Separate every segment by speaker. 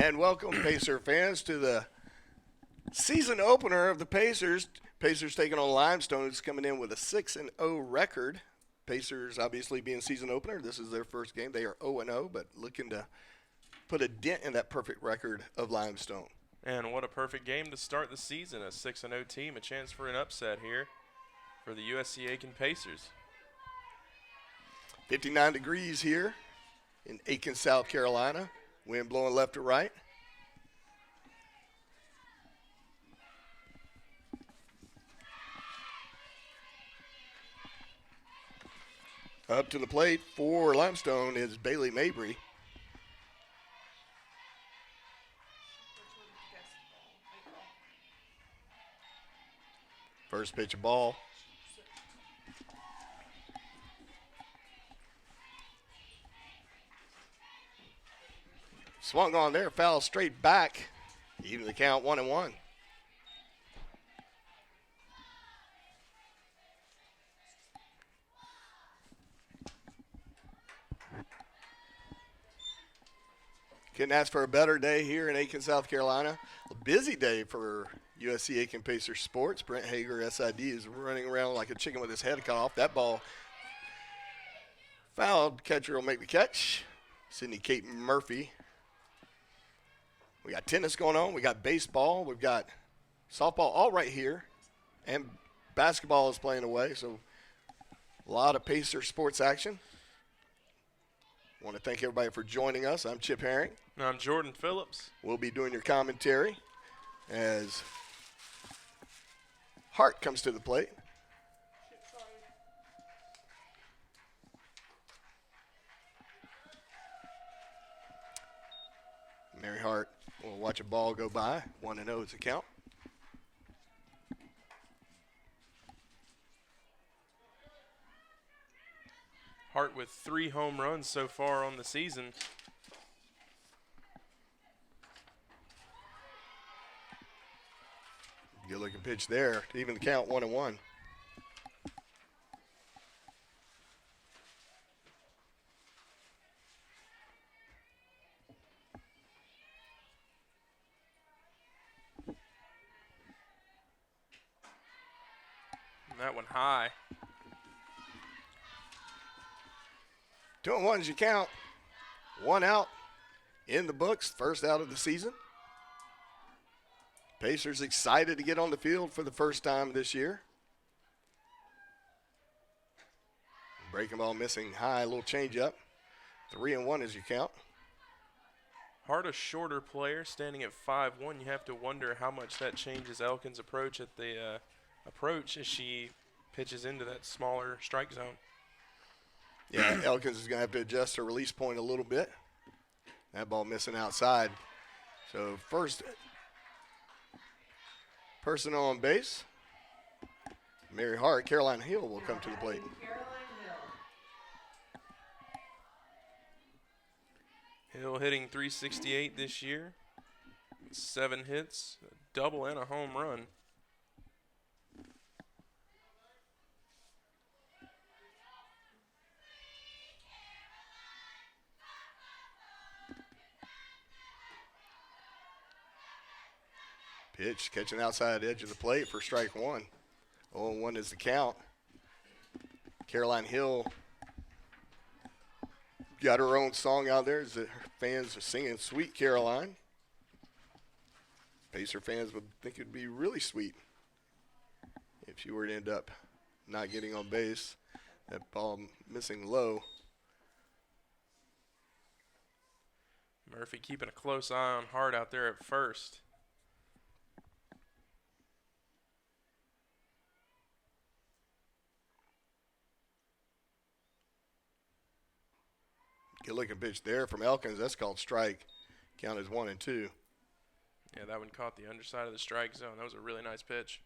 Speaker 1: And welcome, Pacer fans, to the season opener of the Pacers. Pacers taking on Limestone, who's coming in with a 6-0 record. Pacers obviously being season opener. This is their first game. They are 0-0, but looking to put a dent in that perfect record of Limestone.
Speaker 2: And what a perfect game to start the season. A 6-0 team, a chance for an upset here for the USC Aiken Pacers.
Speaker 1: 59 degrees here in Aiken, South Carolina. Wind blowing left to right. Up to the plate for Limestone is Bailey Mabry. First pitch of ball. Swung on there, foul straight back. Even the count 1-1. Couldn't ask for a better day here in Aiken, South Carolina. A busy day for USC Aiken Pacers sports. Brent Hager, SID, is running around like a chicken with his head cut off. That ball fouled. Catcher will make the catch. Sydney Kate Murphy. We got tennis going on. We got baseball. We've got softball all right here. And basketball is playing away. So a lot of Pacer sports action. Want to thank everybody for joining us. I'm Chip Herring.
Speaker 2: And I'm Jordan Phillips.
Speaker 1: We'll be doing your commentary as Hart comes to the plate. Mary Hart will watch a ball go by. 1-0 is the count.
Speaker 2: Hart with 3 home runs so far on the season.
Speaker 1: Good looking pitch there to even the count 1-1.
Speaker 2: And that one high.
Speaker 1: 2-1 is your count. 1 out in the books, first out of the season. Pacers excited to get on the field for the first time this year. Breaking ball missing high, a little change up. 3-1 is your count.
Speaker 2: Hart, a shorter player, standing at 5'1". You have to wonder how much that changes Elkin's approach at the approach as she pitches into that smaller strike zone.
Speaker 1: Yeah, Elkins is going to have to adjust her release point a little bit. That ball missing outside. So first person on base, Mary Hart. Caroline Hill will come to the plate.
Speaker 2: Hill hitting .368 this year. 7 hits, a double and a home run.
Speaker 1: Pitch catching outside edge of the plate for strike 1. 0-1 is the count. Caroline Hill got her own song out there as the fans are singing Sweet Caroline. Pacer fans would think it would be really sweet if she were to end up not getting on base. That ball missing low.
Speaker 2: Murphy keeping a close eye on Hart out there at first.
Speaker 1: Good looking pitch there from Elkins. That's called strike. Count as 1 and 2.
Speaker 2: Yeah, that one caught the underside of the strike zone. That was a really nice pitch.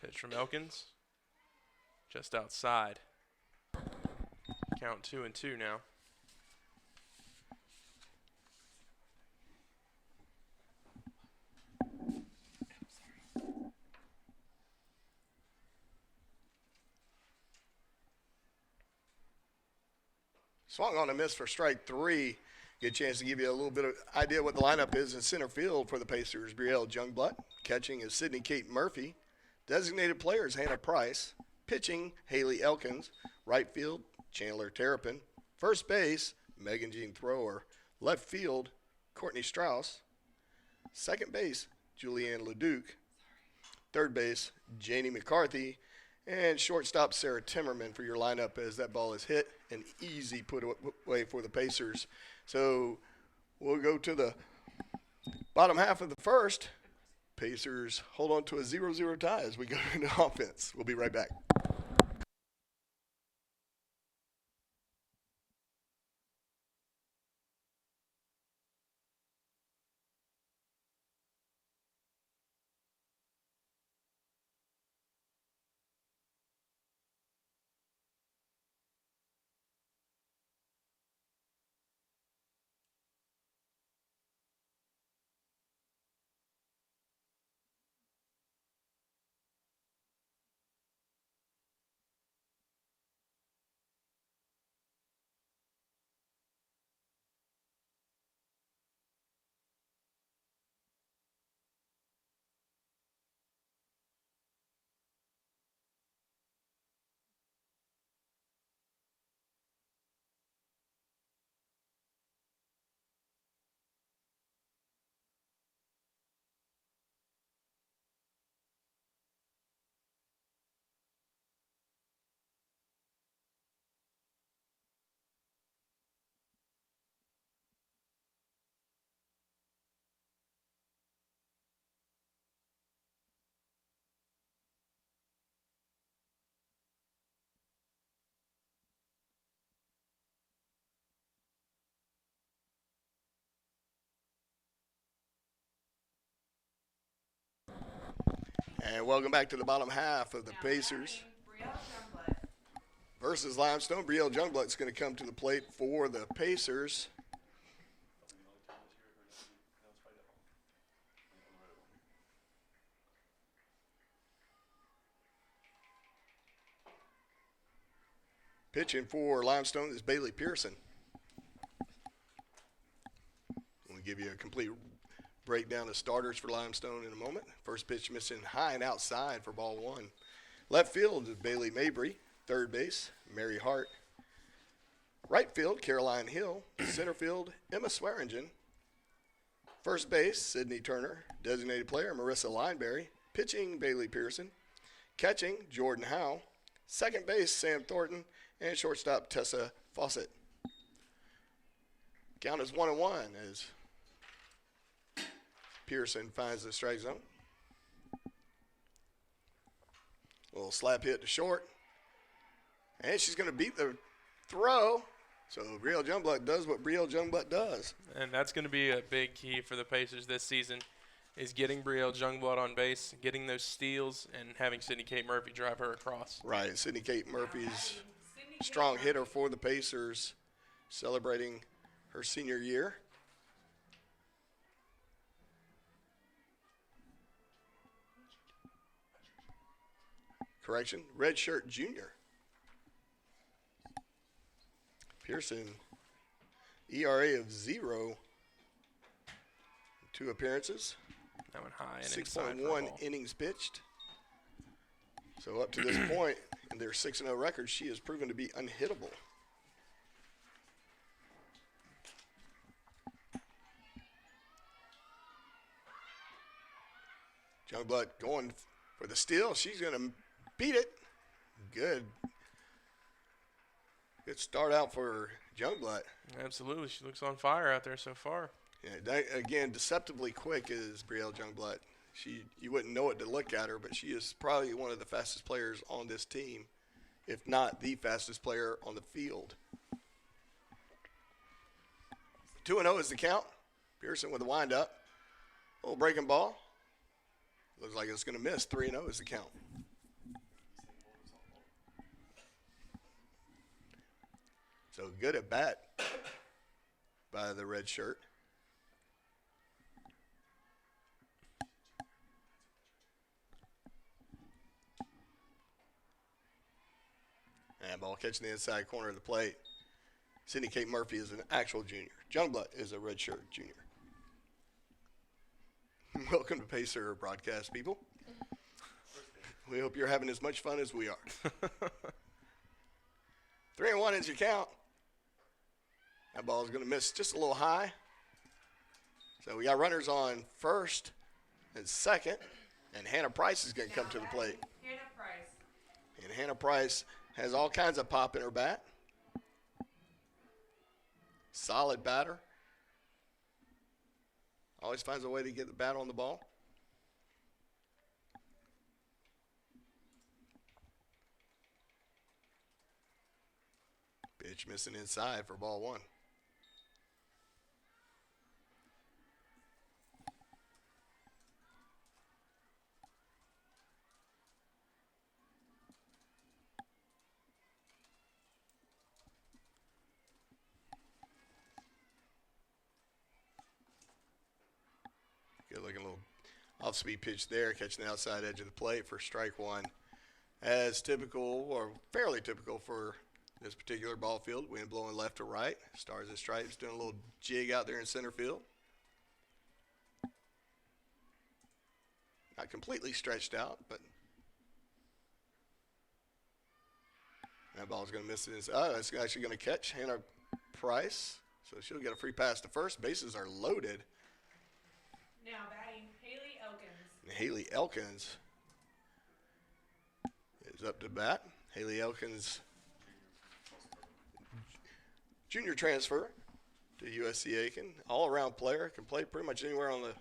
Speaker 2: Pitch from Elkins. Just outside. Count 2-2 now.
Speaker 1: Swung on a miss for strike 3. Get a chance to give you a little bit of idea what the lineup is in center field for the Pacers. Brielle Jungblut. Catching is Sydney Kate Murphy. Designated players Hannah Price. Pitching Haley Elkins. Right field Chandler Terrapin. First base Megan Jean Thrower. Left field Courtney Strauss. Second base Julianne Leduc. Third base Janie McCarthy. And shortstop Sarah Timmerman for your lineup as that ball is hit. An easy put away for the Pacers. So we'll go to the bottom half of the first. Pacers hold on to a 0-0 tie as we go into offense. We'll be right back. And welcome back to the bottom half of the Pacers versus Limestone. Brielle Jungblut is going to come to the plate for the Pacers. Pitching for Limestone is Bailey Pearson. We'll give you a complete breakdown of starters for Limestone in a moment. First pitch missing high and outside for ball 1. Left field is Bailey Mabry. Third base, Mary Hart. Right field, Caroline Hill. Center field, Emma Swearingen. First base, Sydney Turner. Designated player, Marissa Lineberry. Pitching, Bailey Pearson. Catching, Jordan Howe. Second base, Sam Thornton. And shortstop, Tessa Fawcett. Count is 1-1 as Pearson finds the strike zone. A little slap hit to short. And she's going to beat the throw. So Brielle Jungblut does what Brielle Jungblut does.
Speaker 2: And that's going to be a big key for the Pacers this season is getting Brielle Jungblut on base, getting those steals, and having Sydney Kate Murphy drive her across.
Speaker 1: Right. Sydney Kate Murphy's strong hitter for the Pacers, celebrating her senior year. Correction, redshirt junior. Pearson, ERA of 0, 2 appearances.
Speaker 2: That went high.
Speaker 1: 6.1 innings pitched. So up to this point, in their 6-0 record, she has proven to be unhittable. Jungblut going for the steal. She's going to beat it. Good start out for Jungblut.
Speaker 2: Absolutely. She looks on fire out there so far.
Speaker 1: Yeah, again, deceptively quick is Brielle Jungblut. You wouldn't know it to look at her, but she is probably one of the fastest players on this team, if not the fastest player on the field. 2-0 is the count. Pearson with a windup. Little breaking ball. Looks like it's going to miss. 3-0 is the count. So good at bat by the red shirt. And ball catching the inside corner of the plate. Sydney Kate Murphy is an actual junior. Youngblood is a redshirt junior. Welcome to Pacer broadcast, people. We hope you're having as much fun as we are. 3-1 is your count. That ball is going to miss just a little high. So we got runners on first and second, and Hannah Price is going to come to the plate.
Speaker 3: Hannah Price.
Speaker 1: And Hannah Price has all kinds of pop in her bat. Solid batter. Always finds a way to get the bat on the ball. Pitch missing inside for ball one. Good looking little off-speed pitch there, catching the outside edge of the plate for strike one. As typical, or fairly typical for this particular ball field, wind blowing left to right. Stars and Stripes doing a little jig out there in center field. Not completely stretched out, but that ball's going to miss it. Oh, it's actually going to catch Hannah Price, so she'll get a free pass to first. Bases are loaded.
Speaker 3: Now batting Haley Elkins.
Speaker 1: And Haley Elkins is up to bat. Haley Elkins, junior transfer to USC Aiken. All-around player, can play pretty much anywhere on the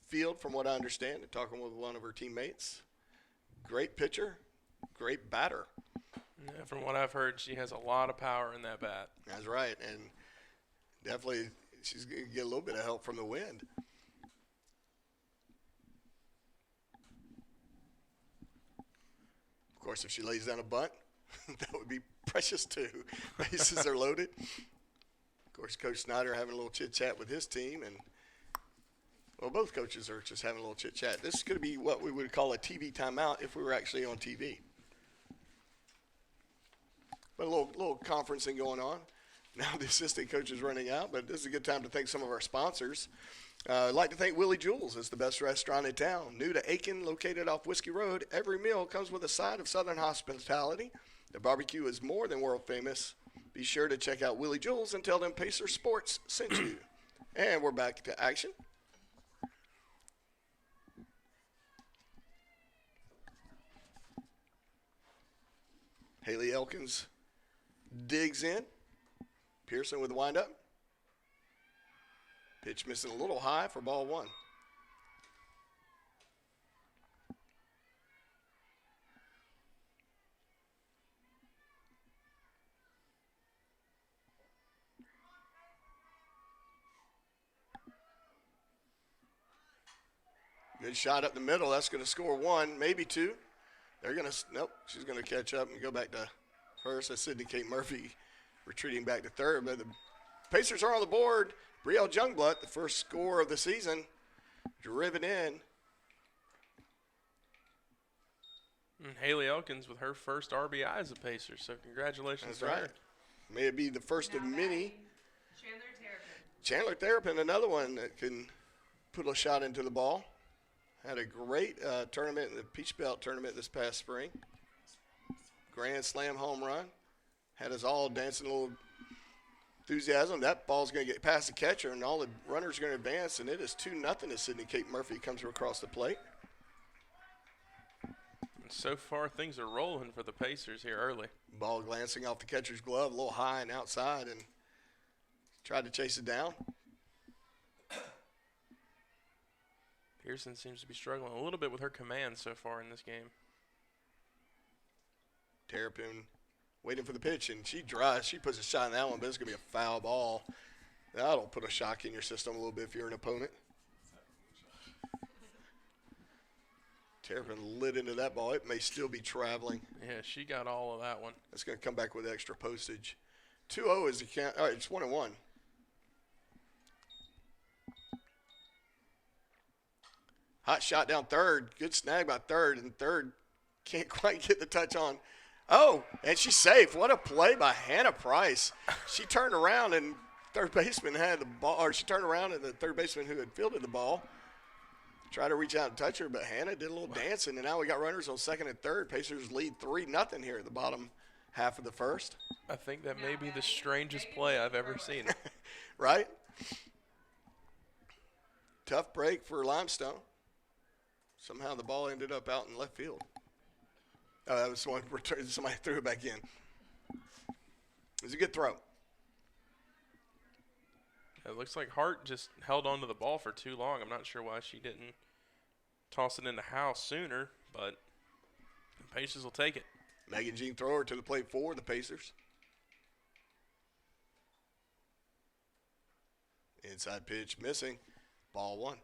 Speaker 1: field from what I understand. Talking with one of her teammates. Great pitcher, great batter.
Speaker 2: Yeah, from what I've heard, she has a lot of power in that bat.
Speaker 1: That's right, and definitely she's going to get a little bit of help from the wind. Of course, if she lays down a bunt, that would be precious too. Bases are loaded. Of course, Coach Snyder having a little chit-chat with his team, and, well, both coaches are just having a little chit-chat. This is going to be what we would call a TV timeout if we were actually on TV. But a little conferencing going on. Now the assistant coach is running out, but this is a good time to thank some of our sponsors. I'd like to thank Willie Jewell's. It's the best restaurant in town. New to Aiken, located off Whiskey Road, every meal comes with a side of Southern hospitality. The barbecue is more than world famous. Be sure to check out Willie Jewell's and tell them Pacer Sports sent you. And we're back to action. Haley Elkins digs in. Pearson with the windup. Pitch missing a little high for ball one. Good shot up the middle. That's going to score one, maybe two. They're going to, nope, she's going to catch up and go back to first. That's Sydney Kate Murphy retreating back to third. But the Pacers are on the board. Brielle Youngblood, the first score of the season, driven in.
Speaker 2: And Haley Elkins with her first RBI as a Pacer, so congratulations
Speaker 1: That's
Speaker 2: to
Speaker 1: right.
Speaker 2: her.
Speaker 1: May it be the first of many.
Speaker 3: Chandler Terrapin.
Speaker 1: Chandler Terrapin, another one that can put a shot into the ball. Had a great tournament in the Peach Belt tournament this past spring. Grand Slam home run. Had us all dancing a little enthusiasm. That ball's going to get past the catcher, and all the runners are going to advance, and it is 2-0 as Sydney Kate Murphy comes across the plate.
Speaker 2: And so far, things are rolling for the Pacers here early.
Speaker 1: Ball glancing off the catcher's glove, a little high and outside, and tried to chase it down.
Speaker 2: Pearson seems to be struggling a little bit with her command so far in this game.
Speaker 1: Terrapin waiting for the pitch, and she drives. She puts a shot in that one, but it's going to be a foul ball. That'll put a shock in your system a little bit if you're an opponent. Terrapin lit into that ball. It may still be traveling.
Speaker 2: Yeah, she got all of that one.
Speaker 1: It's going to come back with extra postage. 2-0 is the count. All right, it's 1-1. Hot shot down third. Good snag by third, and third can't quite get the touch on Oh, and she's safe. What a play by Hannah Price. She turned around and third baseman had the ball, or she turned around and the third baseman who had fielded the ball tried to reach out and touch her, but Hannah did a little dancing, and now we got runners on second and third. Pacers lead 3-0 here at the bottom half of the first.
Speaker 2: I think that may be the strangest play I've ever seen.
Speaker 1: Right? Tough break for Limestone. Somehow the ball ended up out in left field. Oh, that was one return. Somebody threw it back in. It was a good throw.
Speaker 2: It looks like Hart just held onto the ball for too long. I'm not sure why she didn't toss it in the house sooner, but the Pacers will take it.
Speaker 1: Megan Jean Thrower to the plate for the Pacers. Inside pitch missing. Ball one.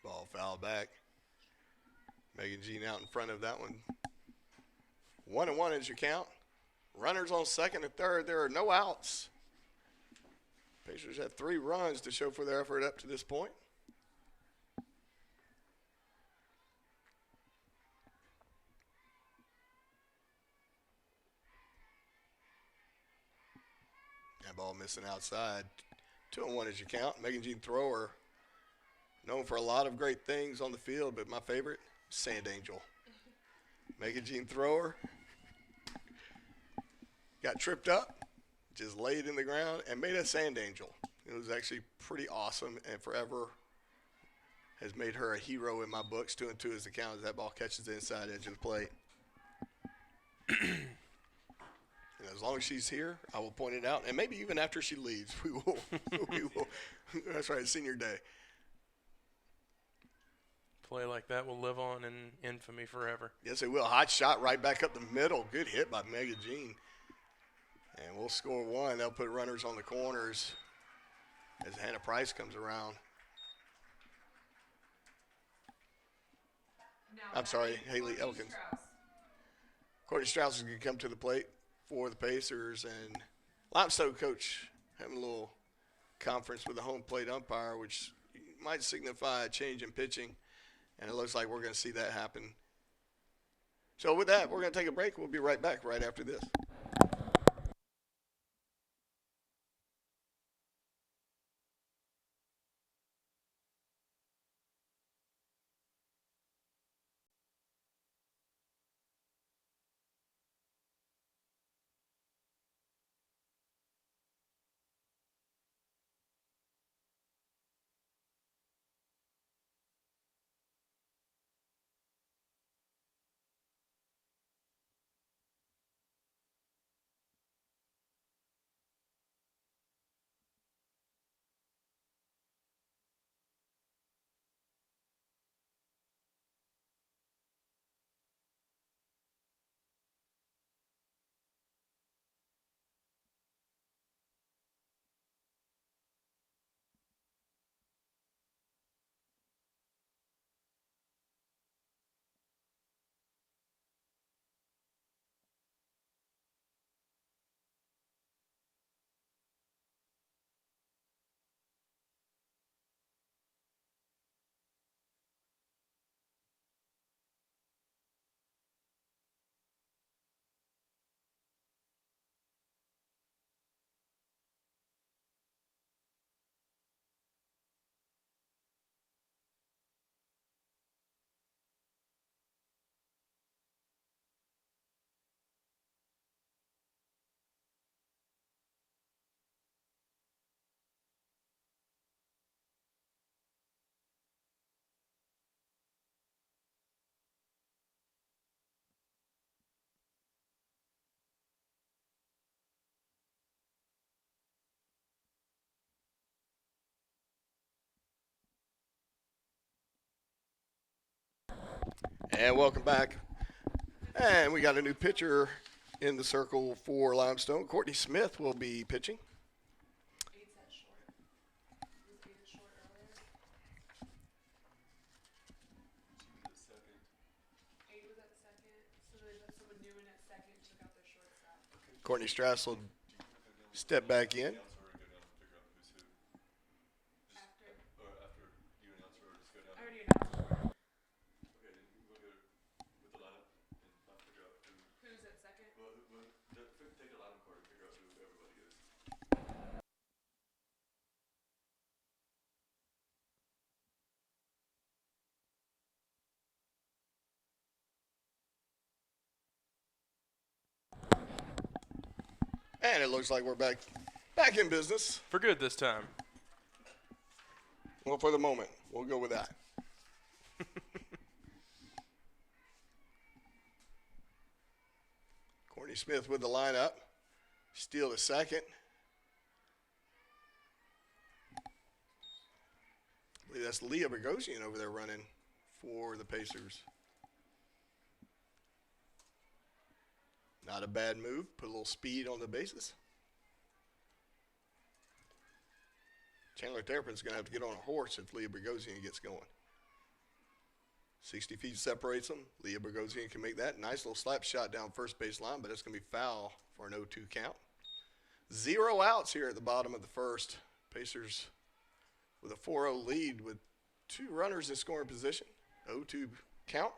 Speaker 1: Ball foul back. Megan Jean out in front of that one. 1-1 is your count. Runners on second and third. There are no outs. Pacers have 3 runs to show for their effort up to this point. That ball missing outside. 2-1 is your count. Megan Jean Thrower, known for a lot of great things on the field, but my favorite, Sand Angel. Megan Jean Thrower got tripped up, just laid in the ground, and made a Sand Angel. It was actually pretty awesome, and forever has made her a hero in my books. 2-2 is the count as that ball catches the inside edge of the plate. And as long as she's here, I will point it out, and maybe even after she leaves, we will. We will. That's right, senior day.
Speaker 2: Play like that will live on in infamy forever.
Speaker 1: Yes, it will. Hot shot right back up the middle. Good hit by Megan Jean. And we'll score one. They'll put runners on the corners as Hannah Price comes around. I'm sorry, Haley Elkins. Courtney Strauss is going to come to the plate for the Pacers. And Limestone coach having a little conference with the home plate umpire, which might signify a change in pitching. And it looks like we're going to see that happen. So with that, we're going to take a break. We'll be right back right after this. And welcome back. And we got a new pitcher in the circle for Limestone. Courtney Smith will be pitching. Courtney Strass will step back in.
Speaker 3: I already announced. Who's at second?
Speaker 1: And it looks like we're back in business.
Speaker 2: For good this time.
Speaker 1: Well, for the moment, we'll go with that. Courtney Smith with the lineup. Steele to second. I believe that's Leah Bogosian over there running for the Pacers. Not a bad move. Put a little speed on the bases. Chandler Terrapin's going to have to get on a horse if Leah Bogosian gets going. 60 feet separates them. Leah Bogosian can make that. Nice little slap shot down first base line, but it's going to be foul for an 0-2 count. 0 outs here at the bottom of the first. Pacers with a 4-0 lead with 2 runners in scoring position. 0-2 count.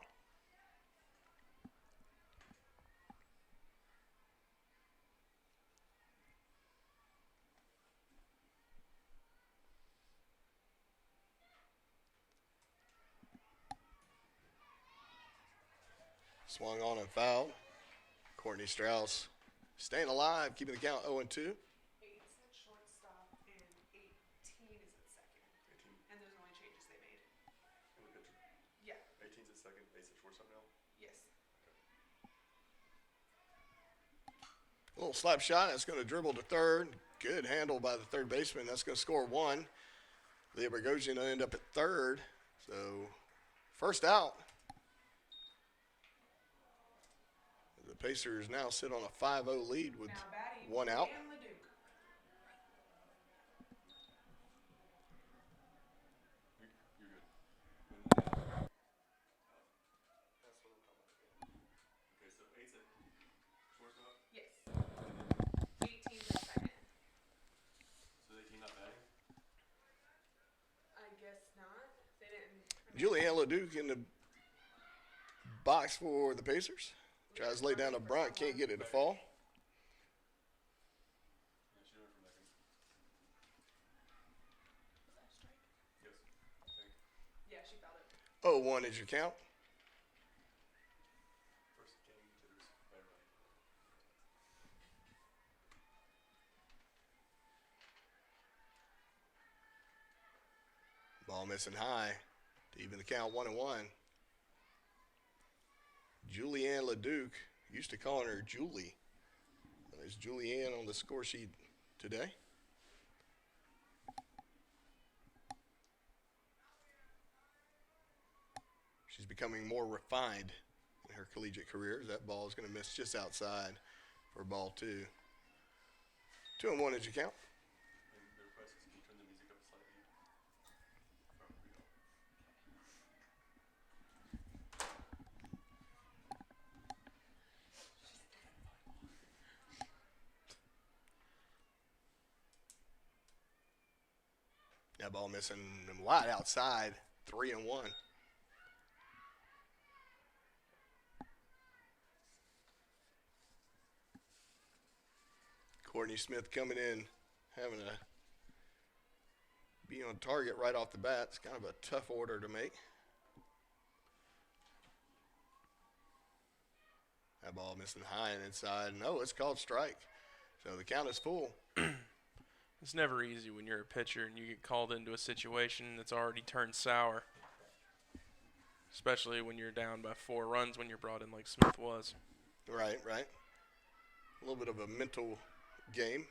Speaker 1: Swung on and fouled. Courtney Strauss staying alive, keeping the count 0-2.
Speaker 3: 8's at shortstop and 18 is at second.
Speaker 4: 18.
Speaker 3: And there's only changes they made.
Speaker 4: In the picture.
Speaker 3: Yeah.
Speaker 4: 18's at second, 8's at shortstop now.
Speaker 3: Yes.
Speaker 1: A little slap shot. That's going to dribble to third. Good handle by the third baseman. That's going to score 1. Leah Bogosian will end up at third. So, first out. The Pacers now sit on a 5-0 lead with
Speaker 3: Now batting.
Speaker 1: 1 out.
Speaker 3: Dan LeDuc.
Speaker 4: You're good. That's what I'm talking about. Okay, so 8's at shortstop.
Speaker 3: Yes. 18's at second.
Speaker 4: So 18 not batting.
Speaker 3: I guess not. They didn't.
Speaker 1: Julianne LeDuc in the box for the Pacers. Tries to lay down a brunt, can't get it to fall.
Speaker 4: Yeah, she went from second.
Speaker 3: Was that a strike?
Speaker 4: Yes, I think.
Speaker 3: Yeah, she fouled it.
Speaker 1: 0-1 is your count.
Speaker 4: First game jitters by everybody.
Speaker 1: Ball missing high to even the count 1-1. Julianne LeDuc, used to calling her Julie. There's Julianne on the score sheet today. She's becoming more refined in her collegiate career. That ball is going to miss just outside for ball 2. 2-1 is your count.
Speaker 4: And the request is, can you turn the music up slightly? Oh, here we go.
Speaker 1: That ball missing wide outside, 3-1. Courtney Smith coming in, having to be on target right off the bat. It's kind of a tough order to make. That ball missing high and inside. No, it's called strike. So the count is full.
Speaker 2: It's never easy when you're a pitcher and you get called into a situation that's already turned sour. Especially when you're down by 4 runs when you're brought in like Smith was.
Speaker 1: Right, right. A little bit of a mental game.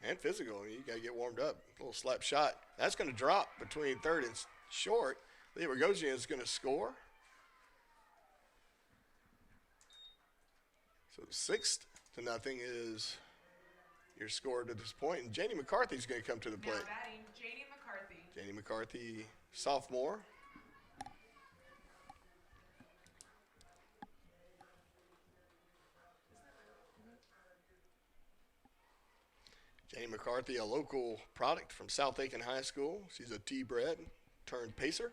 Speaker 1: And physical. You got to get warmed up. A little slap shot. That's going to drop between third and short. Leah Bogosian is going to score. So 6-0 is your score to this point. And Janie McCarthy's going to come to the
Speaker 3: Now
Speaker 1: plate.
Speaker 3: batting. Janie McCarthy.
Speaker 1: Janie McCarthy, sophomore. Janie McCarthy, a local product from South Aiken High School. She's a T-bred turned pacer.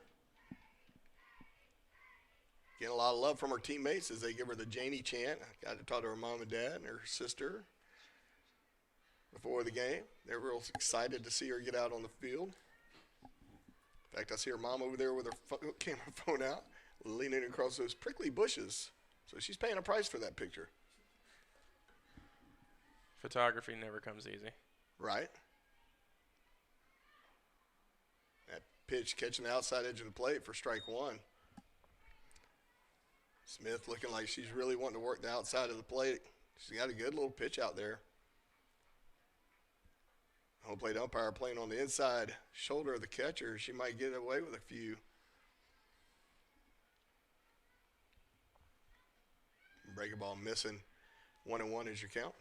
Speaker 1: Getting a lot of love from her teammates as they give her the Janie chant. I got to talk to her mom and dad and her sister before the game. They're real excited to see her get out on the field. In fact, I see her mom over there with her camera phone out, leaning across those prickly bushes. So she's paying a price for that picture.
Speaker 2: Photography never comes easy.
Speaker 1: Right. That pitch catching the outside edge of the plate for strike one. Smith looking like she's really wanting to work the outside of the plate. She's got a good little pitch out there. Home plate umpire playing on the inside shoulder of the catcher. She might get away with a few. Breaking ball missing. 1-1 is your count.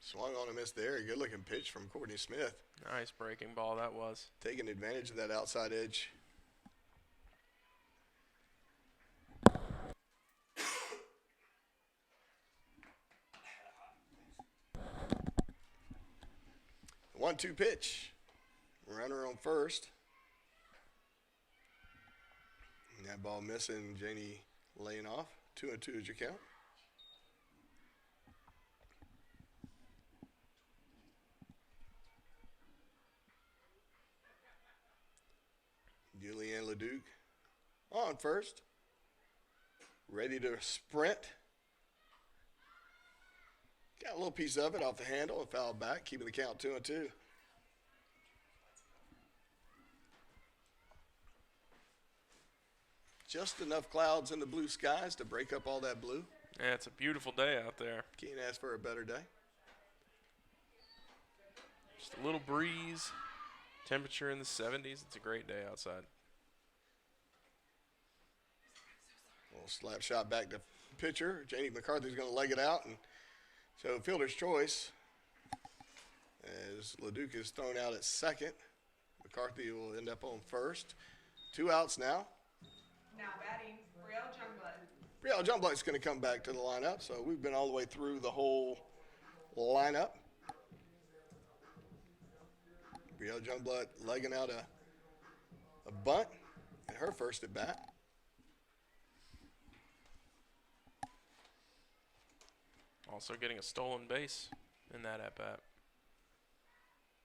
Speaker 1: Swung on a miss there. Good looking pitch from Courtney Smith.
Speaker 2: Nice breaking ball that was.
Speaker 1: Taking advantage of that outside edge. The 1-2 pitch. Runner on first. And that ball missing. Janie laying off. 2-2 is your count. Julianne Leduc on first. Ready to sprint. Got a little piece of it off the handle and fouled back, keeping the count 2-2. Just enough clouds in the blue skies to break up all that blue.
Speaker 2: Yeah, it's a beautiful day out there.
Speaker 1: Can't ask for a better day.
Speaker 2: Just a little breeze. Temperature in the 70s. It's a great day outside.
Speaker 1: Little slap shot back to pitcher. Janie McCarthy's going to leg it out. And so fielder's choice as Leduc is thrown out at second. McCarthy will end up on first. 2 outs now.
Speaker 3: Now batting, Brielle Jungblood.
Speaker 1: Brielle Jungblood's going to come back to the lineup. So we've been all the way through the whole lineup. Brielle Jungblood legging out a bunt and her first at bat.
Speaker 2: Also getting a stolen base in that at bat.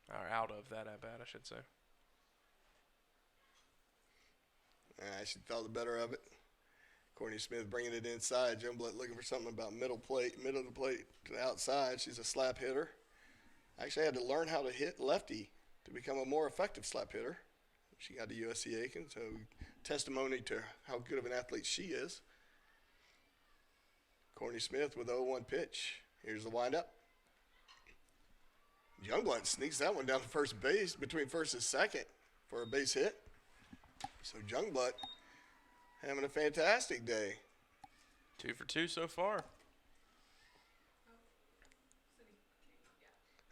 Speaker 2: Or out of that at bat, I should say.
Speaker 1: She felt the better of it. Courtney Smith bringing it inside. Jungblood looking for something about middle of the plate to the outside. She's a slap hitter. Actually had to learn how to hit lefty to become a more effective slap hitter. She got to USC Aiken, so testimony to how good of an athlete she is. Courtney Smith with 0-1 pitch. Here's the windup. Jungblood sneaks that one down to first base, between first and second for a base hit. So Jungblood having a fantastic day.
Speaker 2: 2 for 2 so far.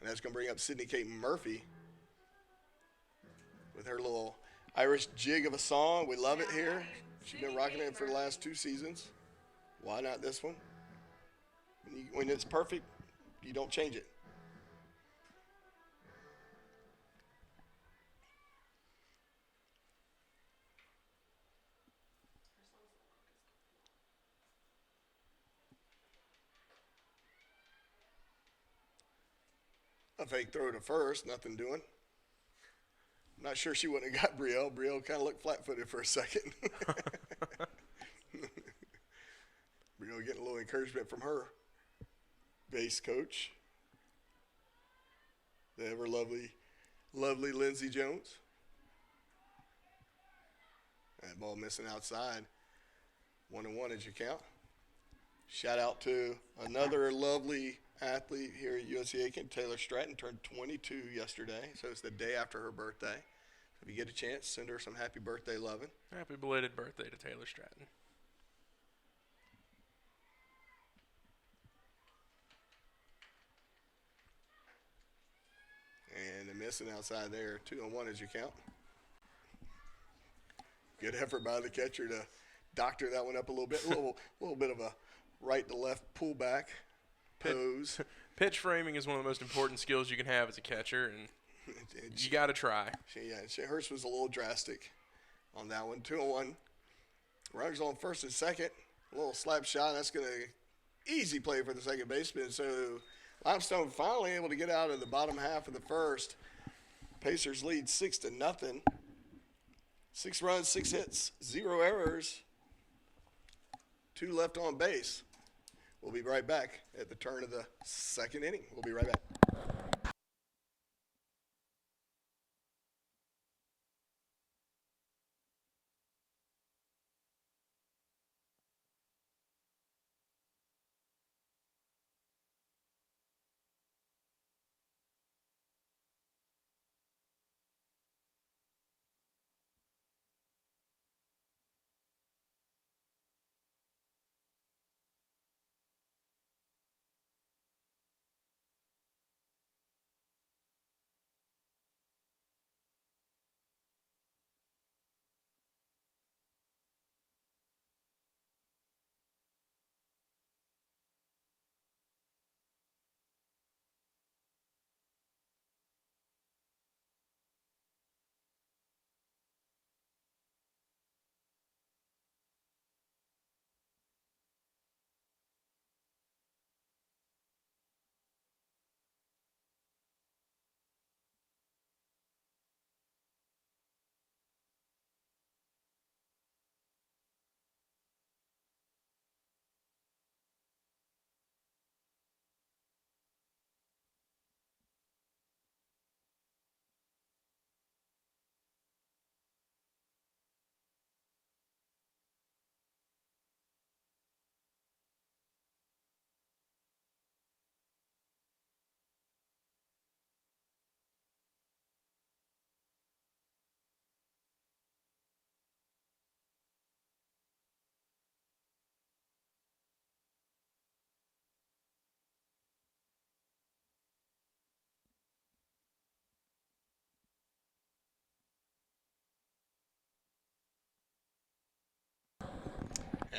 Speaker 1: And that's going to bring up Sydney Kate Murphy with her little Irish jig of a song. We love it here. She's been rocking it for the last 2 seasons. Why not this one? When it's perfect, you don't change it. A fake throw to first, nothing doing. Not sure she wouldn't have got Brielle. Brielle kind of looked flat-footed for a second. Brielle getting a little encouragement from her base coach, the ever lovely Lindsey Jones. That ball missing outside. 1-1 is your count. Shout out to another lovely athlete here at USC Aiken, Taylor Stratton, turned 22 yesterday, so it's the day after her birthday. So if you get a chance, send her some happy birthday loving.
Speaker 2: Happy belated birthday to Taylor Stratton.
Speaker 1: Missing outside there. 2-1 as you count. Good effort by the catcher to doctor that one up a little bit. A little bit of a right to left pullback pose.
Speaker 2: Pitch framing is one of the most important skills you can have as a catcher, and you got to try.
Speaker 1: Hers was a little drastic on that one. 2-1. Runners on first and second. A little slap shot. That's going to easy play for the second baseman. So Limestone finally able to get out of the bottom half of the first. Pacers lead 6-0. 6 runs, 6 hits, 0 errors. 2 left on base. We'll be right back at the turn of the second inning. We'll be right back.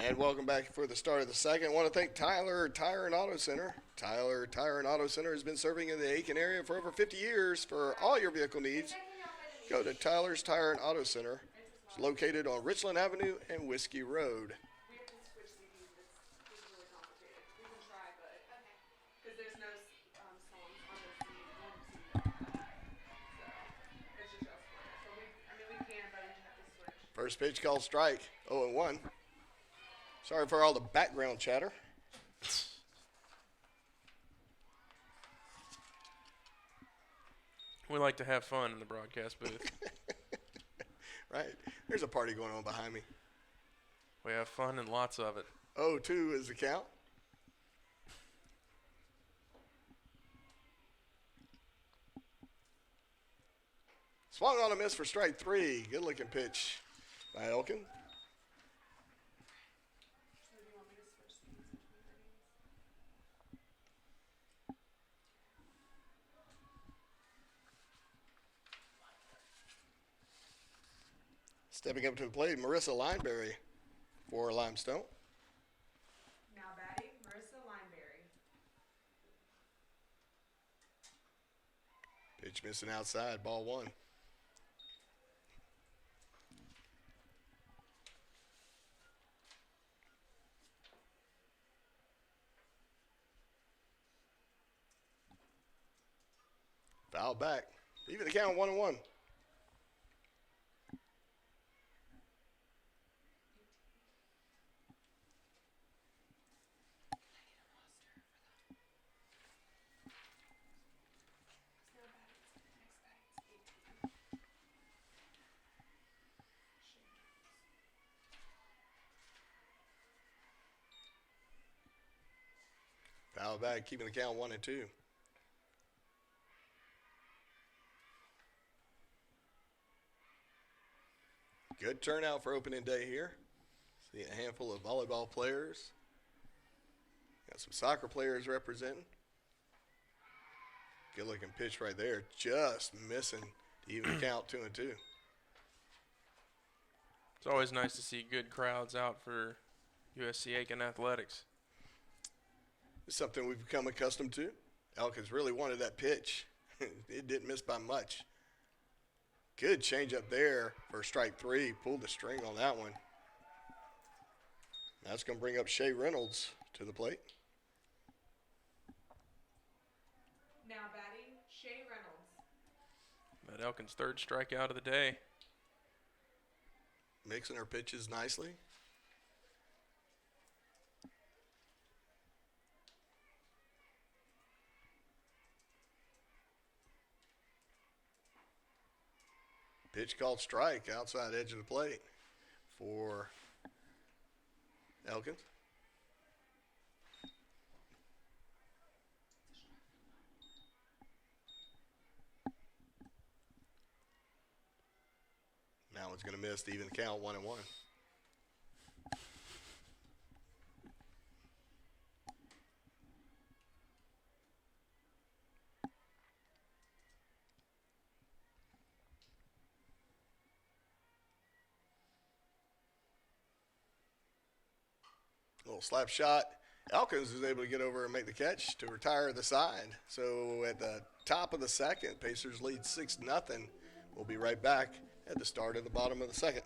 Speaker 1: And welcome back for the start of the second. I want to thank Tyler Tire and Auto Center. Tyler Tire and Auto Center has been serving in the Aiken area for over 50 years for all your vehicle needs. Go to Tyler's Tire and Auto Center. It's located on Richland Avenue and Whiskey Road.
Speaker 3: We have to switch CDs. It's really complicated. We can try, but because there's no songs on the CD, normal CD. So it's just us for it. So we can, but we just have to switch.
Speaker 1: First pitch called strike. 0-1. Sorry for all the background chatter.
Speaker 2: We like to have fun in the broadcast booth.
Speaker 1: Right. There's a party going on behind me.
Speaker 2: We have fun and lots of it.
Speaker 1: 0-2 is the count. Swung on a miss for strike 3. Good looking pitch by Aiken.
Speaker 3: So do you want me to switch CDs between innings?
Speaker 1: Stepping up to the plate, Marissa Lineberry for Limestone.
Speaker 3: Now batting, Marissa Lineberry.
Speaker 1: Pitch missing outside, ball 1. Foul back. Even the count 1-1. Foul back, keeping the count 1-2. Good turnout for opening day here. See a handful of volleyball players. Got some soccer players representing. Good looking pitch right there. Just missing to even count 2-2.
Speaker 2: It's always nice to see good crowds out for USC Aiken athletics.
Speaker 1: It's something we've become accustomed to. Elkins really wanted that pitch. It didn't miss by much. Good change up there for strike 3. Pulled the string on that one. That's going to bring up Shea Reynolds to the plate.
Speaker 3: Now batting, Shea Reynolds.
Speaker 2: That Elkin's third strikeout of the day.
Speaker 1: Mixing her pitches nicely. Pitch called strike outside edge of the plate for Elkins. Now it's going to miss to even count 1-1. Little slap shot. Elkins is able to get over and make the catch to retire the side. So at the top of the second, Pacers lead 6-0. We'll be right back at the start of the bottom of the second.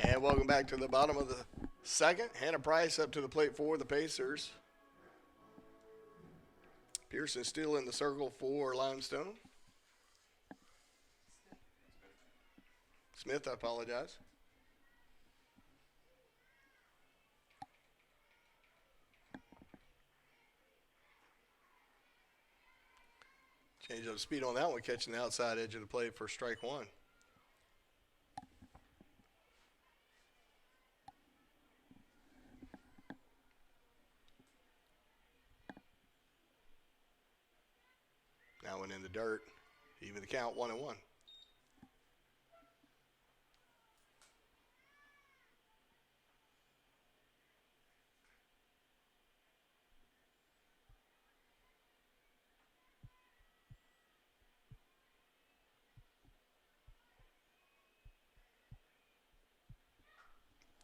Speaker 1: And welcome back to the bottom of the second. Hannah Price up to the plate for the Pacers. Pearson still in the circle for Limestone. Smith, I apologize. Change up speed on that one, catching the outside edge of the plate for strike 1. That one in the dirt. Even the count 1-1.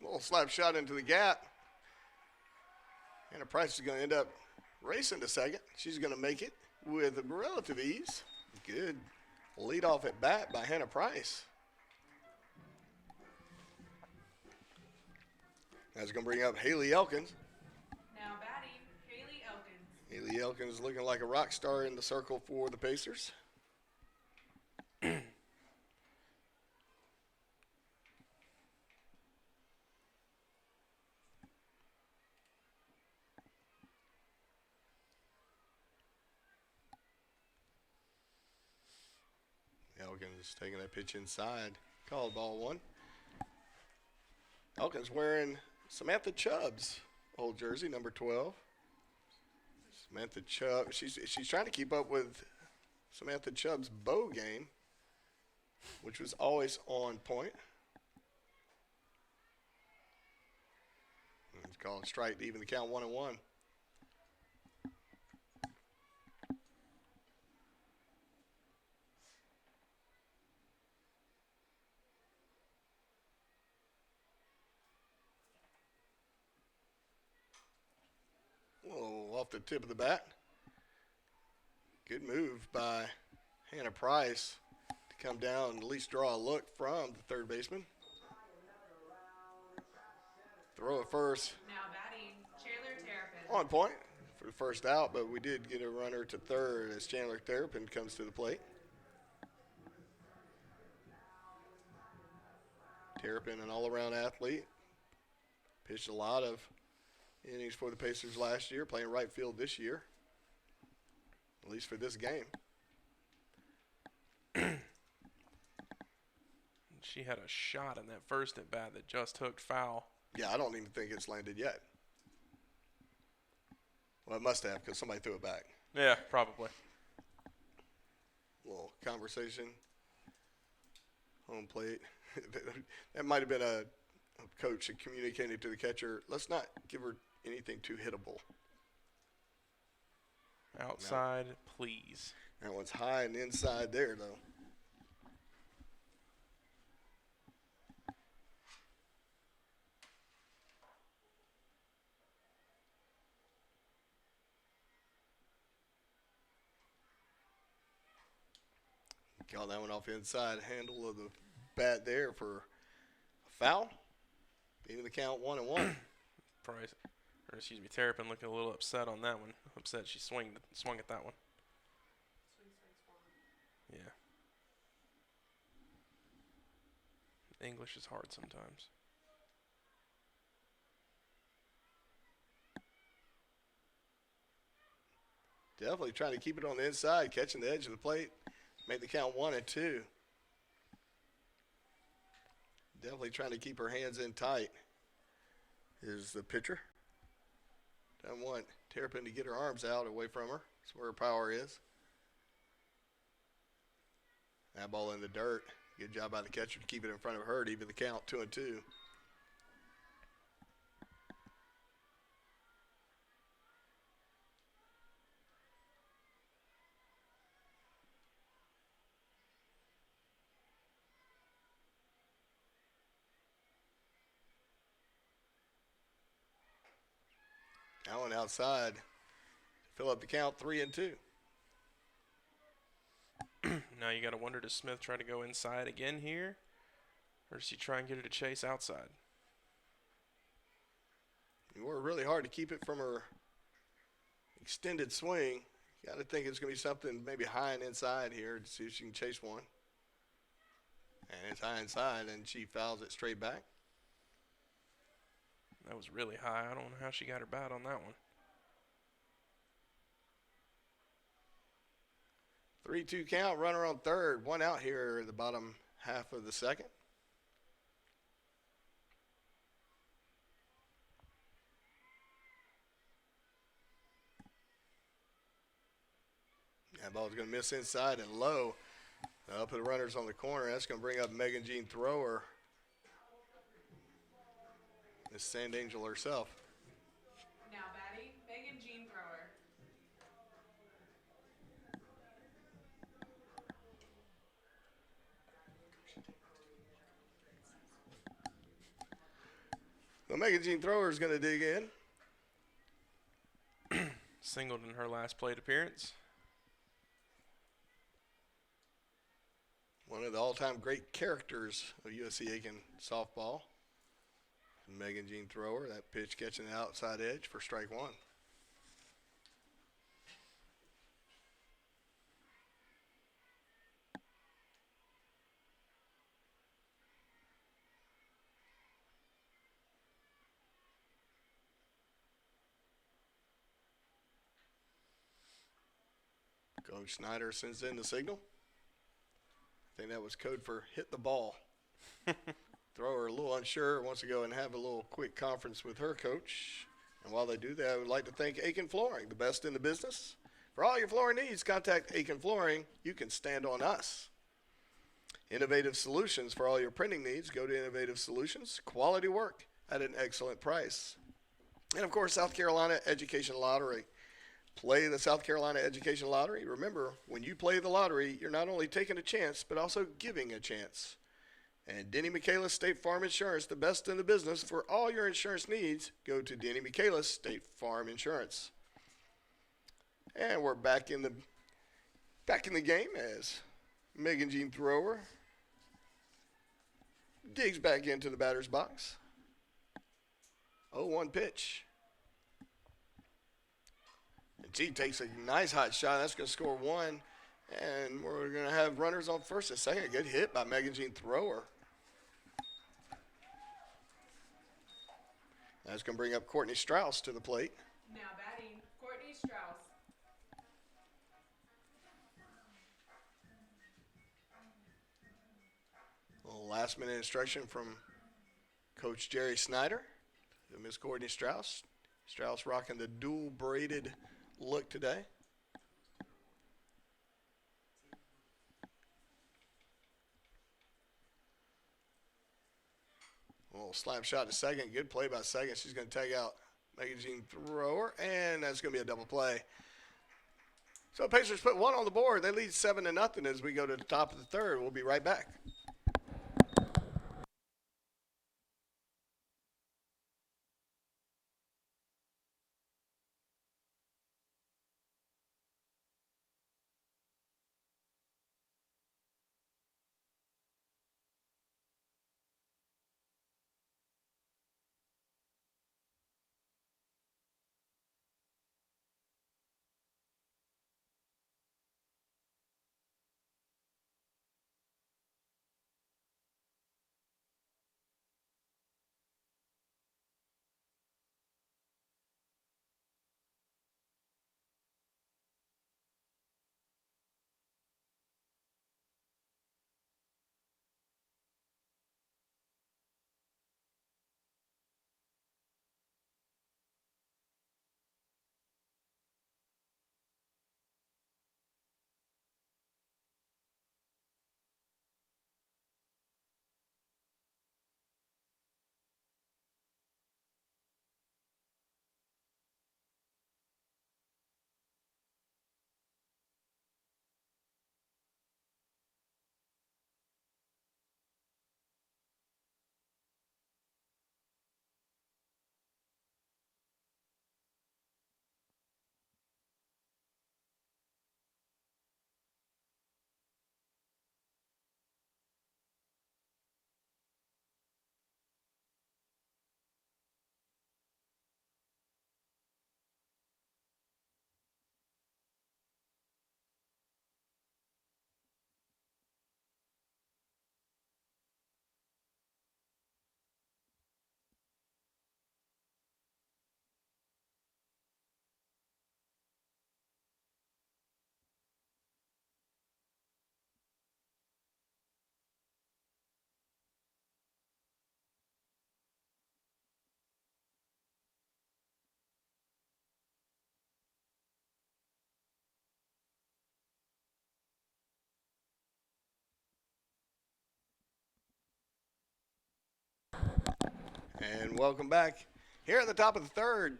Speaker 1: Little slap shot into the gap. Hannah Price is going to end up racing to second. She's going to make it with relative ease. Good lead off at bat by Hannah Price. That's going to bring up Haley Elkins.
Speaker 3: Now batting, Haley Elkins.
Speaker 1: Haley Elkins looking like a rock star in the circle for the Pacers. Elkins taking that pitch inside. Called ball 1. Elkins wearing Samantha Chubb's old jersey, number 12. Samantha Chubb, she's trying to keep up with Samantha Chubb's bow game. which was always on point. It's called strike to even the count 1-1. Off the tip of the bat. Good move by Hannah Price to come down and at least draw a look from the third baseman. Throw at first.
Speaker 3: Now batting, Chandler Terrapin.
Speaker 1: On point for the first out, but we did get a runner to third as Chandler Terrapin comes to the plate. Terrapin, an all-around athlete. Pitched a lot of innings for the Pacers last year, playing right field this year, at least for this game.
Speaker 2: She had a shot in that first at bat that just hooked foul.
Speaker 1: Yeah, I don't even think it's landed yet. Well, it must have because somebody threw it back.
Speaker 2: Yeah, probably.
Speaker 1: Little conversation. Home plate. That might have been a coach that communicated to the catcher, let's not give her anything too hittable.
Speaker 2: Outside, please.
Speaker 1: That one's high and inside there, though. Got that one off the inside handle of the bat there for a foul. Even the count 1-1.
Speaker 2: Price, Terrapin looking a little upset on that one. Upset she swung at that one.
Speaker 3: Swing, swing, swung.
Speaker 2: Yeah. English is hard sometimes.
Speaker 1: Definitely trying to keep it on the inside, catching the edge of the plate. Make the count 1-2. Definitely trying to keep her hands in tight. Is the pitcher. Doesn't want Terrapin to get her arms out away from her. That's where her power is. That ball in the dirt. Good job by the catcher to keep it in front of her to even the count 2-2. That one outside. Fill up the count 3-2.
Speaker 2: Now you got to wonder, does Smith try to go inside again here? Or does he try and get her to chase outside?
Speaker 1: You worked really hard to keep it from her extended swing. You got to think it's going to be something maybe high and inside here to see if she can chase one. And it's high inside, and she fouls it straight back.
Speaker 2: That was really high. I don't know how she got her bat on that one.
Speaker 1: 3-2 count, runner on third. One out here at the bottom half of the second. That ball's going to miss inside and low. Up the runners on the corner. That's going to bring up Megan Jean Thrower. Miss Sand Angel herself.
Speaker 3: Now batting, Megan Jean Thrower.
Speaker 1: The Megan Jean Thrower is going to dig in.
Speaker 2: Singled in her last plate appearance.
Speaker 1: One of the all-time great characters of USC Aiken softball. Megan Jean Thrower, that pitch catching the outside edge for strike one. Coach Snyder sends in the signal. I think that was code for hit the ball. Thrower a little unsure, wants to go and have a little quick conference with her coach. And while they do that, I would like to thank Aiken Flooring, the best in the business. For all your flooring needs, contact Aiken Flooring. You can stand on us. Innovative Solutions for all your printing needs. Go to Innovative Solutions. Quality work at an excellent price. And, of course, South Carolina Education Lottery. Play the South Carolina Education Lottery. Remember, when you play the lottery, you're not only taking a chance, but also giving a chance. And Denny Michaelis State Farm Insurance, the best in the business for all your insurance needs. Go to Denny Michaelis State Farm Insurance. And we're back in the game as Megan Jean Thrower digs back into the batter's box. 0-1 pitch. And G takes a nice hot shot. That's going to score one. And we're going to have runners on first and second. Good hit by Megan Jean Thrower. That's going to bring up Courtney Strauss to the plate.
Speaker 3: Now batting, Courtney Strauss.
Speaker 1: A little last-minute instruction from Coach Jerry Snyder to Miss Courtney Strauss. Strauss rocking the dual braided look today. A little slap shot to second. Good play by second. She's going to tag out Megan Jean Thrower, and that's going to be a double play. So Pacers put one on the board. They lead 7-0 as we go to the top of the third. We'll be right back. And welcome back. Here at the top of the third,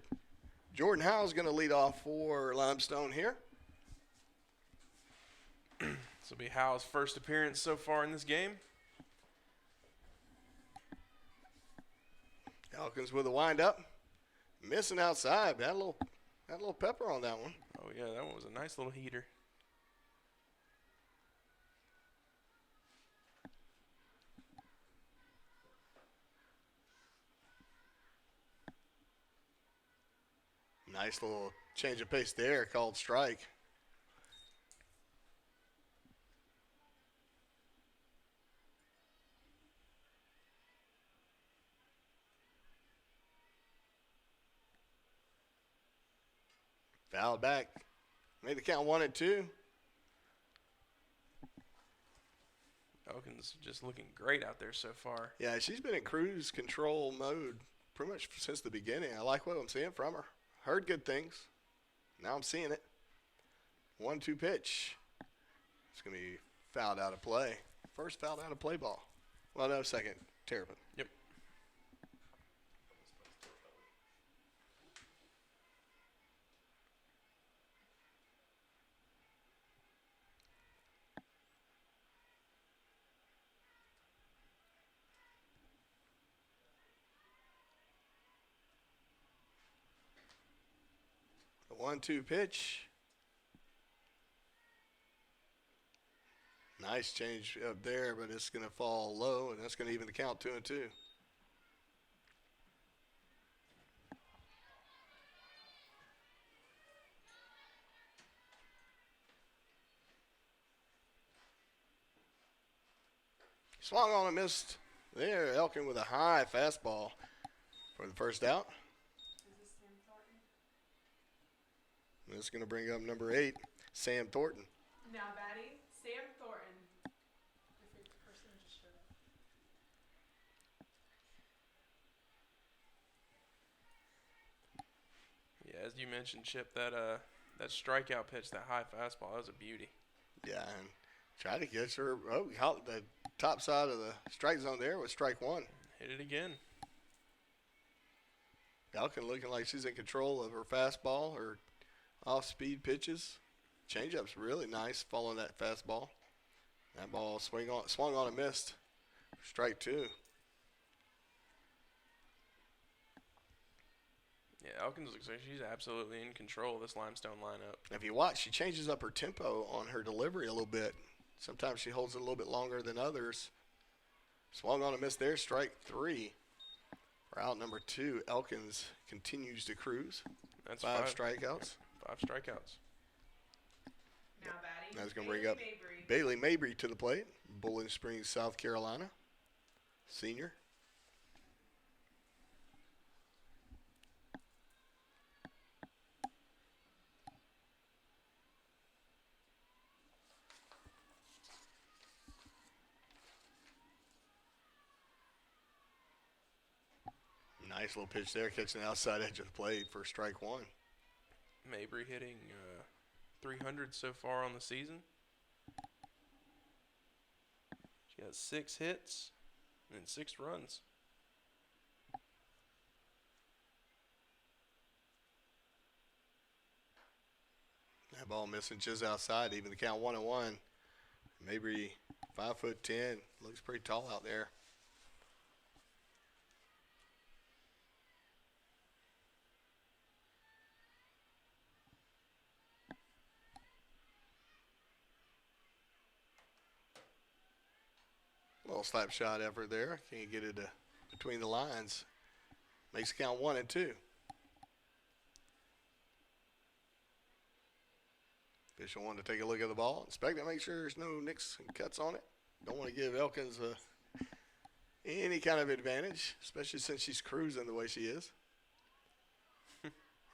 Speaker 1: Jordan Howe is going to lead off for Limestone here.
Speaker 2: This will be Howe's first appearance so far in this game.
Speaker 1: Elkins with a windup. Missing outside. Had a little pepper on that one.
Speaker 2: Oh, yeah, that one was a nice little heater.
Speaker 1: Nice little change of pace there, called strike. Fouled back. Made the count 1-2.
Speaker 2: Elkins just looking great out there so far.
Speaker 1: Yeah, she's been in cruise control mode pretty much since the beginning. I like what I'm seeing from her. Heard good things. Now I'm seeing it. 1-2 pitch. It's going to be fouled out of play. First foul out of play ball. Well, no, second. Terrapin.
Speaker 2: Yep.
Speaker 1: The 1-2 pitch. Nice change up there, but it's going to fall low, and that's going to even the count 2-2. Swung on and missed there. Elkin with a high fastball for the first out.
Speaker 3: Is this Sam Thornton?
Speaker 1: That's going to bring up number 8, Sam Thornton.
Speaker 3: Now batting, Sam Thornton. Your favorite person just showed up.
Speaker 2: Yeah, as you mentioned, Chip, that strikeout pitch, that high fastball, that was a beauty.
Speaker 1: Yeah, and try to get her. Oh, the top side of the strike zone there was strike 1.
Speaker 2: Hit it again.
Speaker 1: Elkin looking like she's in control of her fastball, her off-speed pitches. Changeup's really nice following that fastball. That ball swung on and missed. Strike 2.
Speaker 2: Yeah, Elkins looks like she's absolutely in control of this Limestone lineup.
Speaker 1: If you watch, she changes up her tempo on her delivery a little bit. Sometimes she holds it a little bit longer than others. Swung on and missed there, strike 3. For out number 2, Elkins continues to cruise.
Speaker 2: That's
Speaker 1: 5 strikeouts.
Speaker 2: 5 strikeouts.
Speaker 3: Now batting,
Speaker 1: That's going to
Speaker 3: Bailey
Speaker 1: bring up
Speaker 3: Mabry.
Speaker 1: Bailey Mabry to the plate. Bowling Springs, South Carolina. Senior. Nice little pitch there, catching the outside edge of the plate for strike 1.
Speaker 2: Mabry hitting 300 so far on the season. She has 6 hits and 6 runs.
Speaker 1: That ball missing just outside, even the count 1-1. Mabry 5'10", looks pretty tall out there. Little slap shot effort there. Can't get it between the lines. Makes the count 1-2. Official wanted to take a look at the ball. Inspect it, make sure there's no nicks and cuts on it. Don't want to give Elkins any kind of advantage, especially since she's cruising the way she is.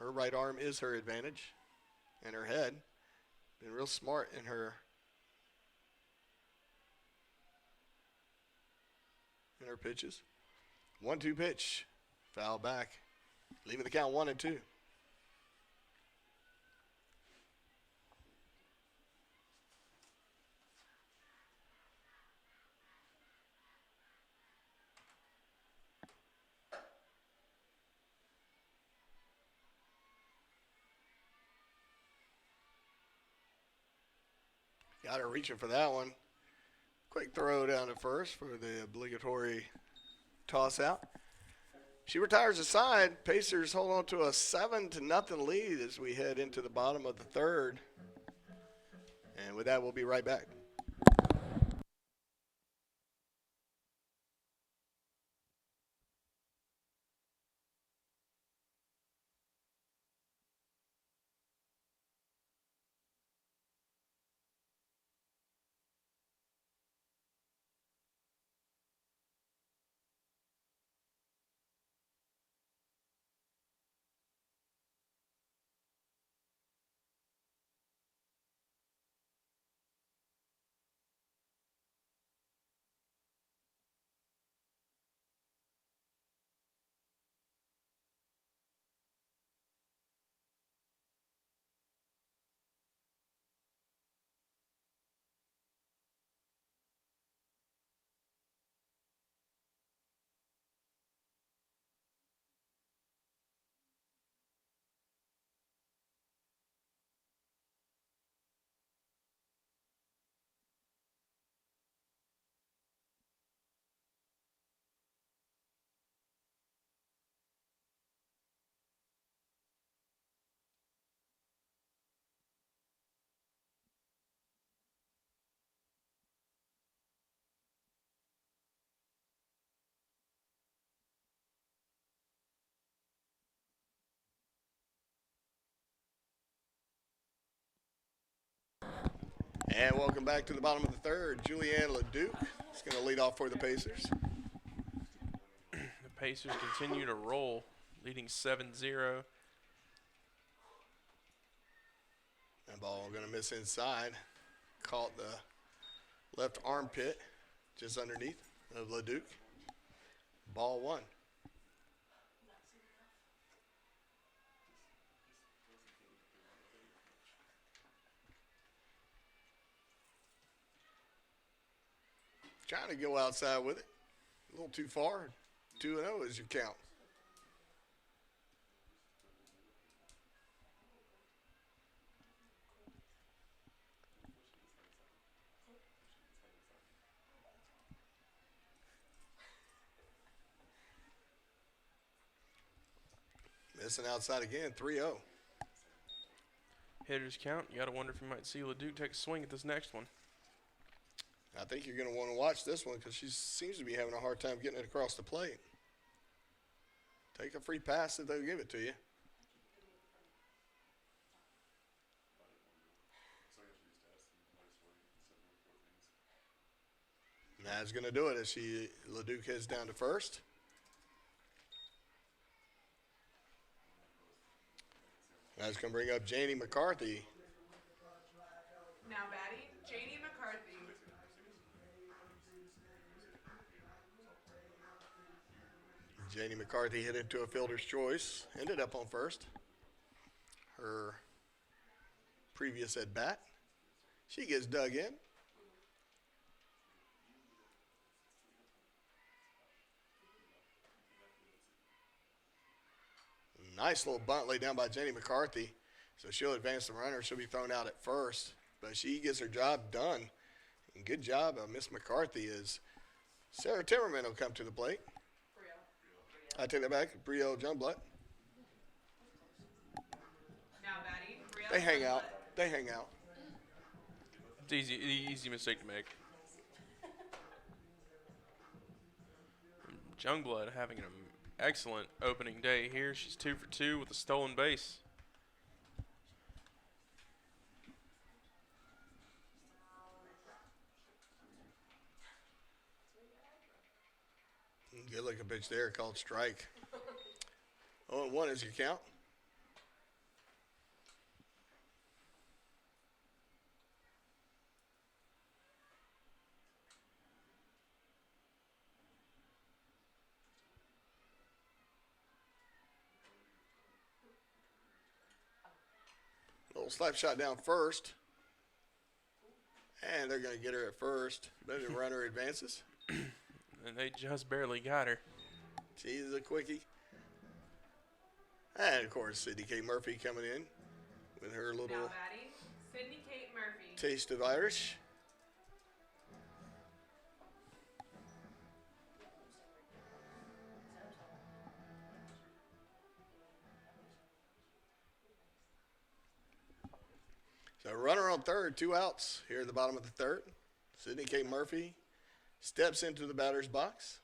Speaker 1: Her right arm is her advantage, and her head. Been real smart in her pitches. 1-2 pitch. Foul back. Leaving the count 1-2. Got her reaching for that one. Quick throw down to first for the obligatory toss out. She retires aside. Pacers hold on to a 7-0 lead as we head into the bottom of the third. And with that, we'll be right back. And welcome back to the bottom of the third. Julianne LeDuc is going to lead off for the Pacers.
Speaker 2: The Pacers continue to roll, leading 7-0.
Speaker 1: That ball going to miss inside. Caught the left armpit just underneath of LeDuc. Ball one. Trying to go outside with it. A little too far. 2-0 is your count. Missing outside again, 3-0.
Speaker 2: Hitters count. You got to wonder if you might see LeDuc take a swing at this next one.
Speaker 1: I think you're going to want to watch this one because she seems to be having a hard time getting it across the plate. Take a free pass if they'll give it to you. And that's going to do it as LeDuc heads down to first. That's going to bring up Janie McCarthy.
Speaker 3: Now batting, Janie McCarthy.
Speaker 1: Janie McCarthy hit into a fielder's choice. Ended up on first. Her previous at bat. She gets dug in. Nice little bunt laid down by Janie McCarthy. So she'll advance the runner. She'll be thrown out at first. But she gets her job done. And good job of Miss McCarthy as Sarah Timmerman will come to the plate. I take that back. Brio Jungblut.
Speaker 3: Now batting, Bria
Speaker 1: They hang out.
Speaker 3: Jungblut.
Speaker 1: They hang out.
Speaker 2: It's easy mistake to make. Jungblood having an excellent opening day here. She's 2 for 2 with a stolen base.
Speaker 1: Good looking pitch there called strike. 0-1 is your count. Little slap shot down first. And they're going to get her at first. But the runner advances.
Speaker 2: And they just barely got her.
Speaker 1: She's a quickie. And, of course, Sydney K. Murphy coming in with her
Speaker 3: Now
Speaker 1: little
Speaker 3: batting, Sydney Kate Murphy.
Speaker 1: taste of Irish. So runner on third, 2 outs here at the bottom of the third. Sydney K. Murphy steps into the batter's box.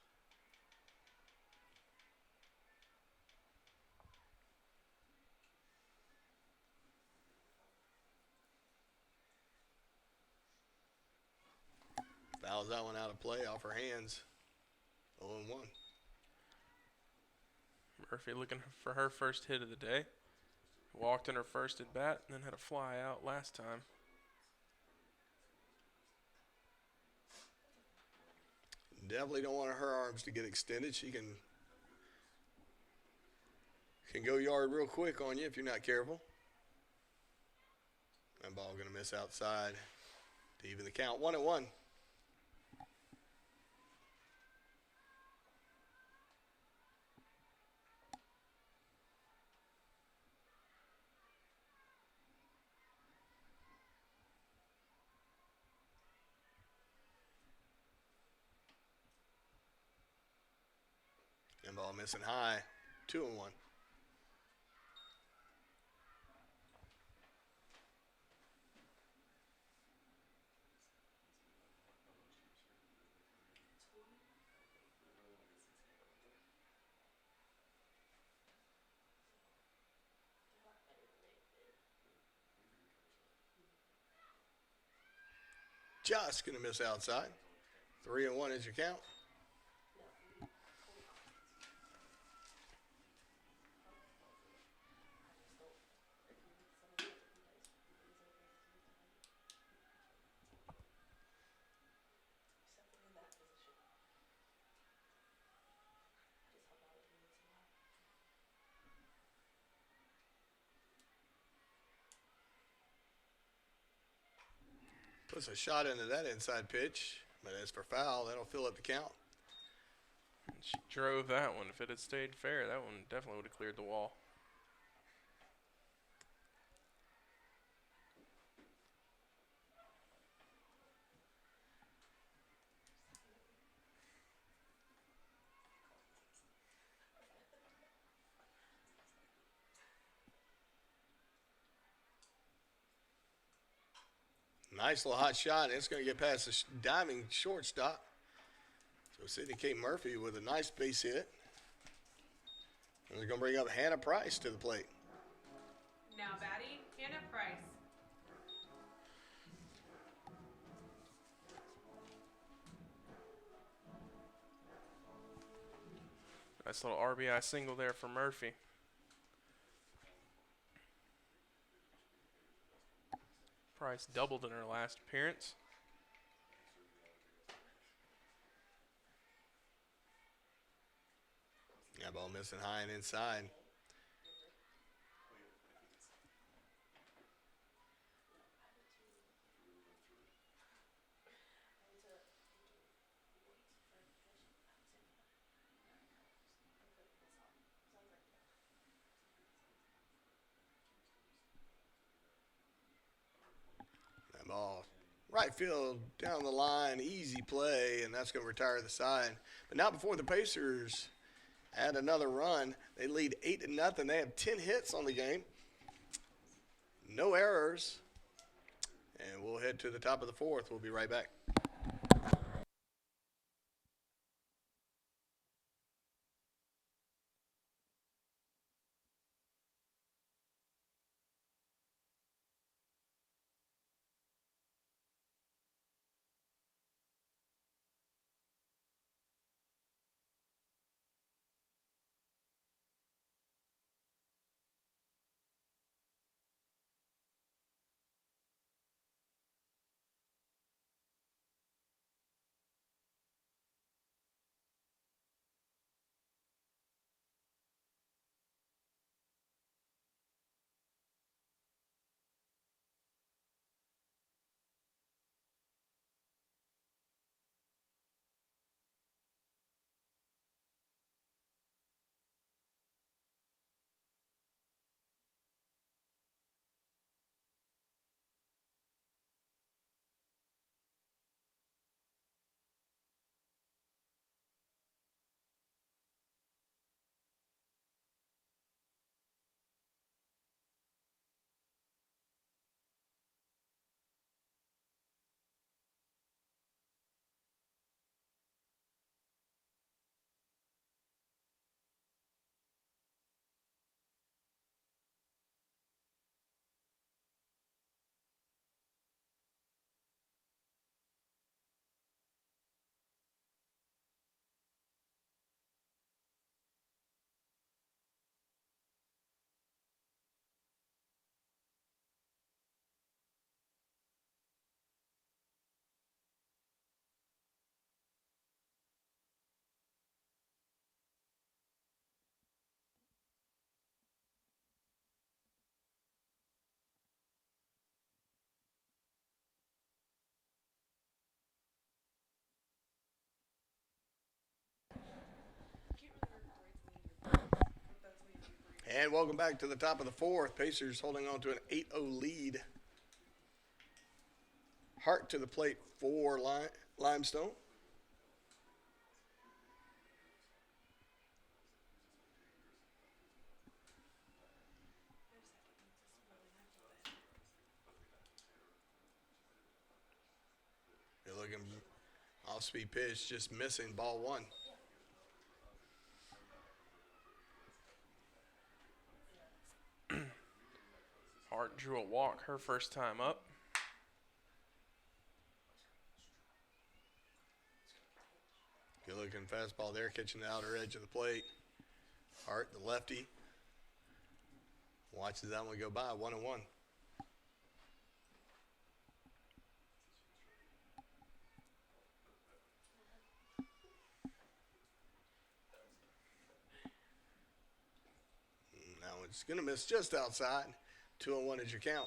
Speaker 1: Fouls that one out of play off her hands. 0-1.
Speaker 2: Murphy looking for her first hit of the day. Walked in her first at bat and then had a fly out last time.
Speaker 1: Definitely don't want her arms to get extended. She can go yard real quick on you if you're not careful. That ball going to miss outside to even the count. 1-1. And ball missing high. 2-1. just going to miss outside. 3-1 is your count. Puts a shot into that inside pitch, but as for foul, that'll fill up the count.
Speaker 2: She drove that one. If it had stayed fair, that one definitely would have cleared the wall.
Speaker 1: Nice little hot shot. It's going to get past the diving shortstop. So Sydney Kate Murphy with a nice base hit. And they're going to bring up Hannah Price to the plate.
Speaker 3: Now batting, Hannah Price.
Speaker 2: Nice little RBI single there for Murphy. Price doubled in her last appearance.
Speaker 1: Yeah, ball missing high and inside. That ball right field down the line, easy play, and that's going to retire the side. But now before the Pacers add another run, they lead 8-0. They have 10 hits on the game, no errors, and we'll head to the top of the fourth. We'll be right back. And welcome back to the top of the fourth. Pacers holding on to an 8-0 lead. Hart to the plate for Limestone. They're looking off-speed pitch, just missing ball one.
Speaker 2: Hart drew a walk her first time up.
Speaker 1: Good looking fastball there, catching the outer edge of the plate. Hart, the lefty, watches that one go by, 1-1. Now it's going to miss just outside. 2-1 is your count.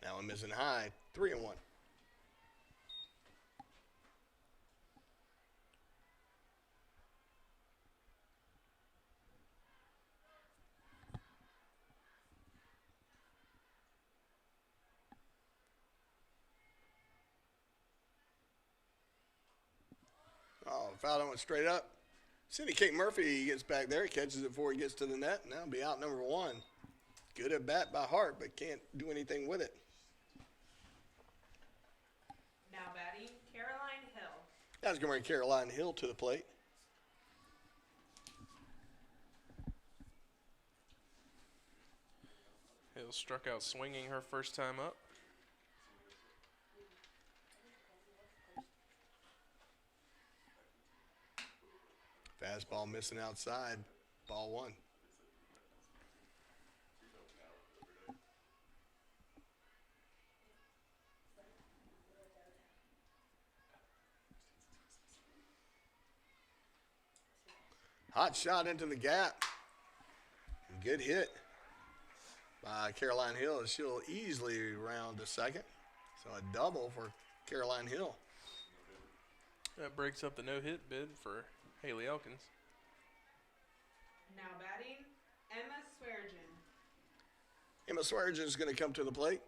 Speaker 1: Now I'm missing high, 3-1. Oh, foul that went straight up. Cindy Kate Murphy gets back there, catches it before he gets to the net. Now it'll be out number 1. Good at bat by Hart, but can't do anything with it.
Speaker 3: Now batting, Caroline Hill.
Speaker 1: That's going to bring Caroline Hill to the plate.
Speaker 2: Hill struck out swinging her first time up.
Speaker 1: Fastball missing outside. Ball 1. Hot shot into the gap. Good hit by Caroline Hill. She'll easily round to second. So a double for Caroline Hill.
Speaker 2: That breaks up the no-hit bid for Haley Elkins.
Speaker 3: Now batting, Emma Sweargen.
Speaker 1: Emma Sweargen is going to come to the plate.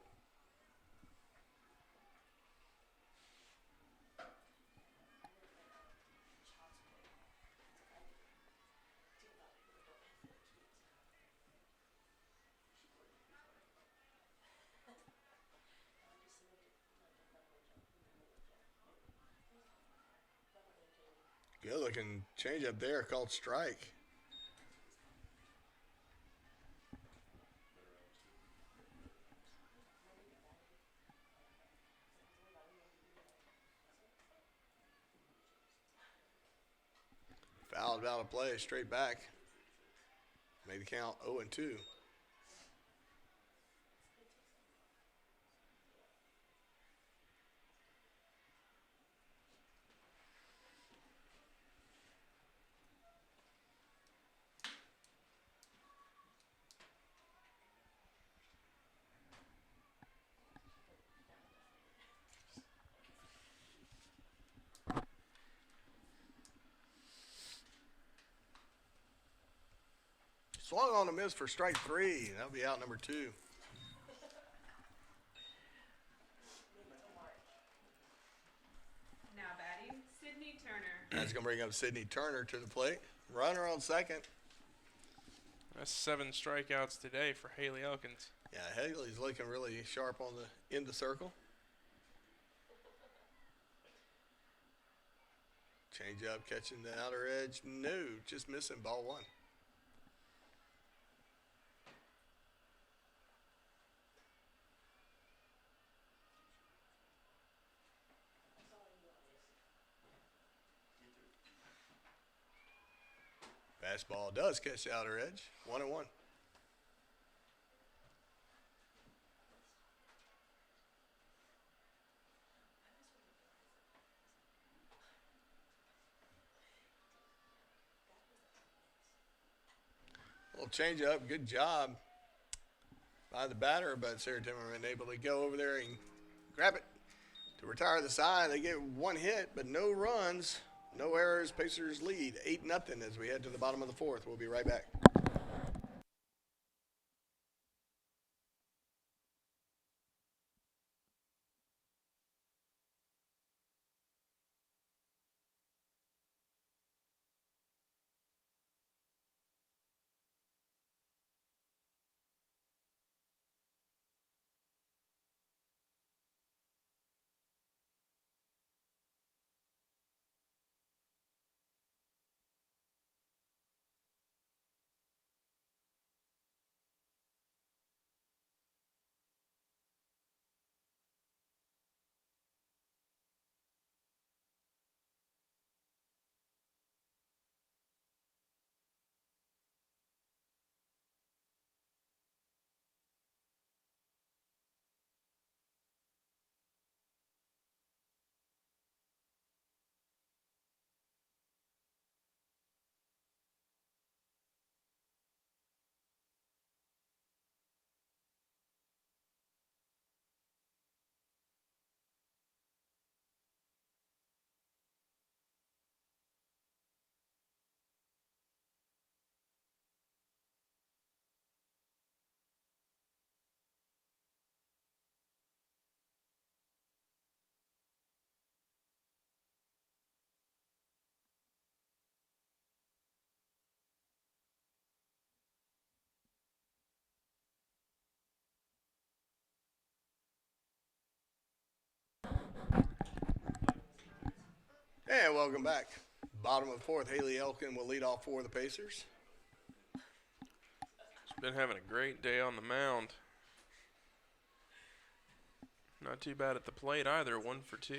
Speaker 1: Good looking change up there called strike. Fouled out of play, straight back. Made the count 0-2. Swung on a miss for strike 3. That'll be out number 2.
Speaker 3: Now batting, Sydney Turner.
Speaker 1: That's going to bring up Sydney Turner to the plate. Runner on second.
Speaker 2: That's 7 strikeouts today for Haley Elkins.
Speaker 1: Yeah, Haley's looking really sharp on the in the circle. Change up, catching the outer edge. No, just missing ball 1. Fastball does catch the outer edge. 1-1. Little change up. Good job by the batter, but Sarah Timmerman able to go over there and grab it to retire the side. They get 1 hit, but no runs, no errors. Pacers lead 8-0 as we head to the bottom of the 4th. We'll be right back. And welcome back. Bottom of the fourth, Haley Elkin will lead off for the Pacers.
Speaker 2: She's been having a great day on the mound. Not too bad at the plate either, 1 for 2.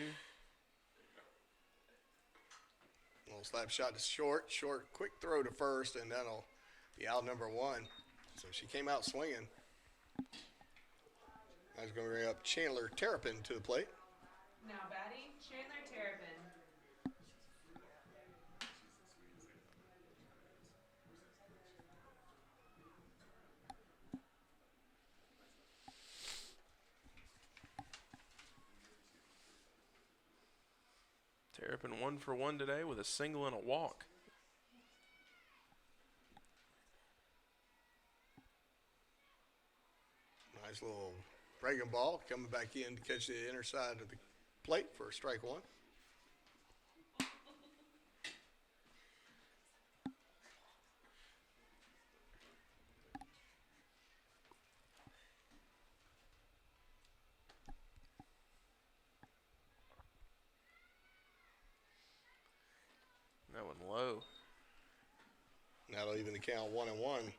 Speaker 1: Little slap shot to short, quick throw to first, and that'll be out number 1. So she came out swinging. That's going to bring up Chandler Terrapin to the plate.
Speaker 3: Now batting, Chandler Terrapin.
Speaker 2: Terrapin 1 for 1 today with a single and a walk.
Speaker 1: Nice little breaking ball coming back in to catch the inner side of the plate for strike 1.
Speaker 2: That one low.
Speaker 1: That'll even the count 1-1.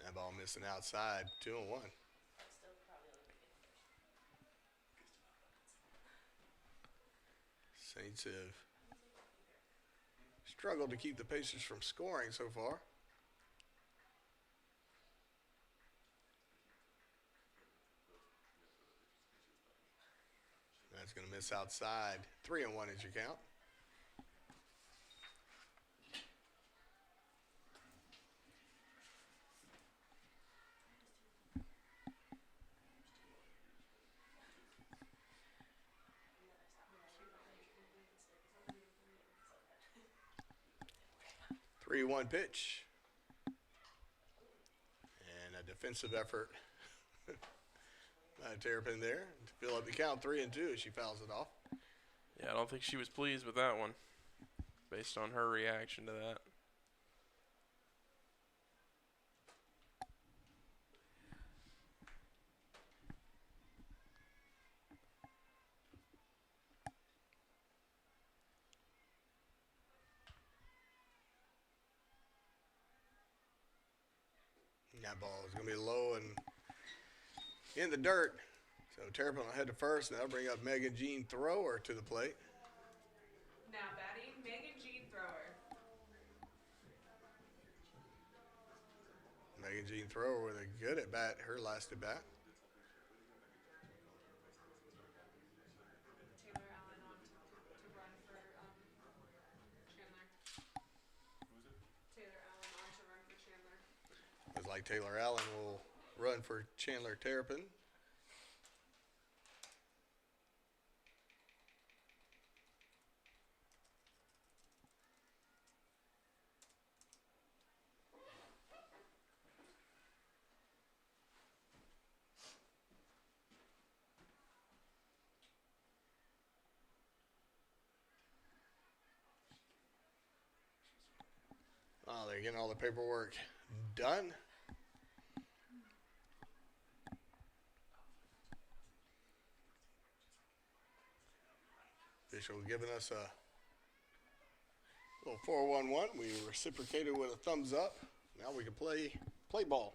Speaker 1: That ball missing outside, 2-1. Saints have struggled to keep the Pacers from scoring so far. That's going to miss outside. 3-1 is your count. Three-one pitch. And a defensive effort. Terrapin there to fill up the count 3-2 as she fouls it off.
Speaker 2: Yeah, I don't think she was pleased with that one based on her reaction to that.
Speaker 1: That ball is going to be low and in the dirt. So Terrapin will head to first, and that'll bring up Megan Jean Thrower to the plate.
Speaker 3: Now batting, Megan Jean Thrower.
Speaker 1: Megan Jean Thrower with a good at bat, her last at bat.
Speaker 3: Taylor Allen on to run for Chandler. Taylor Allen on to run for Chandler.
Speaker 1: Looks like Taylor Allen will run for Chandler Terrapin. Oh, they're getting all the paperwork done. Official giving us a little 4-1-1. We reciprocated with a thumbs up. Now we can play ball.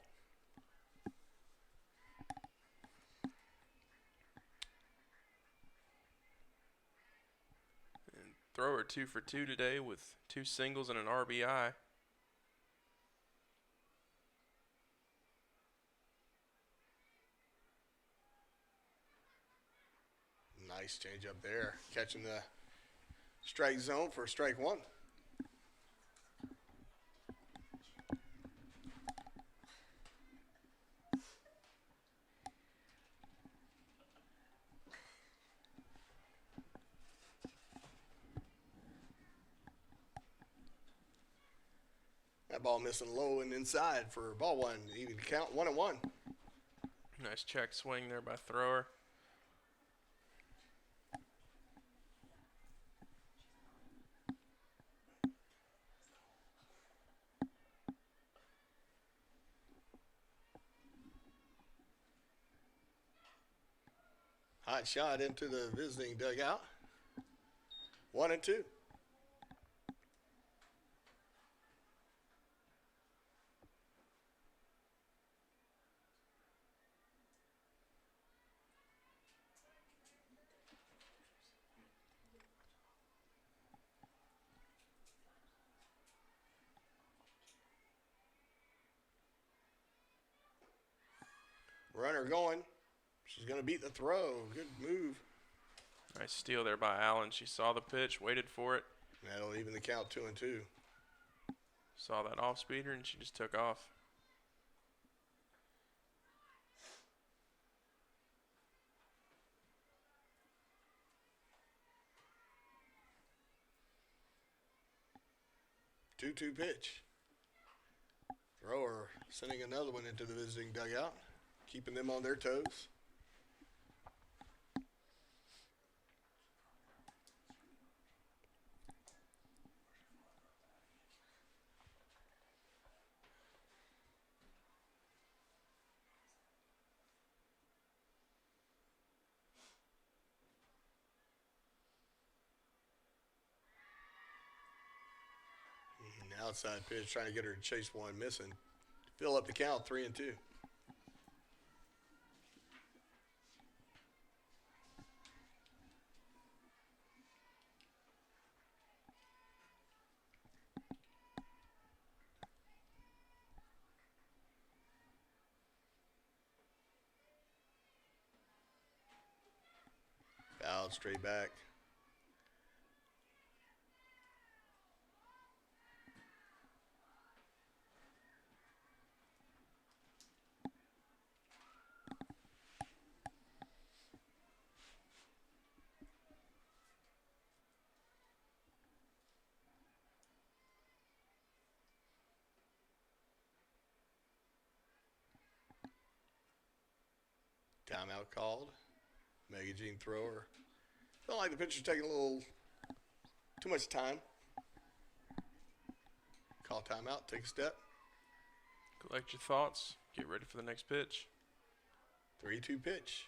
Speaker 2: And Thrower 2 for 2 today with 2 singles and an RBI.
Speaker 1: Nice change up there, catching the strike zone for strike 1. That ball missing low and inside for ball 1. Even count 1-1.
Speaker 2: Nice check swing there by Thrower.
Speaker 1: Hot shot into the visiting dugout. 1-2. Runner going. She's going to beat the throw. Good move.
Speaker 2: Nice steal there by Allen. She saw the pitch, waited for it.
Speaker 1: That'll even the count 2-2.
Speaker 2: Saw that off speeder, and she just took off.
Speaker 1: Two-two pitch. Thrower sending another one into the visiting dugout, keeping them on their toes. Outside pitch, trying to get her to chase one, missing. Fill up the count, 3-2. Fouled straight back. Timeout called. Magazine thrower. Felt like the pitcher's taking a little too much time. Call timeout, take a step.
Speaker 2: Collect your thoughts. Get ready for the next pitch.
Speaker 1: 3-2 pitch.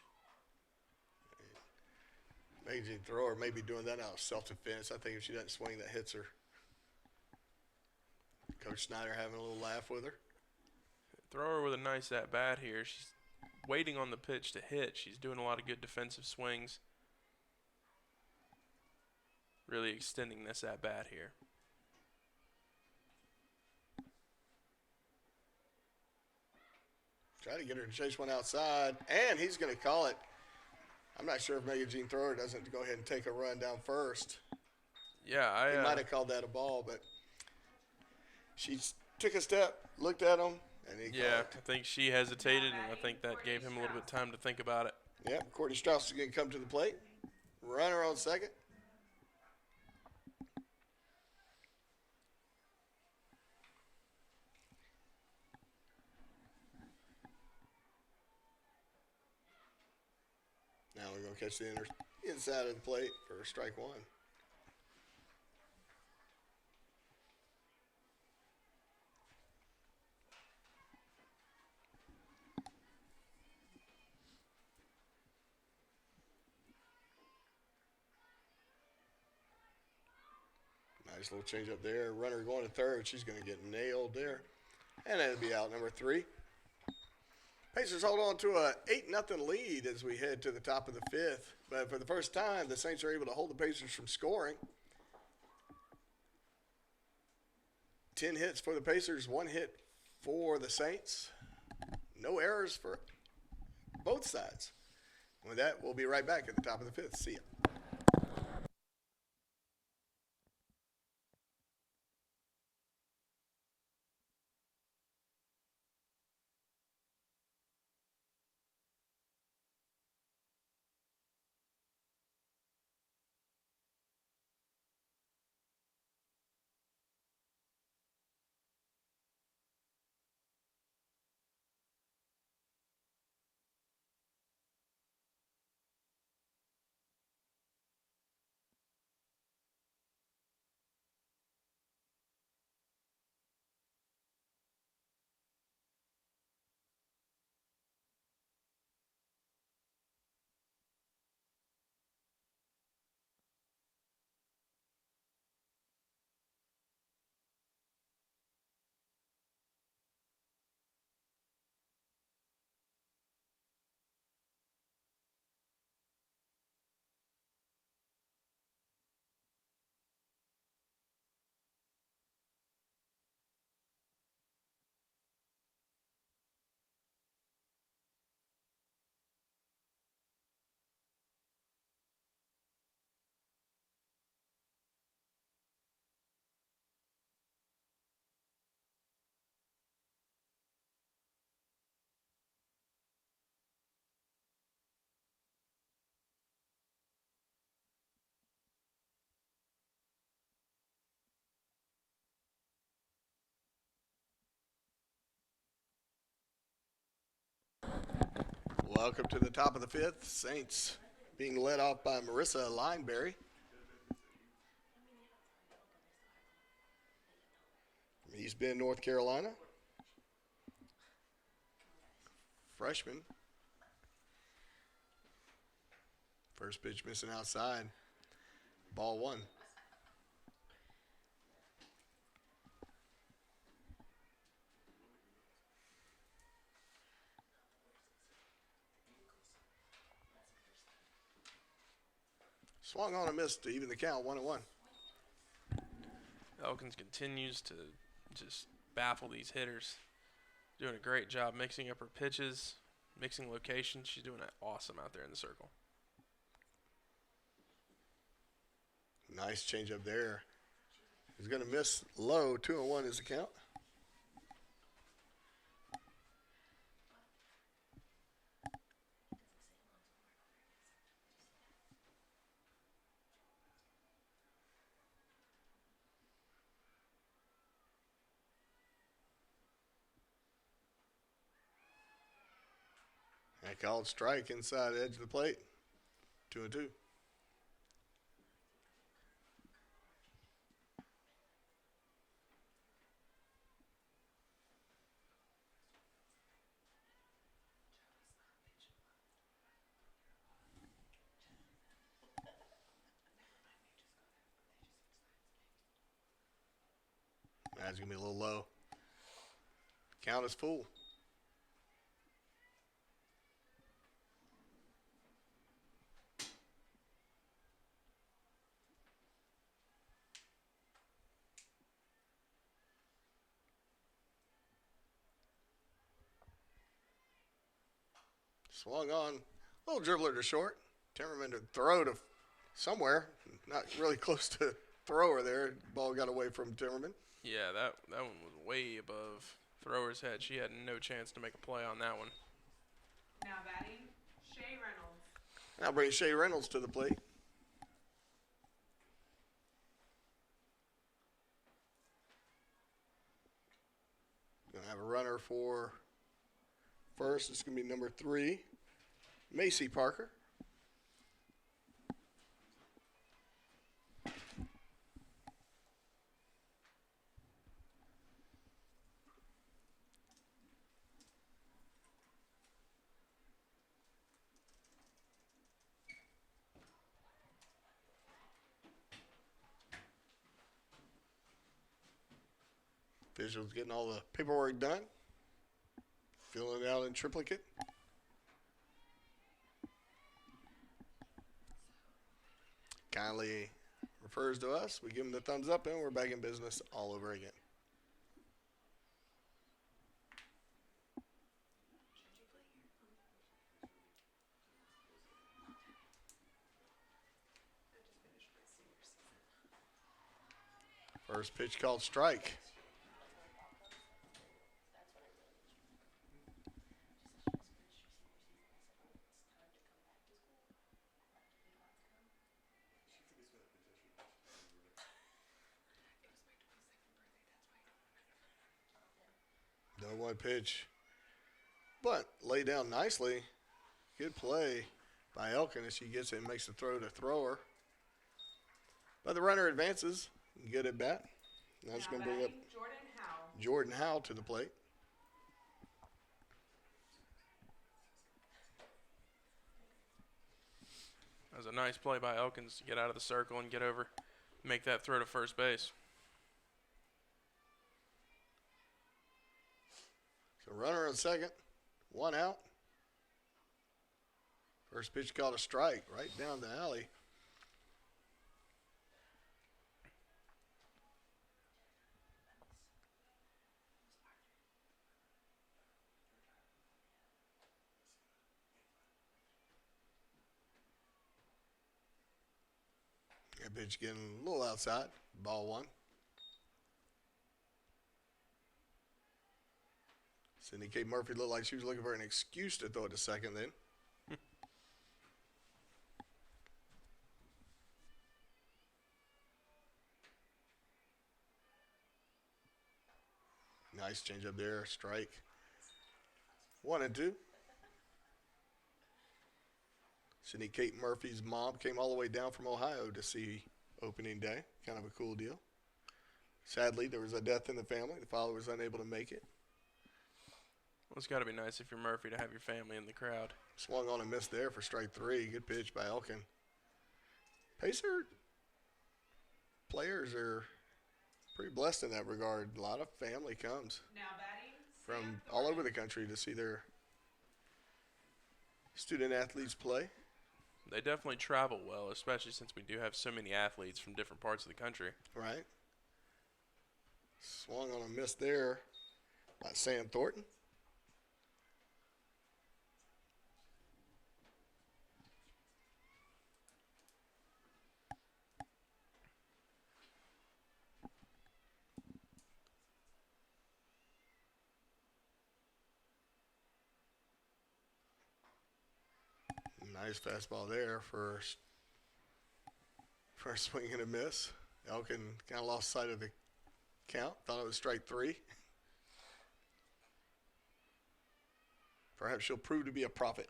Speaker 1: Magazine thrower may be doing that out of self-defense. I think if she doesn't swing, that hits her. Coach Snyder having a little laugh with her.
Speaker 2: Thrower with a nice at-bat here. She's waiting on the pitch to hit. She's doing a lot of good defensive swings. Really extending this at-bat here.
Speaker 1: Try to get her to chase one outside, and he's going to call it. I'm not sure if Magazine Thrower doesn't go ahead and take a run down first.
Speaker 2: Yeah,
Speaker 1: He might have called that a ball, but she took a step, looked at him, and he called it.
Speaker 2: I think she hesitated, and I think that gave him a little bit of time to think about it.
Speaker 1: Yep, Courtney Strauss is going to come to the plate. Runner on second. Now we're going to catch the inside of the plate for strike one. Nice little change up there. Runner going to third. She's going to get nailed there. And that'll be out number 3. Pacers hold on to a 8-0 lead as we head to the top of the 5th. But for the first time, the Saints are able to hold the Pacers from scoring. 10 hits for the Pacers, 1 hit for the Saints. No errors for both sides. With that, we'll be right back at the top of the 5th. See ya. Welcome to the top of the fifth. Saints being led off by Marissa Lineberry. From East Bend, North Carolina. Freshman. First pitch missing outside. Ball one. Swung on and missed to even the count, 1-1.
Speaker 2: Elkins continues to just baffle these hitters. Doing a great job mixing up her pitches, mixing locations. She's doing it awesome out there in the circle.
Speaker 1: Nice change up there. He's going to miss low. 2-1 is the count. That called strike inside the edge of the plate. 2-2. That's going to be a little low. Count is full. Swung on. Little dribbler to short. Timmerman to throw to somewhere. Not really close to thrower there. Ball got away from Timmerman.
Speaker 2: Yeah, that one was way above thrower's head. She had no chance to make a play on that one.
Speaker 3: Now batting, Shay Reynolds.
Speaker 1: Now bring Shay Reynolds to the plate. Gonna have a runner for first. It's gonna be number 3, Macy Parker. Officials getting all the paperwork done. Filling it out in triplicate. Kindly refers to us. We give him the thumbs up, and we're back in business all over again. First pitch called strike. No one pitch. But lay down nicely. Good play by Elkin as she gets it and makes the throw to thrower. But the runner advances. Good at bat. Now it's going to bring up Jordan Howe to the plate.
Speaker 2: That was a nice play by Elkins to get out of the circle and get over, make that throw to first base.
Speaker 1: So runner on second, 1 out. First pitch called a strike right down the alley. That pitch getting a little outside. Ball 1. Cindy K. Murphy looked like she was looking for an excuse to throw it to second then. Nice change up there. Strike. 1-2. Sydney Kate Murphy's mom came all the way down from Ohio to see opening day. Kind of a cool deal. Sadly, there was a death in the family. The father was unable to make it.
Speaker 2: Well, it's got to be nice if you're Murphy to have your family in the crowd.
Speaker 1: Swung on and missed there for strike 3. Good pitch by Elkin. Pacer players are pretty blessed in that regard. A lot of family comes
Speaker 3: Now batting,
Speaker 1: from
Speaker 3: Sam
Speaker 1: all over
Speaker 3: Thornton.
Speaker 1: the country to see their student athletes play.
Speaker 2: They definitely travel well, especially since we do have so many athletes from different parts of the country.
Speaker 1: Right. Swung on a miss there by Sam Thornton. Nice fastball there for a swing and a miss. Elkin kind of lost sight of the count. Thought it was strike 3. Perhaps she'll prove to be a prophet.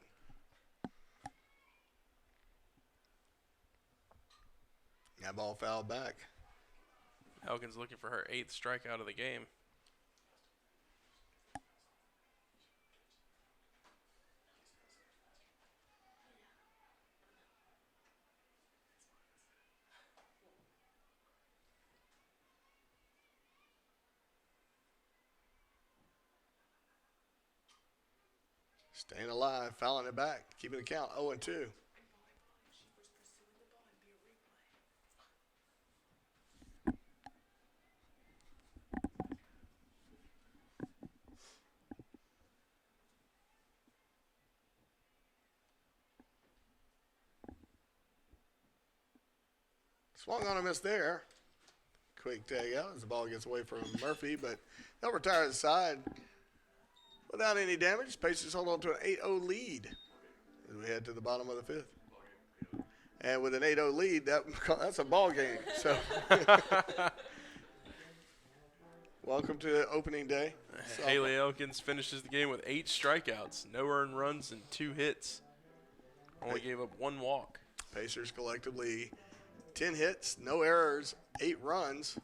Speaker 1: That ball fouled back.
Speaker 2: Elkin's looking for her 8th strikeout of the game.
Speaker 1: Staying alive, fouling it back, keeping the count 0-2. Swung on a miss there. Quick tag out as the ball gets away from Murphy, but they'll retire the side without any damage. Pacers hold on to an 8-0 lead as we head to the bottom of the 5th. And with an 8-0 lead, that's a ball game. So, welcome to opening day.
Speaker 2: Haley Elkins finishes the game with 8 strikeouts, no earned runs, and 2 hits. Only gave up 1 walk.
Speaker 1: Pacers collectively 10 hits, no errors, 8 runs.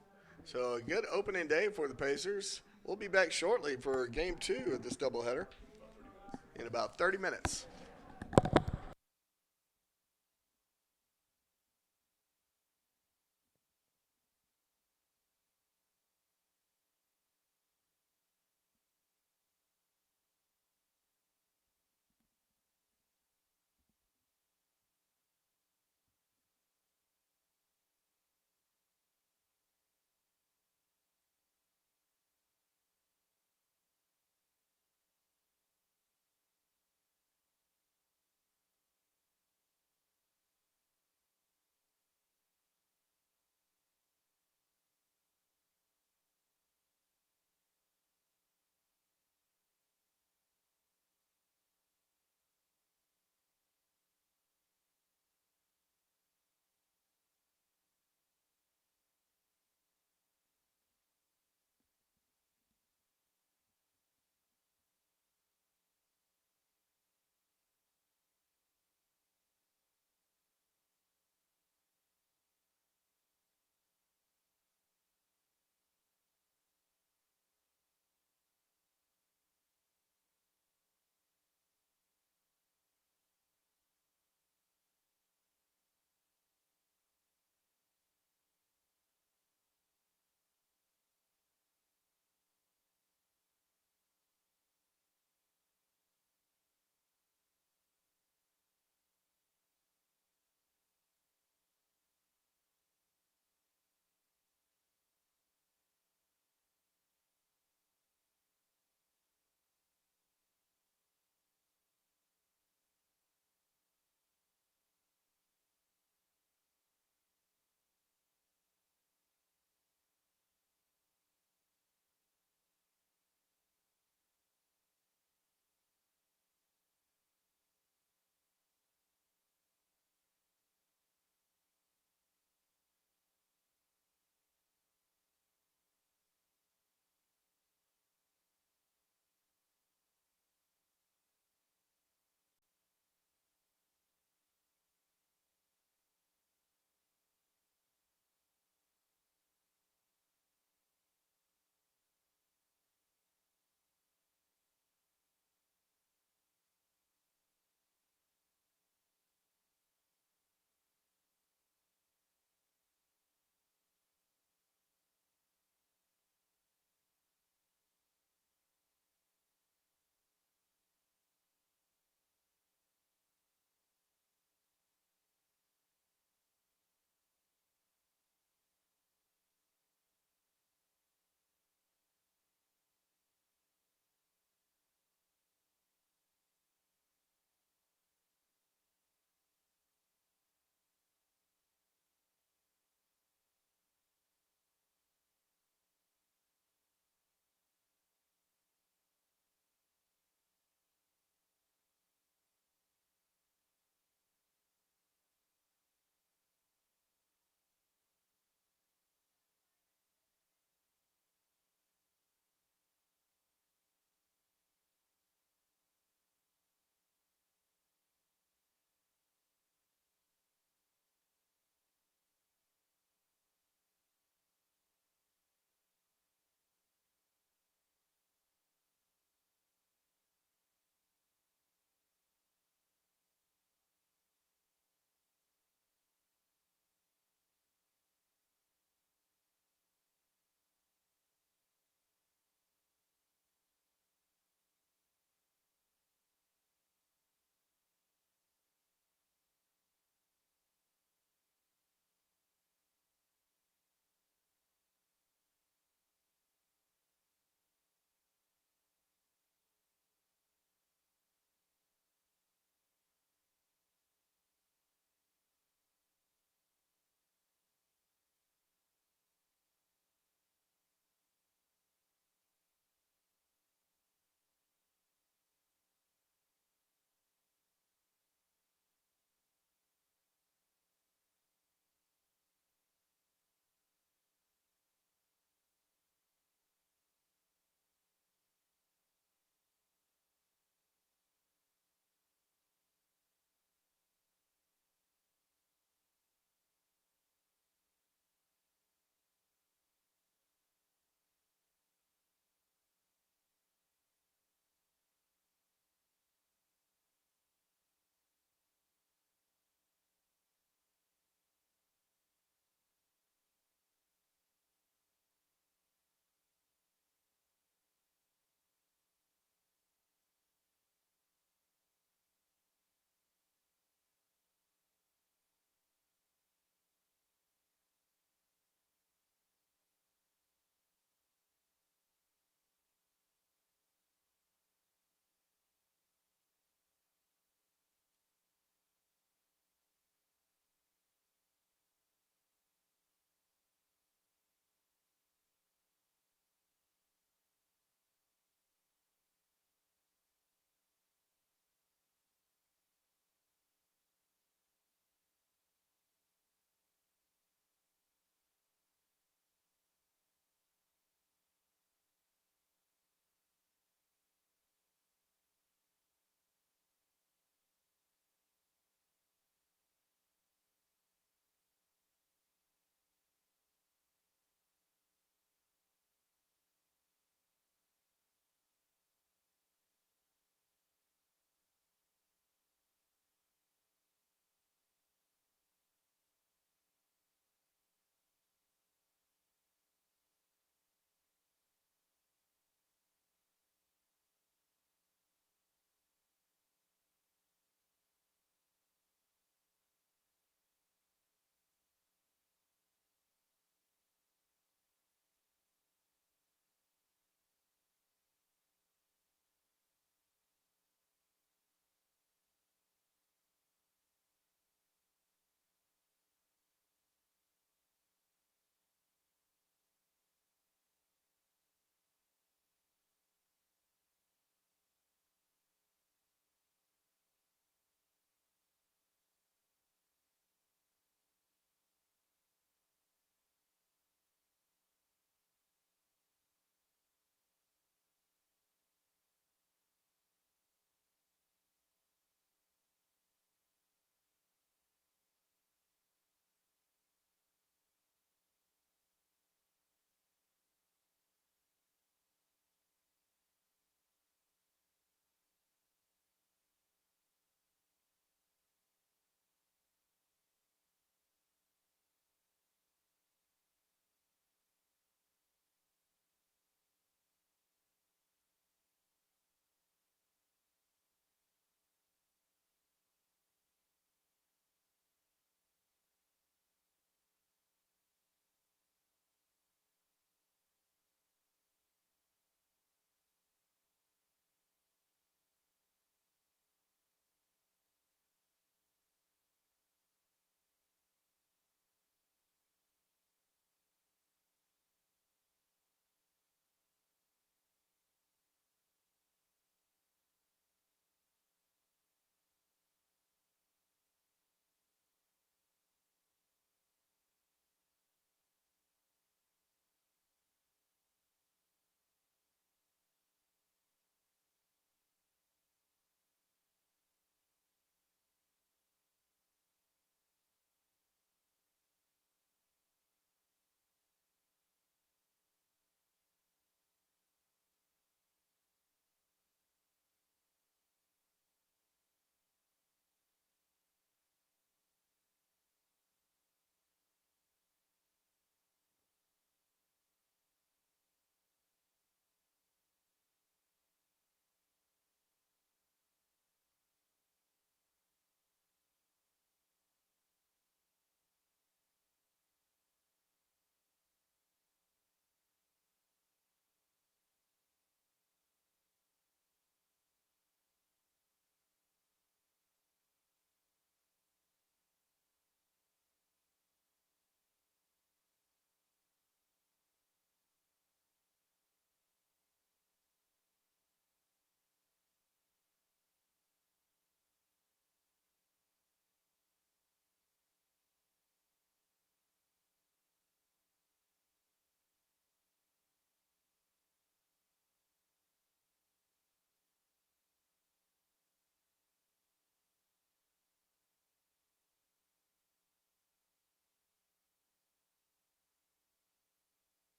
Speaker 1: So a good opening day for the Pacers. We'll be back shortly for game 2 of this doubleheader in about 30 minutes.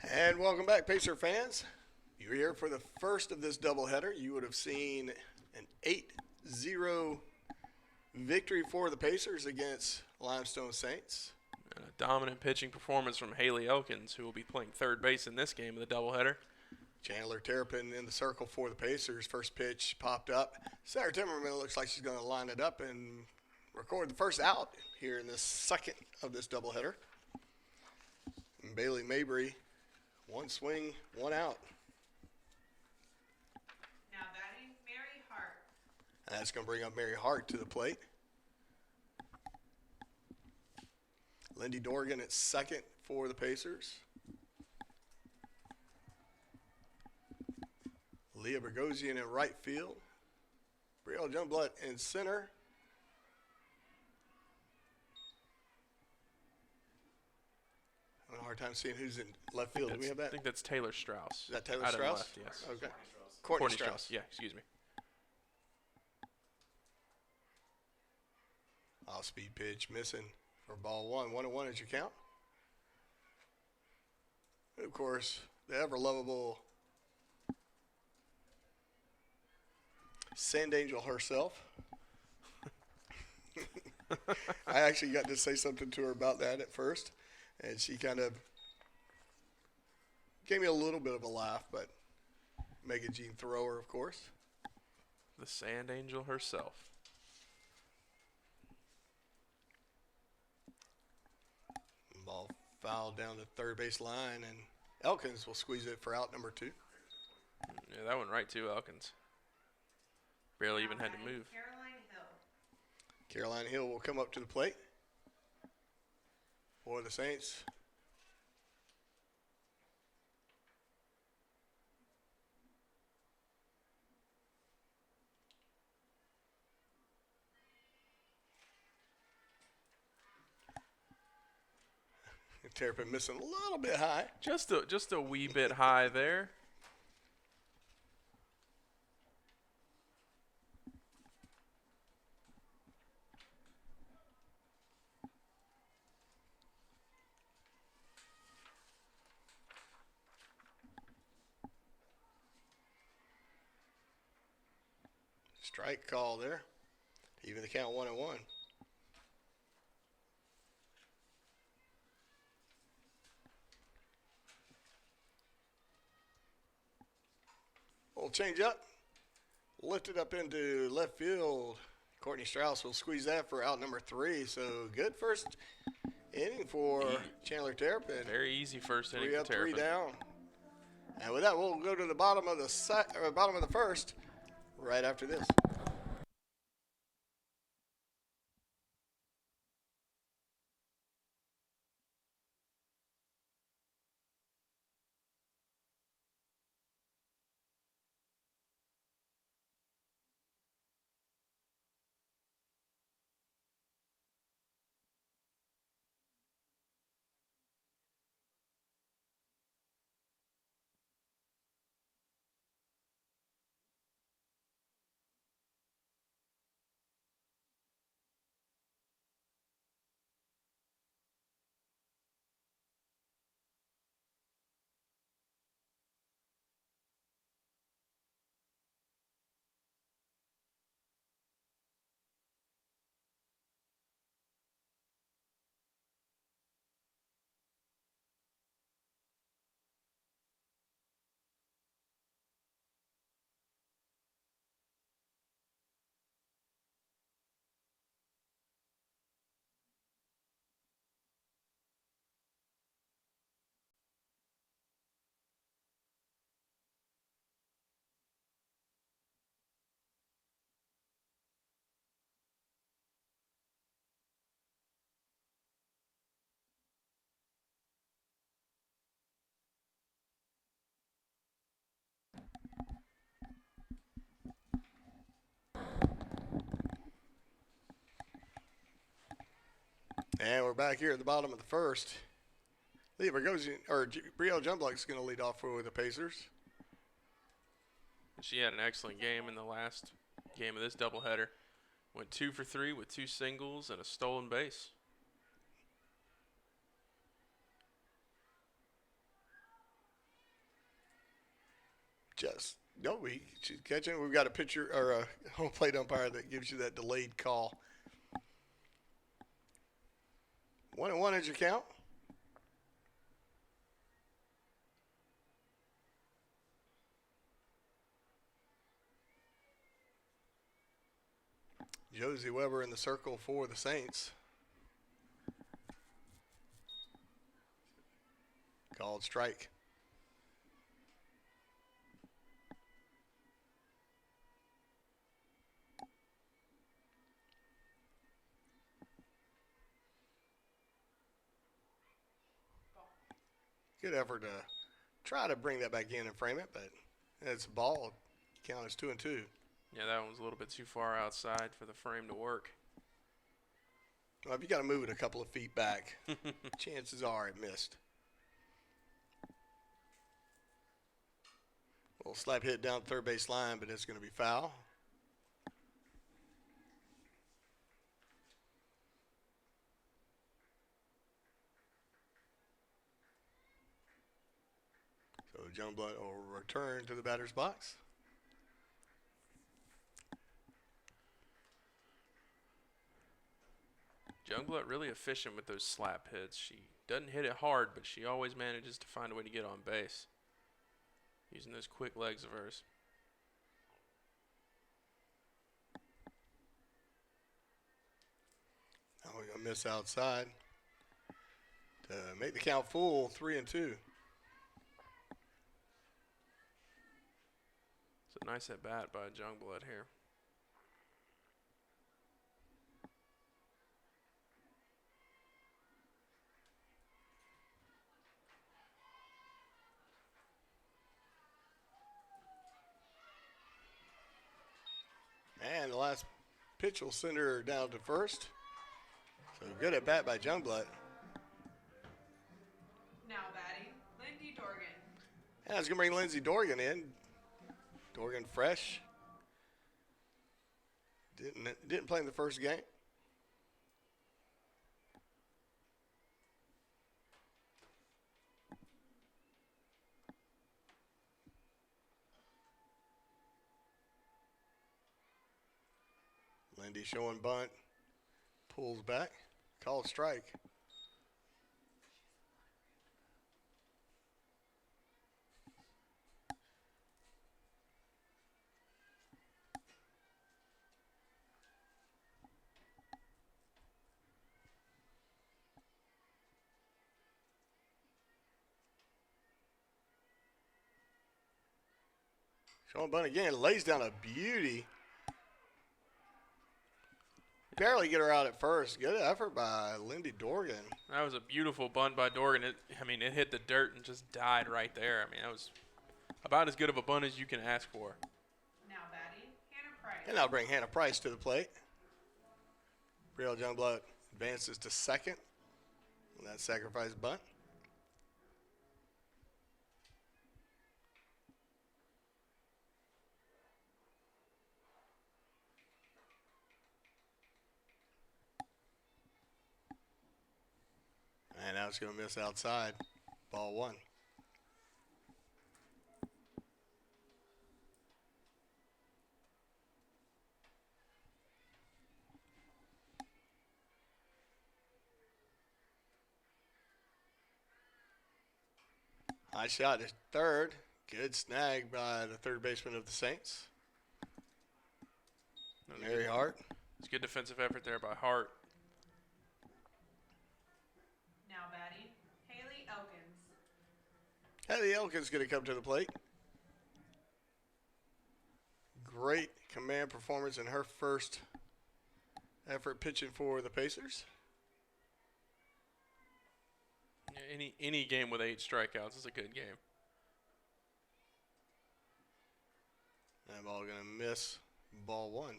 Speaker 1: And welcome back, Pacer fans. You're here for the first of this doubleheader. You would have seen an 8-0 victory for the Pacers against Limestone Saints.
Speaker 2: And a dominant pitching performance from Haley Elkins, who will be playing third base in this game of the doubleheader.
Speaker 1: Chandler Terrapin in the circle for the Pacers. First pitch popped up. Sarah Timmerman looks like she's going to line it up and record the first out here in the second of this doubleheader. And Bailey Mabry, one swing, one out.
Speaker 3: Now batting Mary Hart.
Speaker 1: And that's going to bring up Mary Hart to the plate. Lindy Dorgan at second for the Pacers. Leah Bergosian in right field. Brielle Jungblut in center. Having a hard time seeing who's in left field. Do we have
Speaker 2: I
Speaker 1: that?
Speaker 2: think that's Taylor Strauss.
Speaker 1: Is that Taylor
Speaker 2: Out on
Speaker 1: Strauss?
Speaker 2: left, yes.
Speaker 1: Okay.
Speaker 4: Courtney
Speaker 1: Courtney Strauss.
Speaker 2: Yeah, excuse me.
Speaker 1: Off-speed pitch missing for ball one. 1-1 is your count. And of course, the ever-lovable Sand Angel herself. I actually got to say something to her about that at first, and she kind of gave me a little bit of a laugh, but Megan Jean Thrower, of course.
Speaker 2: The Sand Angel herself.
Speaker 1: Ball fouled down the third base line, and Elkins will squeeze it for out number 2.
Speaker 2: Yeah, that went right to Elkins. Barely even had to move.
Speaker 3: Caroline Hill.
Speaker 1: Caroline Hill will come up to the plate for the Saints. Terrapin missing a little bit high.
Speaker 2: Just a wee bit high there.
Speaker 1: Strike call there. Even the count 1-1. We'll change up. Lift it up into left field. Courtney Strauss will squeeze that for out number 3. So good first inning for Chandler Terrapin.
Speaker 2: Very easy first inning
Speaker 1: 3
Speaker 2: for
Speaker 1: up, 3
Speaker 2: Terrapin.
Speaker 1: down. And with that, we'll go to the bottom of the bottom of the first right after this. And we're back here at the bottom of the first. Leah Bergosian, or Brielle Jungblut is going to lead off for the Pacers.
Speaker 2: She had an excellent game in the last game of this doubleheader. Went 2 for 3 with 2 singles and a stolen base.
Speaker 1: Just no, she's catching. We've got a pitcher or a home plate umpire that gives you that delayed call. 1-1 is your count. Josie Weber in the circle for the Saints. Called strike. Good effort to try to bring that back in and frame it, but it's a ball. Count is 2-2.
Speaker 2: Yeah, that one was a little bit too far outside for the frame to work.
Speaker 1: Well, if you got to move it a couple of feet back, chances are it missed. Little slap hit down third base line, but it's going to be foul. So Youngblood will return to the batter's box.
Speaker 2: Youngblood really efficient with those slap hits. She doesn't hit it hard, but she always manages to find a way to get on base using those quick legs of hers.
Speaker 1: Now we're going to miss outside to make the count full, 3-2.
Speaker 2: It's a nice at bat by Youngblood here.
Speaker 1: And the last pitch will send her down to first. So good at bat by Youngblood.
Speaker 3: Now batting, Lindy Dorgan.
Speaker 1: And it's going to bring Lindsay Dorgan in. Dorgan fresh. Didn't play in the first game. Lindy showing bunt. Pulls back. Called strike. Showing bunt again. Lays down a beauty. Barely get her out at first. Good effort by Lindy Dorgan.
Speaker 2: That was a beautiful bunt by Dorgan. It hit the dirt and just died right there. I mean, that was about as good of a bunt as you can ask for.
Speaker 3: Now batting, Hannah Price.
Speaker 1: And I'll bring Hannah Price to the plate. Brielle Youngblood advances to second on that sacrifice bunt. And now it's going to miss outside. Ball one. High shot is third. Good snag by the third baseman of the Saints. Mary Hart.
Speaker 2: It's good defensive effort there by Hart.
Speaker 3: Now batting, Haley Elkins.
Speaker 1: Haley Elkins going to come to the plate. Great command performance in her first effort pitching for the Pacers.
Speaker 2: Yeah, any game with 8 strikeouts is a good game.
Speaker 1: That ball going to miss. Ball one.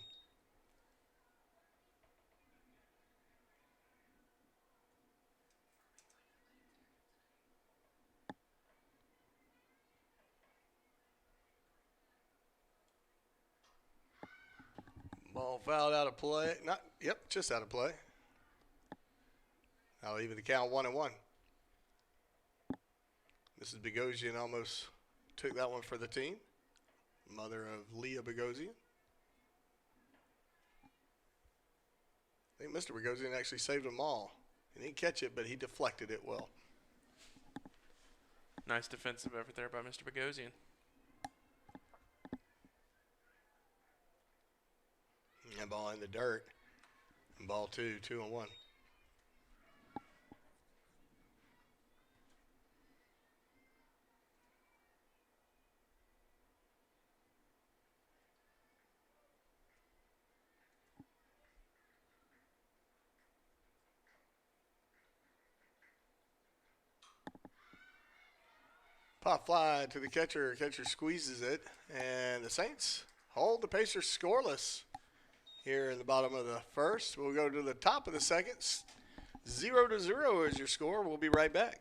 Speaker 1: Ball fouled out of play. Just out of play. I'll even the count 1-1. Mrs. Bogosian almost took that one for the team. mother of Leah Bogosian. I think Mr. Bogosian actually saved them all. He didn't catch it, but he deflected it well.
Speaker 2: Nice defensive effort there by Mr. Bogosian.
Speaker 1: And ball in the dirt. And ball 2-1. Pop fly to the catcher. Catcher squeezes it. And the Saints hold the Pacers scoreless here in the bottom of the first. We'll go to the top of the second. 0-0 is your score. We'll be right back.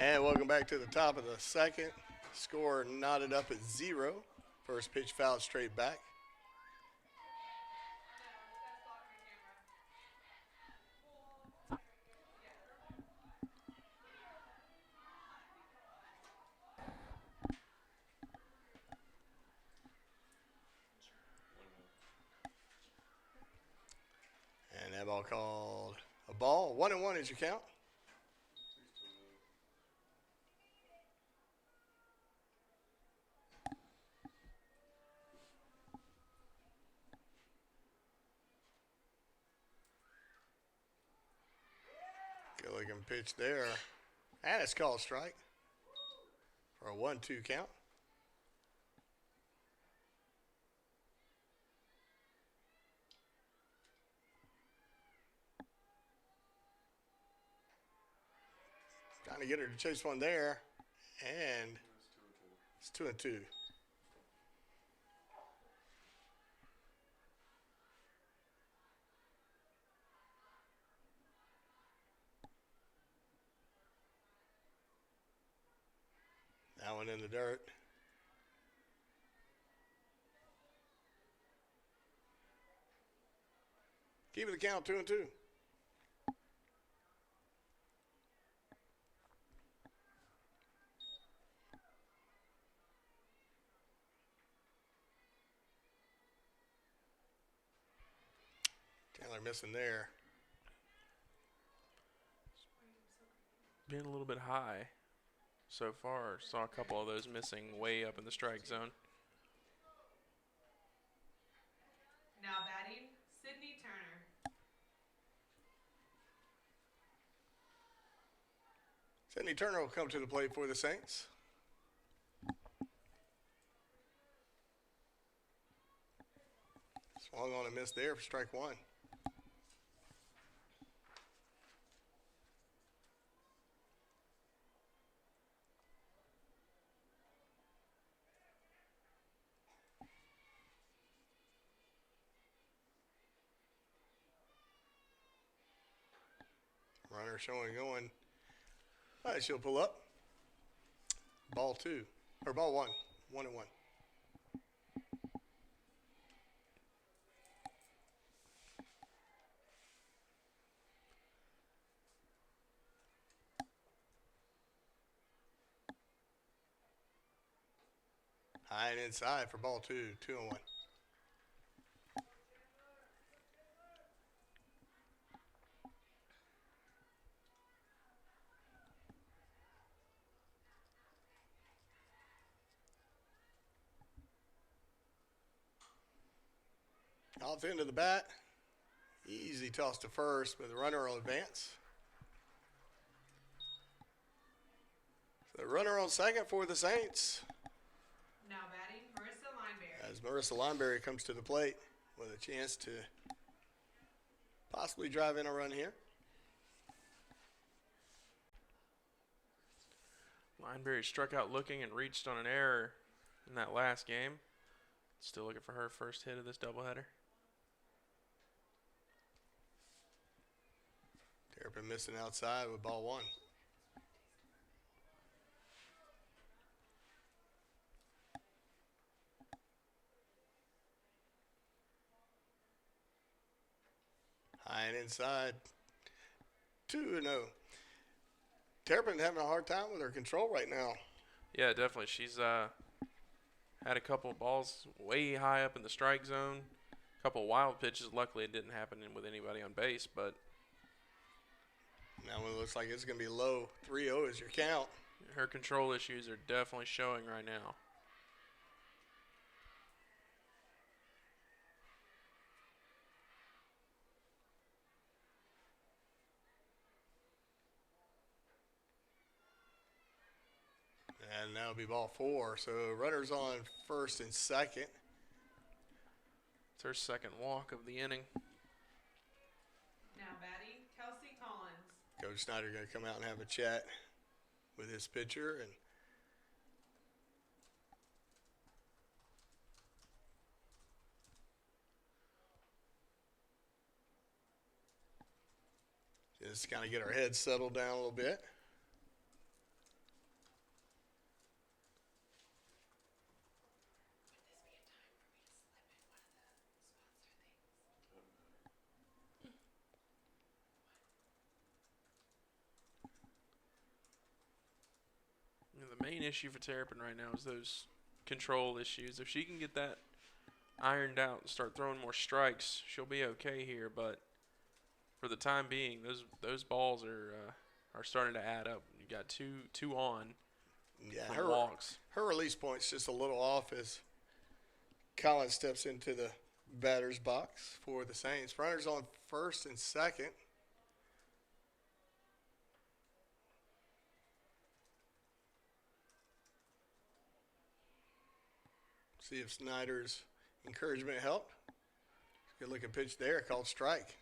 Speaker 1: And welcome back to the top of the second. Score knotted up at 0. First pitch fouled straight back. And that ball called a ball. 1-1 is your count. Good looking pitch there. And it's called strike for a 1-2 count. Trying to get her to chase one there. And it's 2-2. That one in the dirt. Keeping the count 2-2. Taylor missing there.
Speaker 2: Being a little bit high. so far. Saw a couple of those missing way up in the strike zone.
Speaker 3: Now batting, Sydney Turner.
Speaker 1: Sydney Turner will come to the plate for the Saints. Swung on a miss there for strike one. Runner showing going. All right, she'll pull up. Ball two, or ball one. 1-1. High and inside for ball two. 2-1. Off into the bat. Easy toss to first, but the runner will advance. So the runner on second for the Saints.
Speaker 3: Now batting, Marissa Lineberry.
Speaker 1: As Marissa Lineberry comes to the plate with a chance to possibly drive in a run here.
Speaker 2: Lineberry struck out looking and reached on an error in that last game. Still looking for her first hit of this doubleheader.
Speaker 1: Terrapin missing outside with ball one. High and inside. 2-0. Terrapin having a hard time with her control right now.
Speaker 2: Yeah, definitely. She's had a couple of balls way high up in the strike zone. A couple of wild pitches. Luckily, it didn't happen with anybody on base, but
Speaker 1: Now it looks like it's going to be low. 3-0 is your count.
Speaker 2: her control issues are definitely showing right now.
Speaker 1: And that'll be ball four. So runners on first and second.
Speaker 2: It's her second walk of the inning.
Speaker 3: Now batting, Kelsey Collins.
Speaker 1: Coach Snyder going to come out and have a chat with his pitcher. And just kind of get our heads settled down a little bit.
Speaker 2: You know, the main issue for Terrapin right now is those control issues. If she can get that ironed out and start throwing more strikes, she'll be okay here. But for the time being, those balls are starting to add up. You got two on
Speaker 1: Yeah,
Speaker 2: from walks.
Speaker 1: her release point's just a little off as Collins steps into the batter's box for the Saints. Runners on first and second. See if Snyder's encouragement helped. Good looking pitch there, called strike.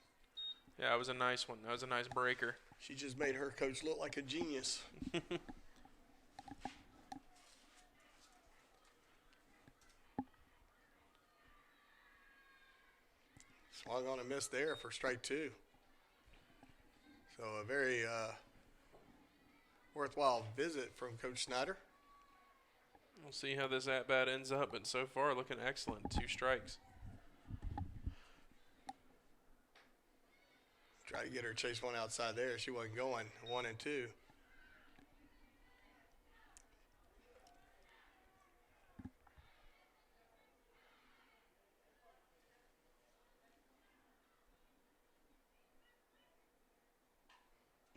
Speaker 2: Yeah, it was a nice one. That was a nice breaker.
Speaker 1: She just made her coach look like a genius. Swung on a miss there for strike two. So a very worthwhile visit from Coach Snyder.
Speaker 2: We'll see how this at-bat ends up, but so far looking excellent. 2 strikes.
Speaker 1: Try to get her to chase one outside there. She wasn't going. 1 and 2.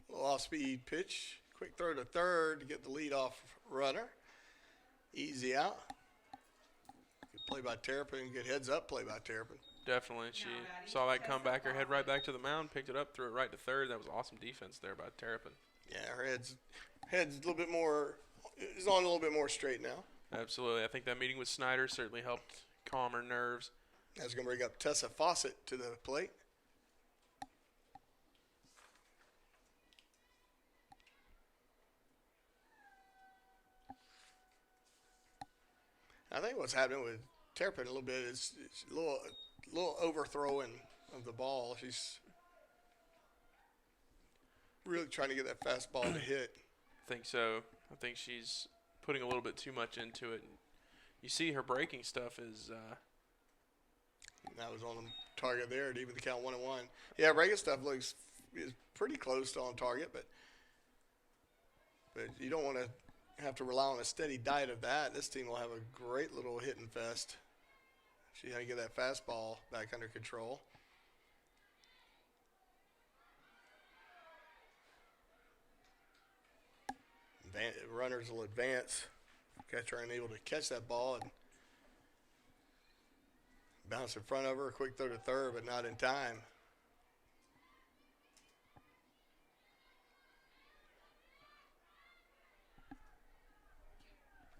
Speaker 1: Little off-speed pitch. Quick throw to third to get the leadoff runner. Easy out. Good play by Terrapin. Good heads up play by Terrapin.
Speaker 2: Definitely. She saw that come back, her head right back to the mound, picked it up, threw it right to third. That was awesome defense there by Terrapin.
Speaker 1: Yeah, her head's a little bit more, is on a little bit more straight now.
Speaker 2: Absolutely. I think that meeting with Snyder certainly helped calm her nerves.
Speaker 1: That's going to bring up Tessa Fawcett to the plate. I think what's happening with Terrapin a little bit is a little overthrowing of the ball. She's really trying to get that fastball to hit.
Speaker 2: I think so. I think she's putting a little bit too much into it. You see her breaking stuff is
Speaker 1: That was on the target there to even the count 1-1. Yeah, breaking stuff is pretty close to on target, but you don't want to have to rely on a steady diet of that. This team will have a great little hitting fest. She had to get that fastball back under control. Runners will advance. Catcher unable to catch that ball and bounce in front of her. Quick throw to third, but not in time.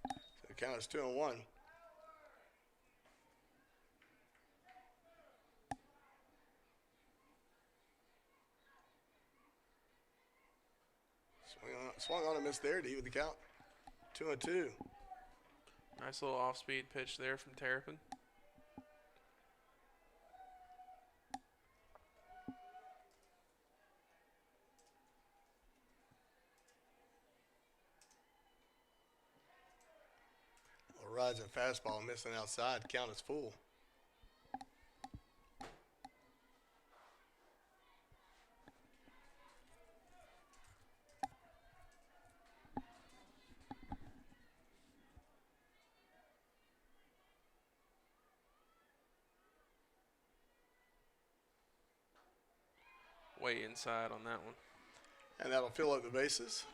Speaker 1: So the count is 2-1. Swung on a miss there to even the count. 2-2.
Speaker 2: nice little off-speed pitch there from Terrapin.
Speaker 1: Rising fastball missing outside. Count is full.
Speaker 2: Way inside on that one.
Speaker 1: And that'll fill up the bases.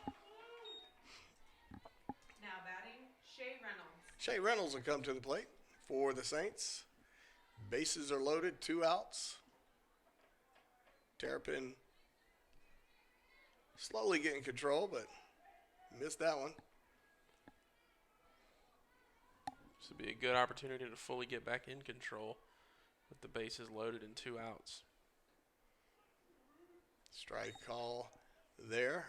Speaker 3: Now batting, Shay Reynolds.
Speaker 1: Shay Reynolds will come to the plate for the Saints. Bases are loaded, 2 outs. Terrapin slowly getting control, but missed that one.
Speaker 2: This would be a good opportunity to fully get back in control with the bases loaded and 2 outs.
Speaker 1: Strike call there.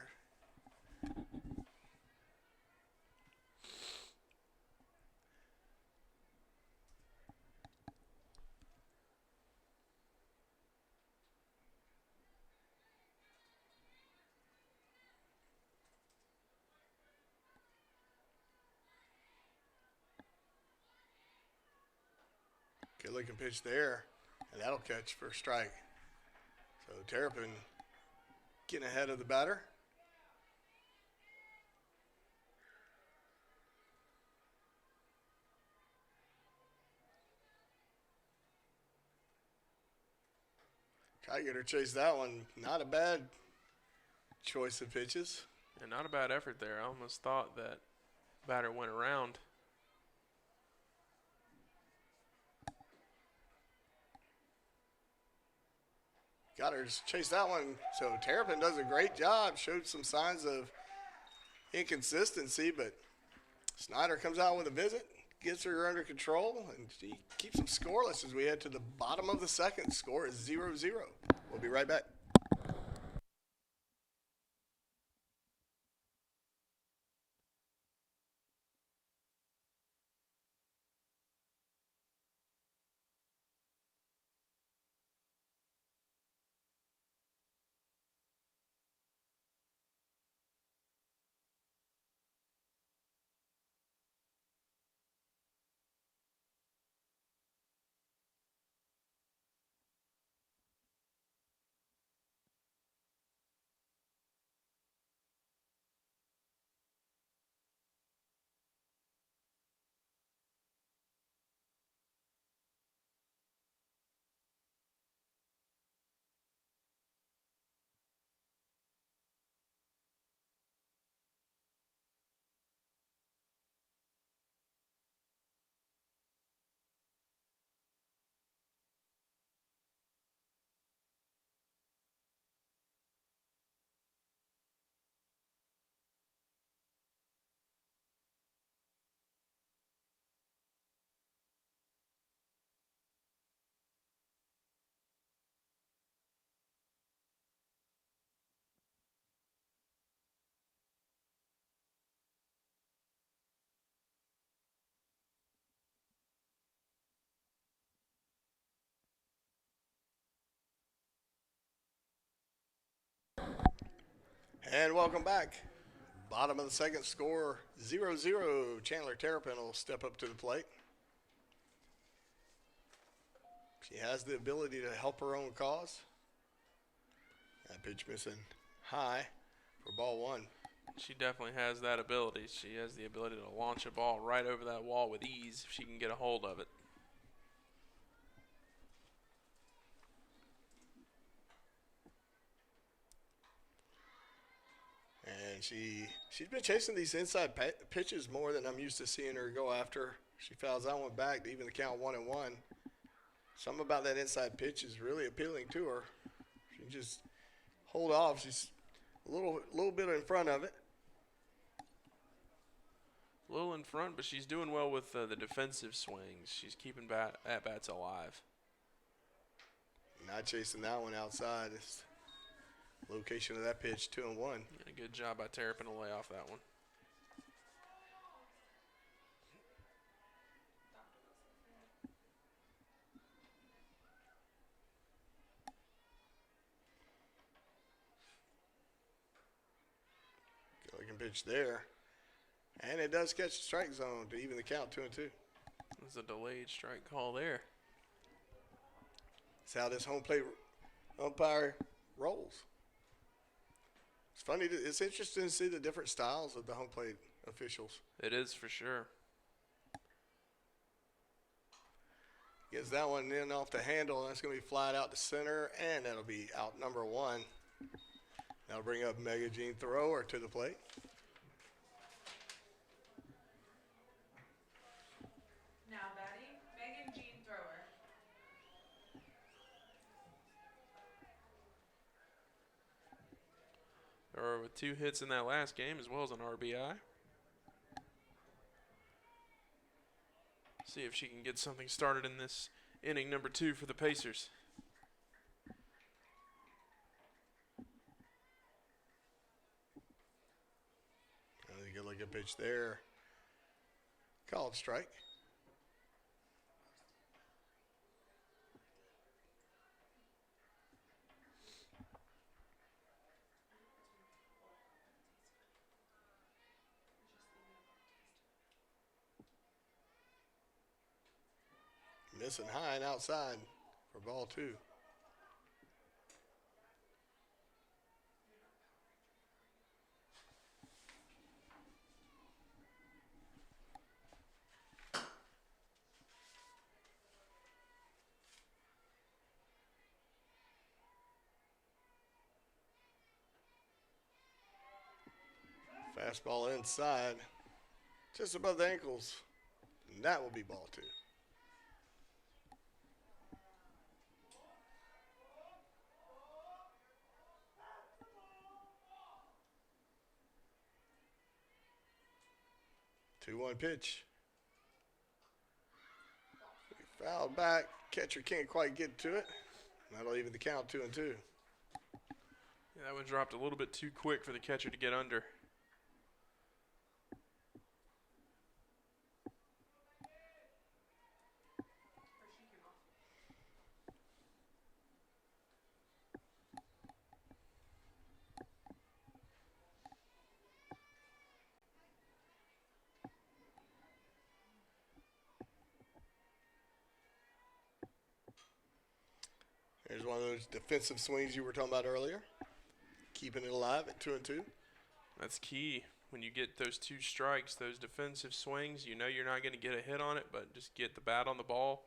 Speaker 1: Good looking pitch there, and that'll catch for a strike. So Terrapin getting ahead of the batter. Try to get her chase that one. Not a bad choice of pitches.
Speaker 2: And not a bad effort there. I almost thought that batter went around.
Speaker 1: Got her to chase that one. So Terrapin does a great job. Showed some signs of inconsistency, but Snyder comes out with a visit, gets her under control, and she keeps them scoreless as we head to the bottom of the second. Score is 0-0. We'll be right back. And welcome back. Bottom of the second, score 0-0. Chandler Terrapin will step up to the plate. She has the ability to help her own cause. That pitch missing high for ball one.
Speaker 2: She definitely has that ability. She has the ability to launch a ball right over that wall with ease if she can get a hold of it.
Speaker 1: And she's been chasing these inside pitches more than I'm used to seeing her go after. She fouls that one back to even the count 1-1. Something about that inside pitch is really appealing to her. She can just hold off. She's a little bit in front of it.
Speaker 2: A little in front, but she's doing well with the defensive swings. She's keeping at-bats alive.
Speaker 1: Not chasing that one outside. It's location of that pitch, 2-1.
Speaker 2: A good job by Terrapin to lay off that one.
Speaker 1: Good looking pitch there. And it does catch the strike zone to even the count, 2-2.
Speaker 2: There's a delayed strike call there.
Speaker 1: That's how this home plate umpire rolls. It's funny. It's interesting to see the different styles of the home plate officials.
Speaker 2: It is for sure.
Speaker 1: Gets that one in off the handle. That's going to be flied out to center, and that'll be out number one. That'll bring up Mega Jean Thrower to the plate.
Speaker 3: Now batting, Megan Jean Thrower.
Speaker 2: Or with 2 hits in that last game as well as an RBI. See if she can get something started in this inning number 2 for the Pacers.
Speaker 1: Another good looking pitch there. Called strike. Missing high and outside for ball 2. Fastball inside, just above the ankles, and that will be ball 2. Two-one pitch. Fouled back. Catcher can't quite get to it. That'll even the count, 2-2.
Speaker 2: Yeah, that one dropped a little bit too quick for the catcher to get under.
Speaker 1: Here's one of those defensive swings you were talking about earlier. Keeping it alive at 2-2.
Speaker 2: That's key. When you get those 2 strikes, those defensive swings, you know you're not going to get a hit on it, but just get the bat on the ball,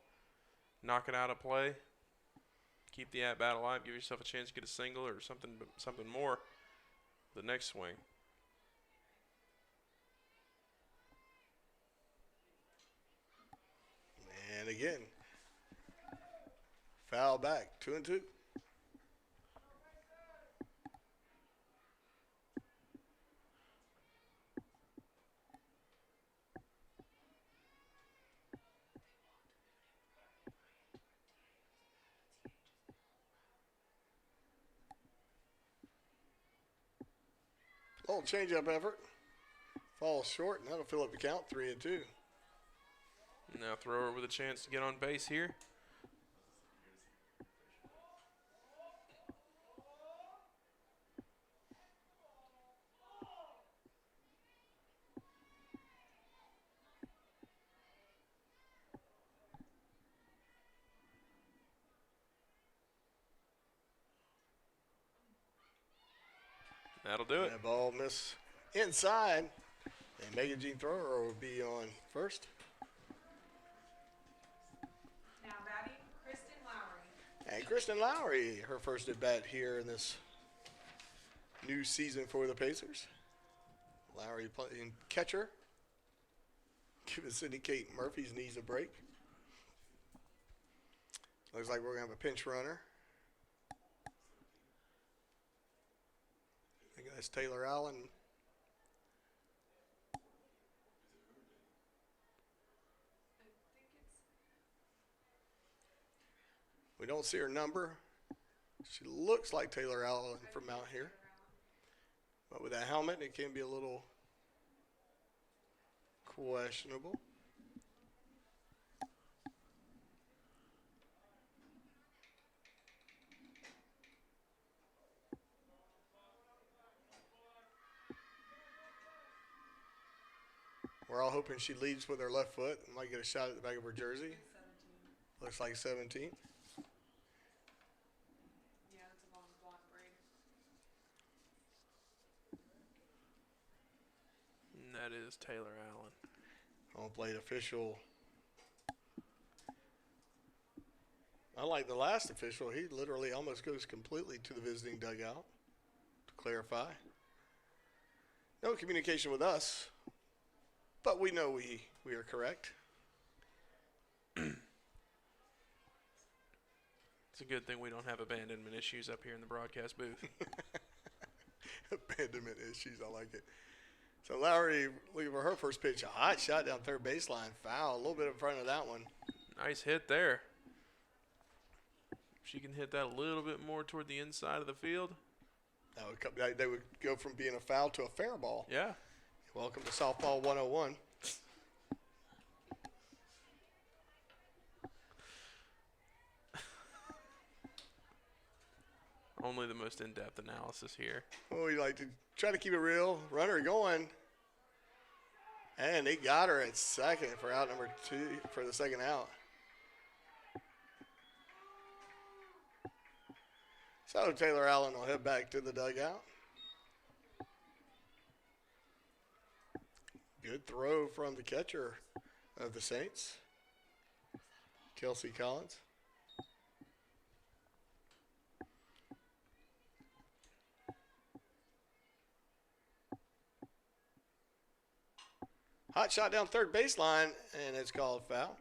Speaker 2: knock it out of play, keep the at-bat alive, give yourself a chance to get a single or something more the next swing.
Speaker 1: And again, foul back, 2-2. Little change-up effort. Falls short, and that'll fill up the count, 3-2.
Speaker 2: Now thrower with a chance to get on base here. That'll do it.
Speaker 1: That ball miss inside. And Megan Jean Thrower will be on first.
Speaker 3: Now batting, Kristen Lowry.
Speaker 1: And Kristen Lowry, her first at bat here in this new season for the Pacers. Lowry playing catcher. Giving Sydney Kate Murphy's knees a break. Looks like we're going to have a pinch runner. I think that's Taylor Allen.
Speaker 3: I think it's
Speaker 1: We don't see her number. She looks like Taylor Allen from out here. But with that helmet, it can be a little questionable. We're all hoping she leads with her left foot and might get a shot at the back of her jersey.
Speaker 3: 17.
Speaker 1: Looks like 17.
Speaker 3: Yeah, it's a long blonde braid.
Speaker 2: And that is Taylor Allen.
Speaker 1: Home plate official. Unlike the last official, he literally almost goes completely to the visiting dugout to clarify. No communication with us, but we know we are correct.
Speaker 2: It's a good thing we don't have abandonment issues up here in the broadcast booth.
Speaker 1: Abandonment issues, I like it. So Lowry, looking for her first pitch, a hot shot down third baseline, foul, a little bit in front of that one.
Speaker 2: Nice hit there. If she can hit that a little bit more toward the inside of the field.
Speaker 1: They would go from being a foul to a fair ball.
Speaker 2: Yeah.
Speaker 1: Welcome to Softball 101.
Speaker 2: Only the most in-depth analysis here.
Speaker 1: Oh, we like to try to keep it real. Runner going. And they got her at second for out number 2 for the second out. So Taylor Allen will head back to the dugout. Good throw from the catcher of the Saints, Kelsey Collins. Hot shot down third baseline, and it's called foul.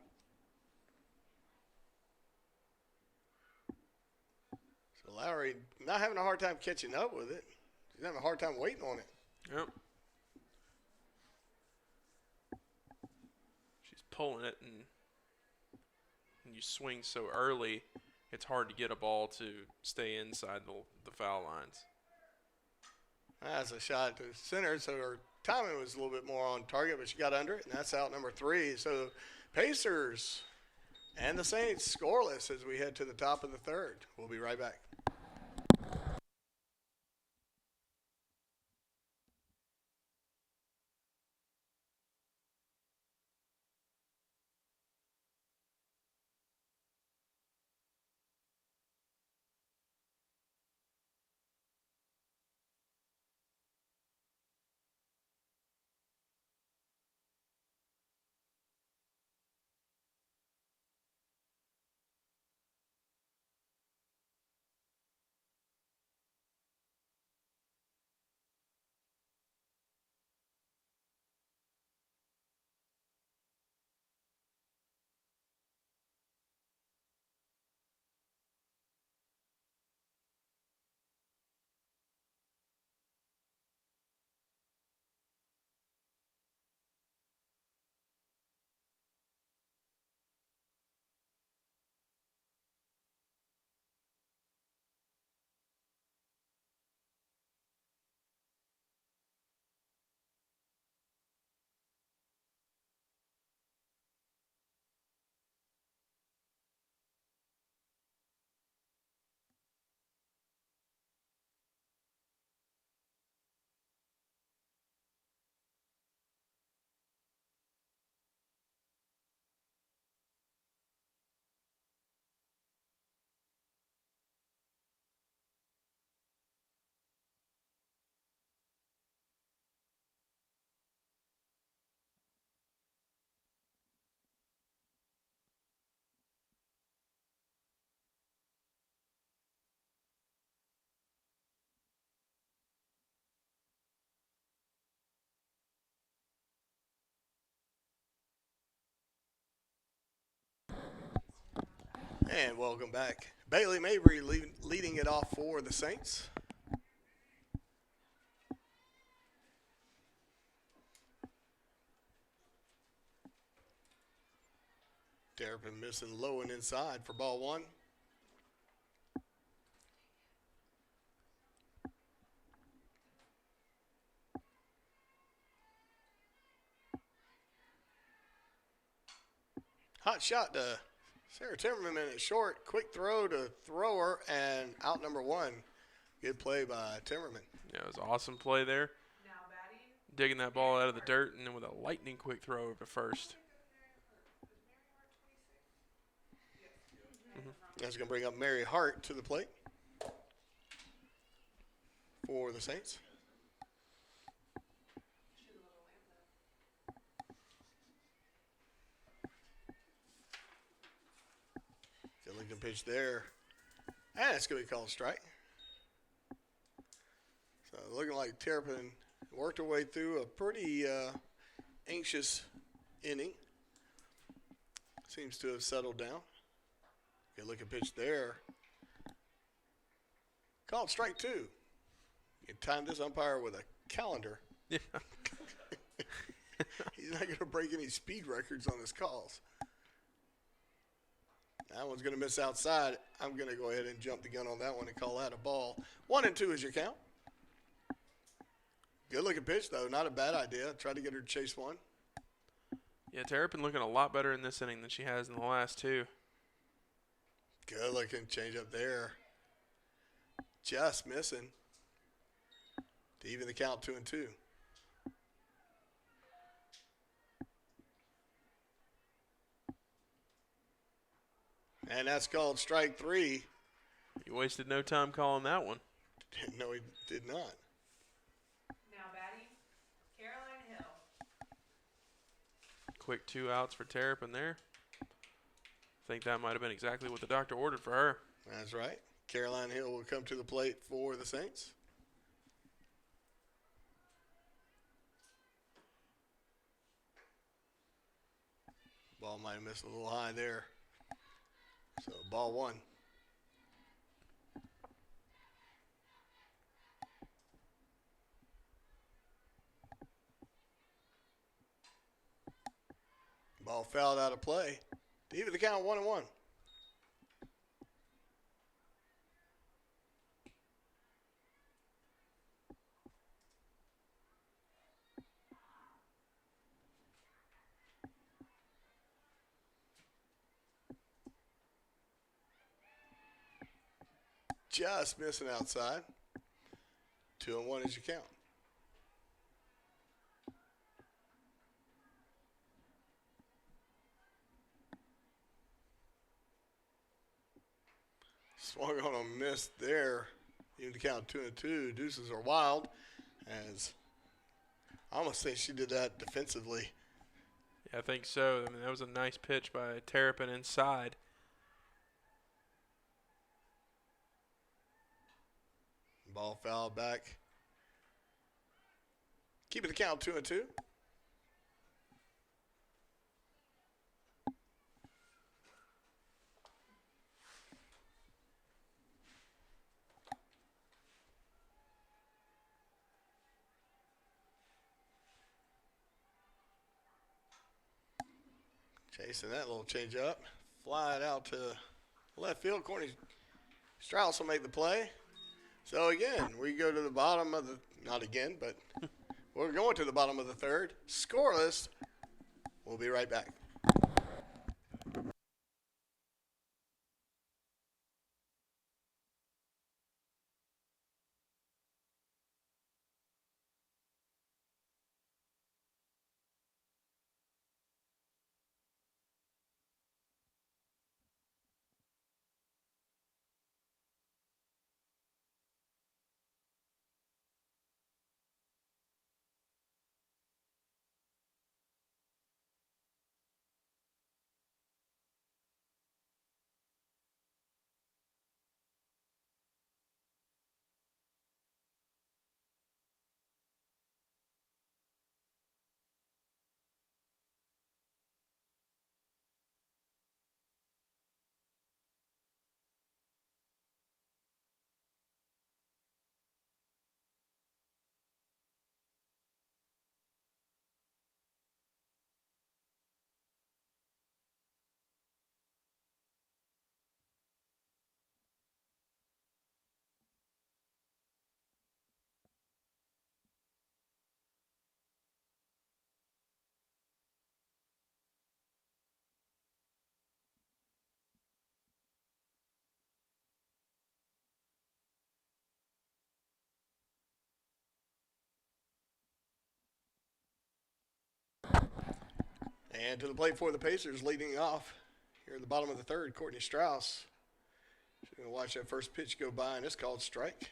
Speaker 1: So Lowry not having a hard time catching up with it. She's having a hard time waiting on it.
Speaker 2: Yep. She's pulling it, and you swing so early, it's hard to get a ball to stay inside the foul lines.
Speaker 1: That's a shot to center, so her timing was a little bit more on target, but she got under it, and that's out number 3. So Pacers and the Saints scoreless as we head to the top of the third. We'll be right back. And welcome back. Bailey Mabry leading it off for the Saints. Terrapin missing low and inside for ball one. Hot shot to Sarah Timmerman at short. Quick throw to thrower and out number one. Good play by Timmerman.
Speaker 2: Yeah, it was an awesome play there.
Speaker 3: Now batting.
Speaker 2: Digging that ball out of the dirt and then with a lightning quick throw over to first.
Speaker 1: That's going to bring up Mary Hart to the plate for the Saints. Good looking pitch there. And it's going to be called a strike. So looking like Terrapin worked her way through a pretty anxious inning. Seems to have settled down. Good looking pitch there. Called strike two. You can time this umpire with a calendar.
Speaker 2: Yeah.
Speaker 1: He's not going to break any speed records on his calls. That one's going to miss outside. I'm going to go ahead and jump the gun on that one and call that a ball. 1-2 is your count. Good looking pitch, though. Not a bad idea. Try to get her to chase one.
Speaker 2: Yeah, Terrapin looking a lot better in this inning than she has in the last two.
Speaker 1: Good looking change up there. Just missing to even the count 2-2. And that's called strike three.
Speaker 2: You wasted no time calling that one.
Speaker 1: No, he did not.
Speaker 3: Now batting. Caroline Hill.
Speaker 2: Quick 2 outs for Terrapin there. I think that might have been exactly what the doctor ordered for her.
Speaker 1: That's right. Caroline Hill will come to the plate for the Saints. Ball might have missed a little high there. So ball one. Ball fouled out of play. To even the count 1-1. Just missing outside. 2-1 is your count. Swung on a miss there. Even the count 2-2. Deuces are wild. As I almost think she did that defensively.
Speaker 2: Yeah, I think so. I mean, that was a nice pitch by Terrapin inside.
Speaker 1: Ball fouled back. Keeping the count 2-2. Chasing that little change up. Fly it out to left field. Courtney Strauss will make the play. So again, we go to the bottom of the, not again, but we're going to the bottom of the third. Scoreless. We'll be right back. And to the plate for the Pacers, leading off here at the bottom of the third, Courtney Strauss. She's going to watch that first pitch go by, and it's called strike.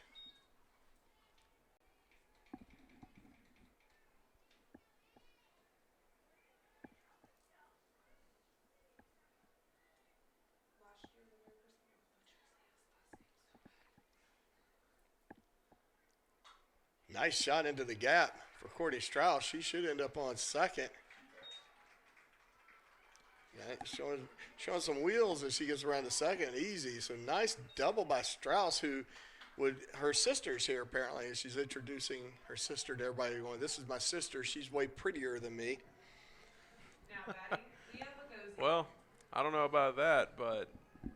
Speaker 1: Nice shot into the gap for Courtney Strauss. She should end up on second. Yeah, showing some wheels as she gets around the second. Easy. So nice double by Strauss, who her sister's here apparently. She's introducing her sister to everybody, going, "This is my sister. She's way prettier than me."
Speaker 3: Now batting, Leah Bogosian.
Speaker 2: Well, I don't know about that, but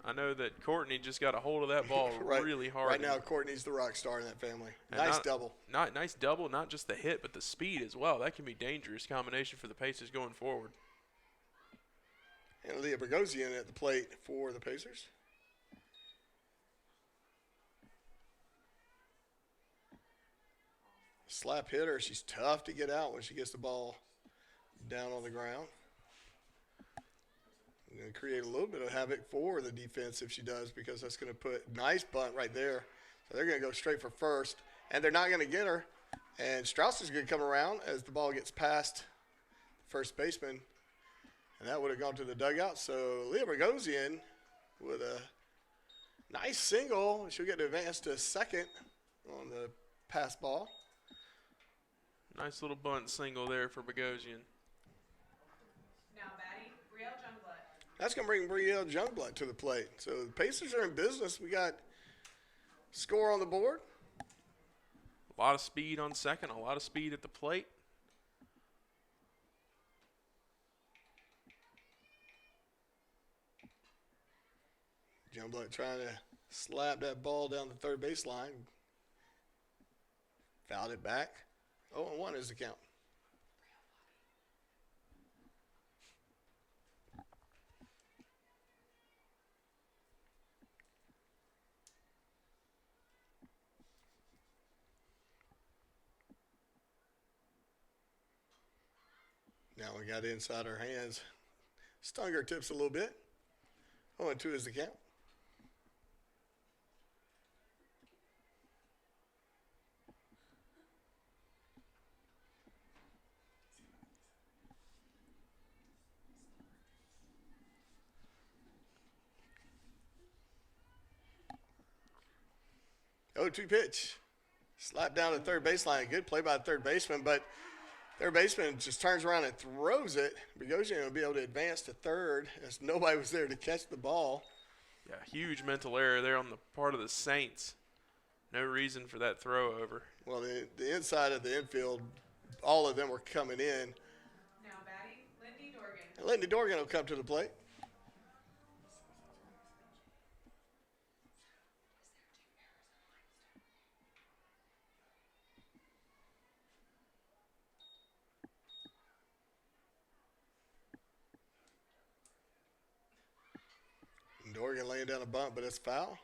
Speaker 2: I know that Courtney just got a hold of that ball really hard.
Speaker 1: Right now, Courtney's the rock star in that family.
Speaker 2: And
Speaker 1: Nice double.
Speaker 2: Nice double, not just the hit, but the speed as well. That can be dangerous combination for the Pacers going forward.
Speaker 1: And Leah Bogosian at the plate for the Pacers. Slap hitter. She's tough to get out when she gets the ball down on the ground. Going to create a little bit of havoc for the defense if she does, because that's going to put nice bunt right there. So they're going to go straight for first, and they're not going to get her. And Strauss is going to come around as the ball gets past first baseman, and that would have gone to the dugout. So Leah Bogosian with a nice single. She'll get to advance to second on the pass ball.
Speaker 2: Nice little bunt single there for Bogosian.
Speaker 3: Now batting, Brielle Jungblut.
Speaker 1: That's going to bring Brielle Jungblut to the plate. So the Pacers are in business. We got score on the board.
Speaker 2: A lot of speed on second, a lot of speed at the plate.
Speaker 1: Jungblut trying to slap that ball down the third baseline. Fouled it back. 0-1 is the count. Now we got it inside our hands. Stung her tips a little bit. 0-2 is the count. Oh, 2 pitch. Slap down to third baseline. Good play by the third baseman, but third baseman just turns around and throws it. Bogosian will be able to advance to third as nobody was there to catch the ball.
Speaker 2: Yeah, huge mental error there on the part of the Saints. No reason for that throw over.
Speaker 1: Well, the inside of the infield, all of them were coming in.
Speaker 3: Now batting, Lindy Dorgan.
Speaker 1: And Lindy Dorgan will come to the plate. Dorgan laying down a bunt, but it's foul.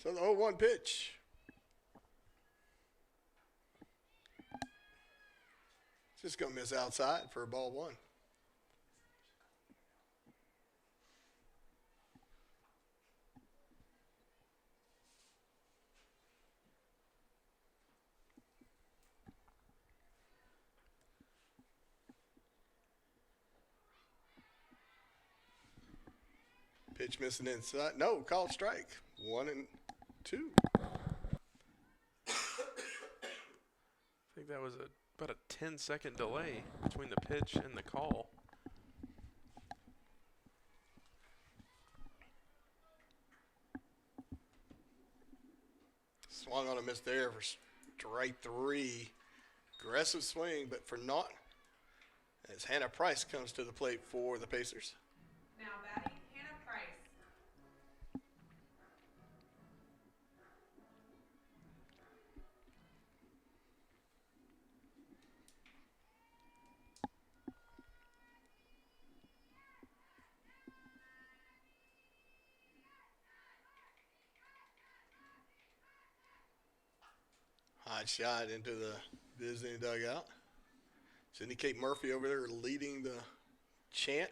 Speaker 1: So the 0-1 pitch. Just going to miss outside for a ball one. Pitch missing inside. No, called strike. 1-2.
Speaker 2: I think that was about a 10-second delay between the pitch and the call.
Speaker 1: Swung on a miss there for strike 3. Aggressive swing, but for naught. As Hannah Price comes to the plate for the Pacers.
Speaker 3: Now batting, Hannah Price.
Speaker 1: Hot shot into the Disney dugout. Sydney Kate Murphy over there leading the chant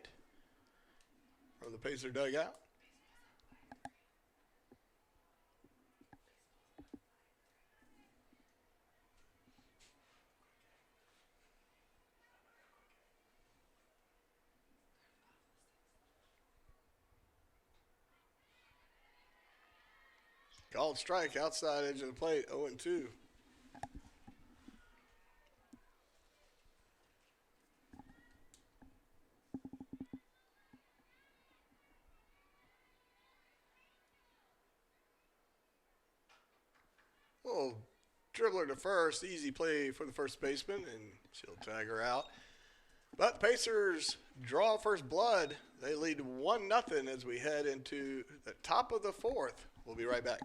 Speaker 1: from the Pacer dugout. Called strike outside edge of the plate, 0-2. Little dribbler to first, easy play for the first baseman, and she'll tag her out. But the Pacers draw first blood. They lead 1-0 as we head into the top of the fourth. We'll be right back.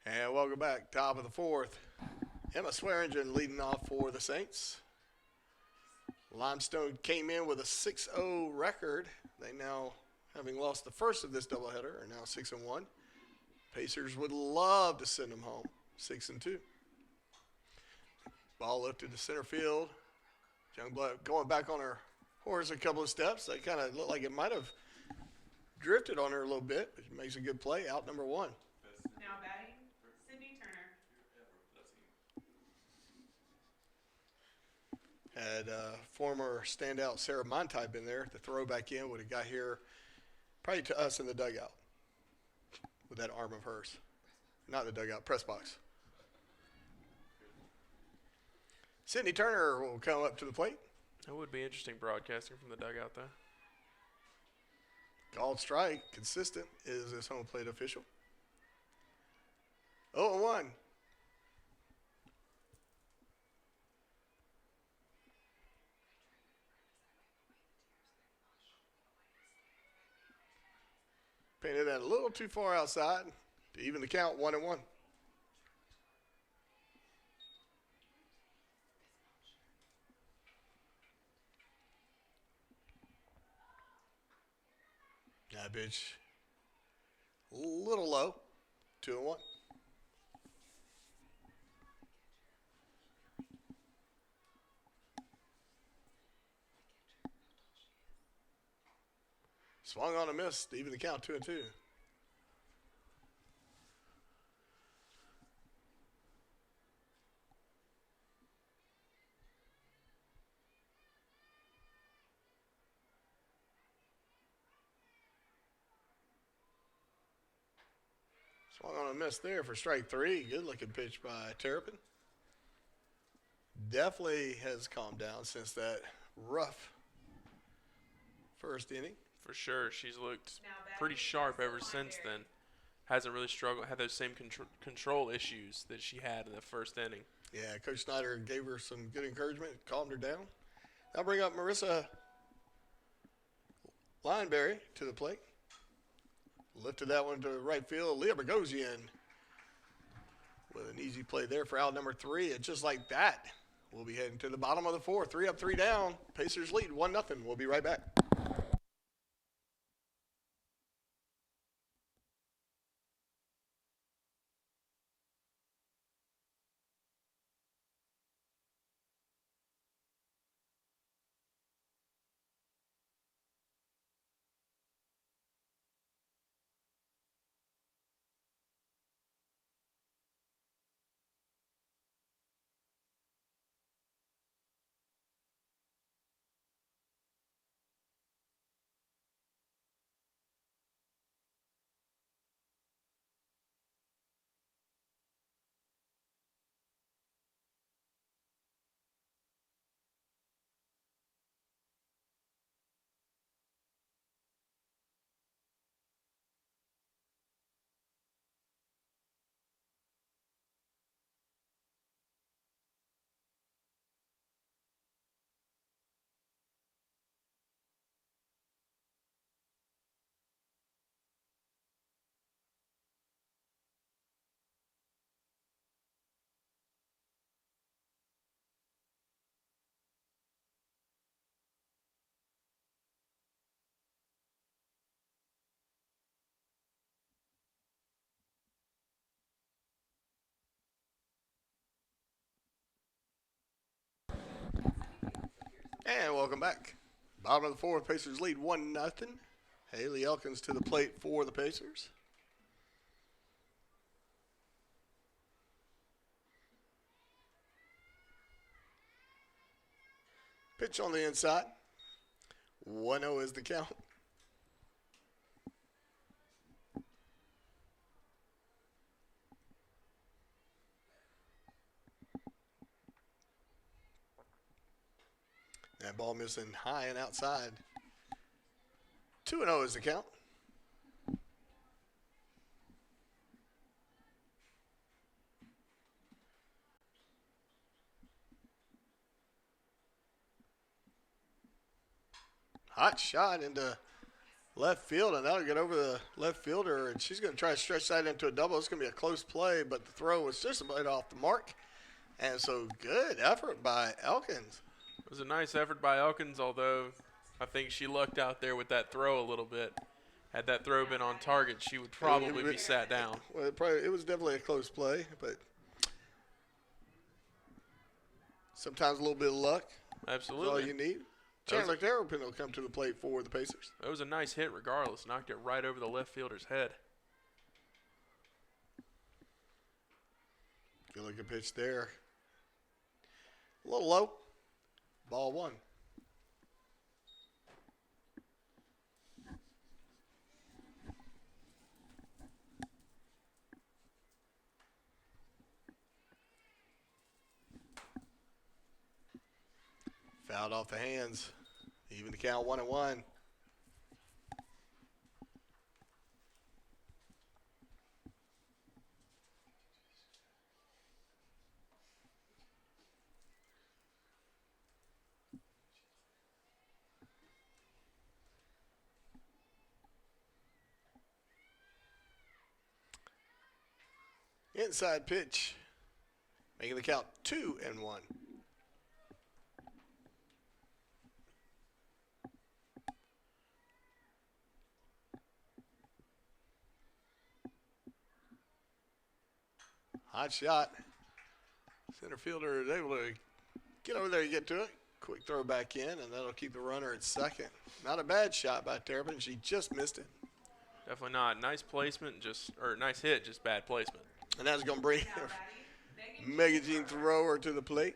Speaker 1: And welcome back, top of the fourth. Emma Swearingen leading off for the Saints. Limestone came in with a 6-0 record. They now, having lost the first of this doubleheader, are now 6-1. Pacers would love to send them home, 6-2. Ball lifted to center field. Youngblood going back on her horse a couple of steps. They kind of looked like it might have drifted on her a little bit, but she makes a good play. Out number one.
Speaker 3: Now batting, Sydney Turner.
Speaker 1: Had former standout Sarah Montai been there, the throw back in would have got here probably to us in the dugout with that arm of hers. Not the dugout, press box. Sydney Turner will come up to the plate.
Speaker 2: It would be interesting broadcasting from the dugout, though.
Speaker 1: Called strike, consistent, is his home plate official. 0-1. Painted that a little too far outside to even the count, 1-1. That pitch a little low, 2-1. Swung on a miss to even the count, 2-2. Swung on a miss there for strike three. Good looking pitch by Terrapin. Definitely has calmed down since that rough first inning.
Speaker 2: For sure, she's looked
Speaker 3: Now back
Speaker 2: pretty
Speaker 3: to
Speaker 2: sharp
Speaker 3: the
Speaker 2: ever since
Speaker 3: secondary.
Speaker 2: then. Hasn't really struggled, had those same control issues that she had in the first inning.
Speaker 1: Yeah, Coach Snyder gave her some good encouragement, calmed her down. I'll bring up Marissa Lineberry to the plate. Lifted that one to right field. Leah Bogosian with an easy play there for out number 3. And just like that, we'll be heading to the bottom of the 4th. 3 up, 3 down. Pacers lead 1-0. We'll be right back. And welcome back. Bottom of the 4th, Pacers lead 1-0. Haley Elkins to the plate for the Pacers. Pitch on the inside. 1-0 is the count. That ball missing high and outside. 2-0 is the count. Hot shot into left field, and that'll get over the left fielder, and she's going to try to stretch that into a double. It's going to be a close play, but the throw was just about off the mark. And so good effort by Elkins.
Speaker 2: It was a nice effort by Elkins, although I think she lucked out there with that throw a little bit. Had that throw been on target, she would probably be sat down.
Speaker 1: Well, it was definitely a close play, but sometimes a little bit of luck
Speaker 2: Absolutely.
Speaker 1: is all you need. Chandler Terrapin will come to the plate for the Pacers.
Speaker 2: That was a nice hit regardless. Knocked it right over the left fielder's head.
Speaker 1: Good looking pitch there. A little low. Ball 1. Fouled off the hands. Even the count 1-1. Inside pitch. Making the count 2-1. Hot shot. Center fielder is able to get over there and get to it. Quick throw back in, and that'll keep the runner at second. Not a bad shot by Terrapin. She just missed it.
Speaker 2: Definitely not. Nice placement, nice hit, just bad placement.
Speaker 1: And that's going to bring Megan Jean Thrower to the plate.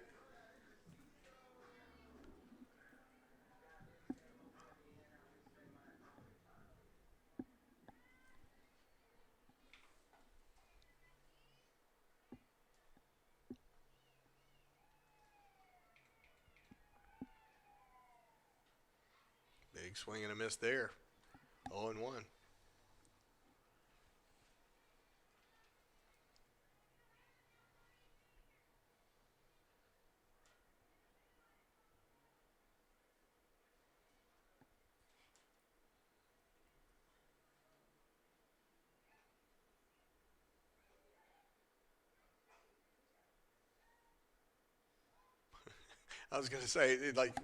Speaker 1: Big swing and a miss there. 0-1. I was going to say, like,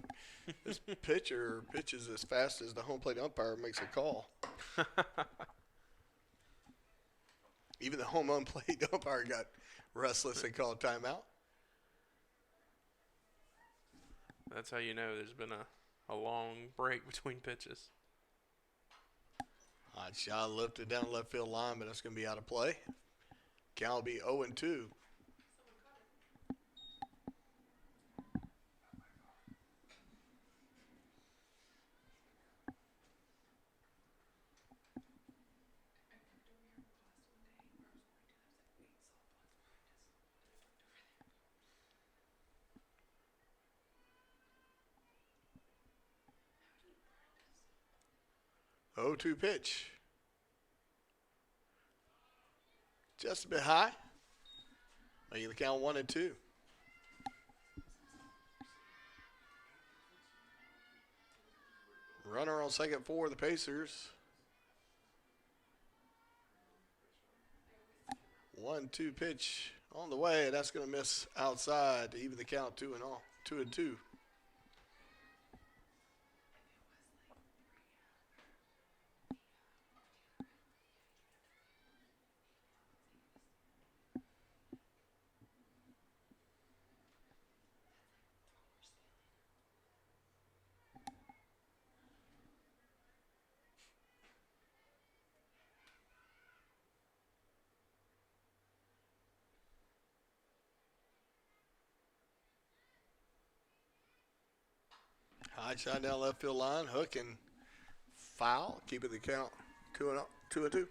Speaker 1: this pitcher pitches as fast as the home plate umpire makes a call. Even the home plate umpire got restless and called timeout.
Speaker 2: That's how you know there's been a long break between pitches.
Speaker 1: Hot shot lifted down left field line, but that's going to be out of play. Count will be 0-2. Oh, 2 pitch. Just a bit high. Making the count 1-2. Runner on second for the Pacers. 1-2 pitch on the way. That's going to miss outside to even the count 2-2. High shot down left field line. Hook and foul. Keeping the count 2-2.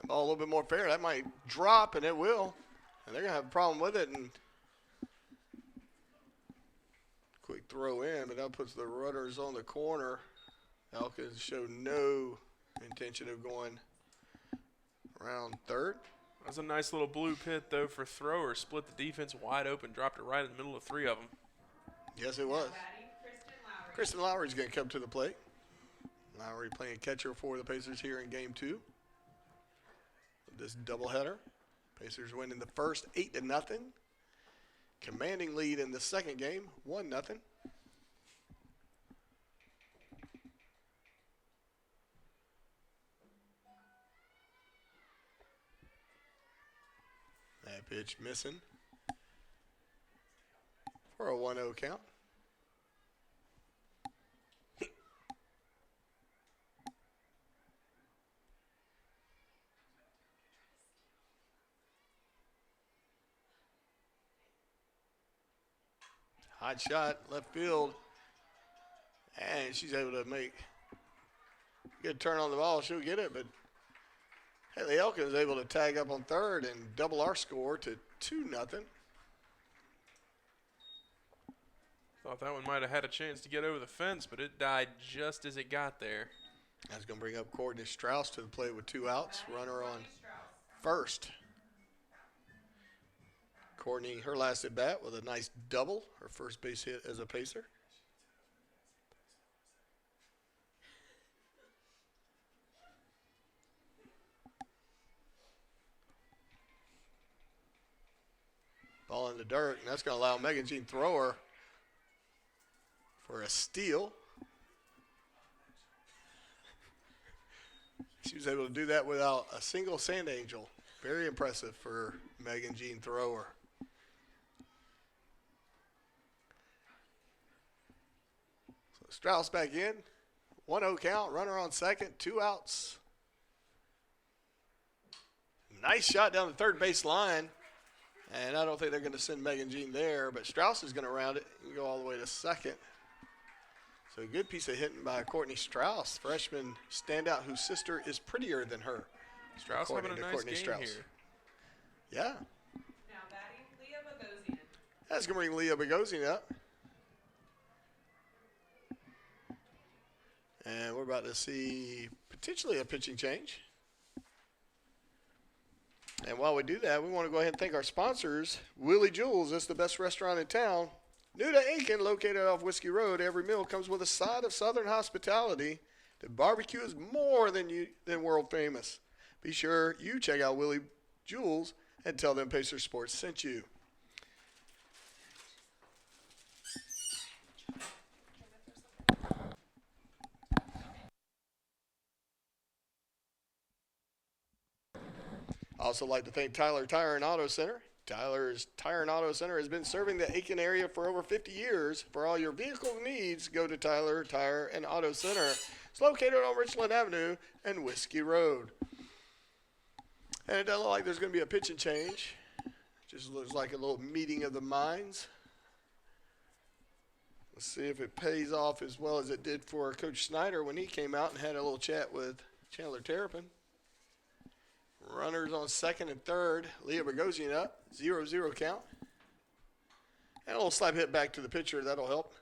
Speaker 1: That ball a little bit more fair. That might drop, and it will. And they're going to have a problem with it. And quick throw in, but that puts the runners on the corner. Elkins showed no intention of going around third.
Speaker 2: That was a nice little blue pit, though, for thrower. Split the defense wide open, dropped it right in the middle of 3 of them.
Speaker 1: Yes, it was. Kristen Lowry's going to come to the plate. Lowry playing catcher for the Pacers here in game 2. This doubleheader. Pacers win in the first 8-0. Commanding lead in the second game, 1-0. That pitch missing for a 1-0 count. Hot shot, left field. And she's able to make a good turn on the ball. She'll get it, but Haley Elkins is able to tag up on third and double our score to 2-0.
Speaker 2: Thought that one might have had a chance to get over the fence, but it died just as it got there.
Speaker 1: That's going to bring up Courtney Strauss to the plate with 2 outs. Runner on first. Courtney, her last at bat with a nice double, her first base hit as a Pacer. Ball in the dirt, and that's going to allow Megan Jean Thrower for a steal. She was able to do that without a single sand angel. Very impressive for Megan Jean Thrower. So Strauss back in. 1-0 count, runner on second, 2 outs. Nice shot down the third base line. And I don't think they're going to send Megan Jean there, but Strauss is going to round it and go all the way to second. So a good piece of hitting by Courtney Strauss, freshman standout whose sister is prettier than her.
Speaker 2: Strauss having a nice game here.
Speaker 1: Yeah.
Speaker 3: Now batting, Leah Bogosian.
Speaker 1: That's going to bring Leah Bogosian up. And we're about to see potentially a pitching change. And while we do that, we want to go ahead and thank our sponsors. Willie Jules is the best restaurant in town. New to Aiken, located off Whiskey Road, every meal comes with a side of Southern hospitality. The barbecue is more than world famous. Be sure you check out Willie Jules and tell them Pacer Sports sent you. I also like to thank Tyler Tire and Auto Center. Tyler's Tire and Auto Center has been serving the Aiken area for over 50 years. For all your vehicle needs, go to Tyler Tire and Auto Center. It's located on Richland Avenue and Whiskey Road. And it doesn't look like there's going to be a pitching change. Just looks like a little meeting of the minds. Let's see if it pays off as well as it did for Coach Snyder when he came out and had a little chat with Chandler Terrapin. Runners on second and third. Leah Bogosian up. 0-0 count. And a little slap hit back to the pitcher. That'll help.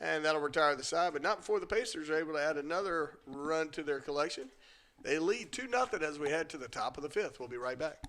Speaker 1: And that'll retire the side. But not before the Pacers are able to add another run to their collection. They lead 2-0 as we head to the top of the fifth. We'll be right back.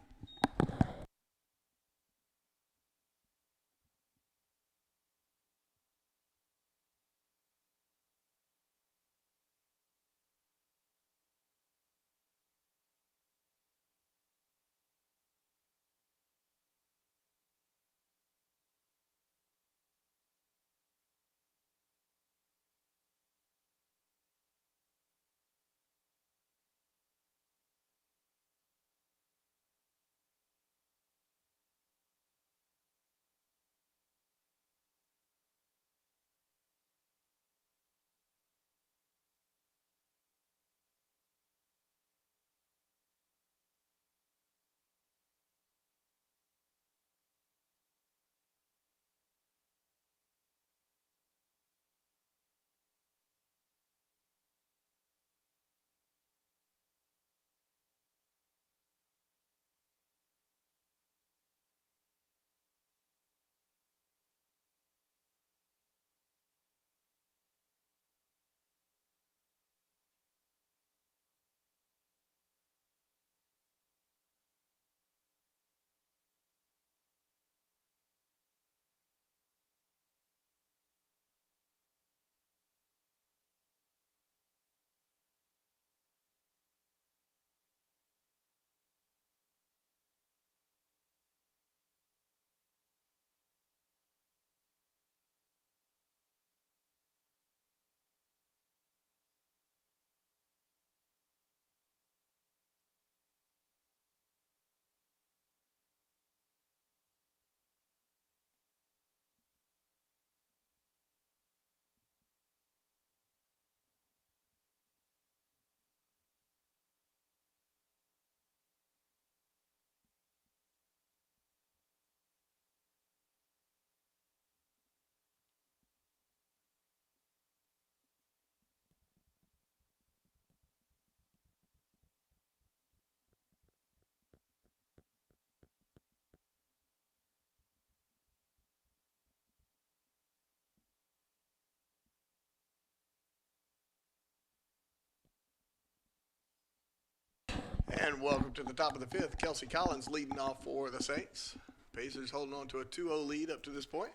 Speaker 1: And welcome to the top of the fifth. Kelsey Collins leading off for the Saints. Pacers holding on to a 2-0 lead up to this point.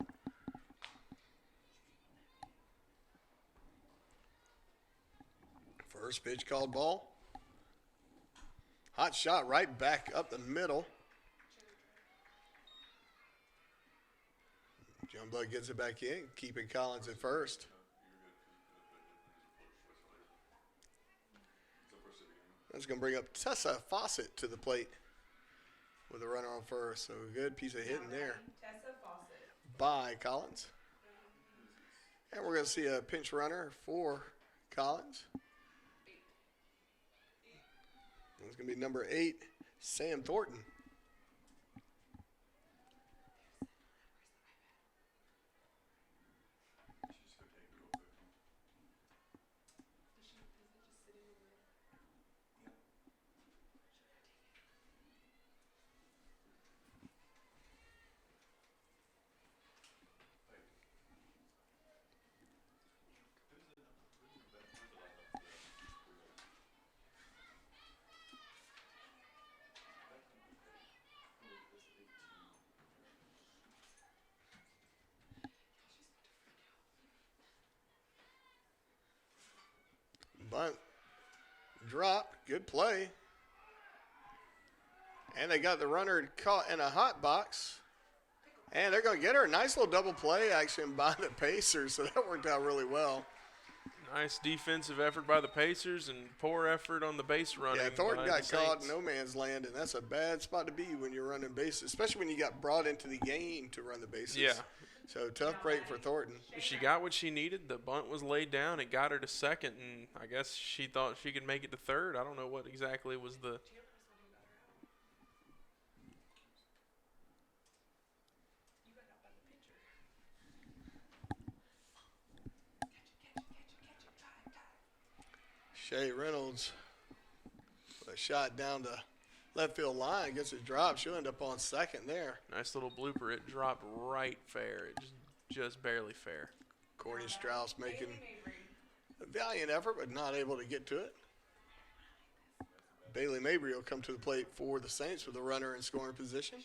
Speaker 1: First pitch called ball. Hot shot right back up the middle. Juneblood gets it back in, keeping Collins at first. That's going to bring up Tessa Fawcett to the plate with a runner on first. So a good piece of hitting there
Speaker 3: Tessa Fawcett.
Speaker 1: by Collins. And we're going to see a pinch runner for Collins. It's going to be number 8, Sam Thornton.
Speaker 4: She's go take it real quick.
Speaker 3: Is it just sitting in the?
Speaker 4: Like, who's the last up to the duel? That can be paid. Oh, this 18.
Speaker 1: Bunt. Drop. Good play. And they got the runner caught in a hot box. And they're going to get her. Nice little double play action by the Pacers, so that worked out really well.
Speaker 2: Nice defensive effort by the Pacers and poor effort on the base running.
Speaker 1: Yeah, Thornton
Speaker 2: by
Speaker 1: got
Speaker 2: the
Speaker 1: caught in
Speaker 2: Saints.
Speaker 1: no man's land, and that's a bad spot to be when you're running bases, especially when you got brought into the game to run the bases.
Speaker 2: Yeah.
Speaker 1: So tough break for Thornton.
Speaker 2: She got what she needed. The bunt was laid down. It got her to second, and I guess she thought she could make it to third. I don't know what exactly was the.
Speaker 3: You got out by the pitcher. Catch it.
Speaker 1: Shay Reynolds with a shot down the left field line. Gets a drop. She'll end up on second there.
Speaker 2: Nice little blooper. It dropped right fair. It just barely fair.
Speaker 1: Courtney Strauss making
Speaker 3: Mabry.
Speaker 1: a valiant effort, but not able to get to it. Bailey Mabry will come to the plate for the Saints with a runner in scoring position.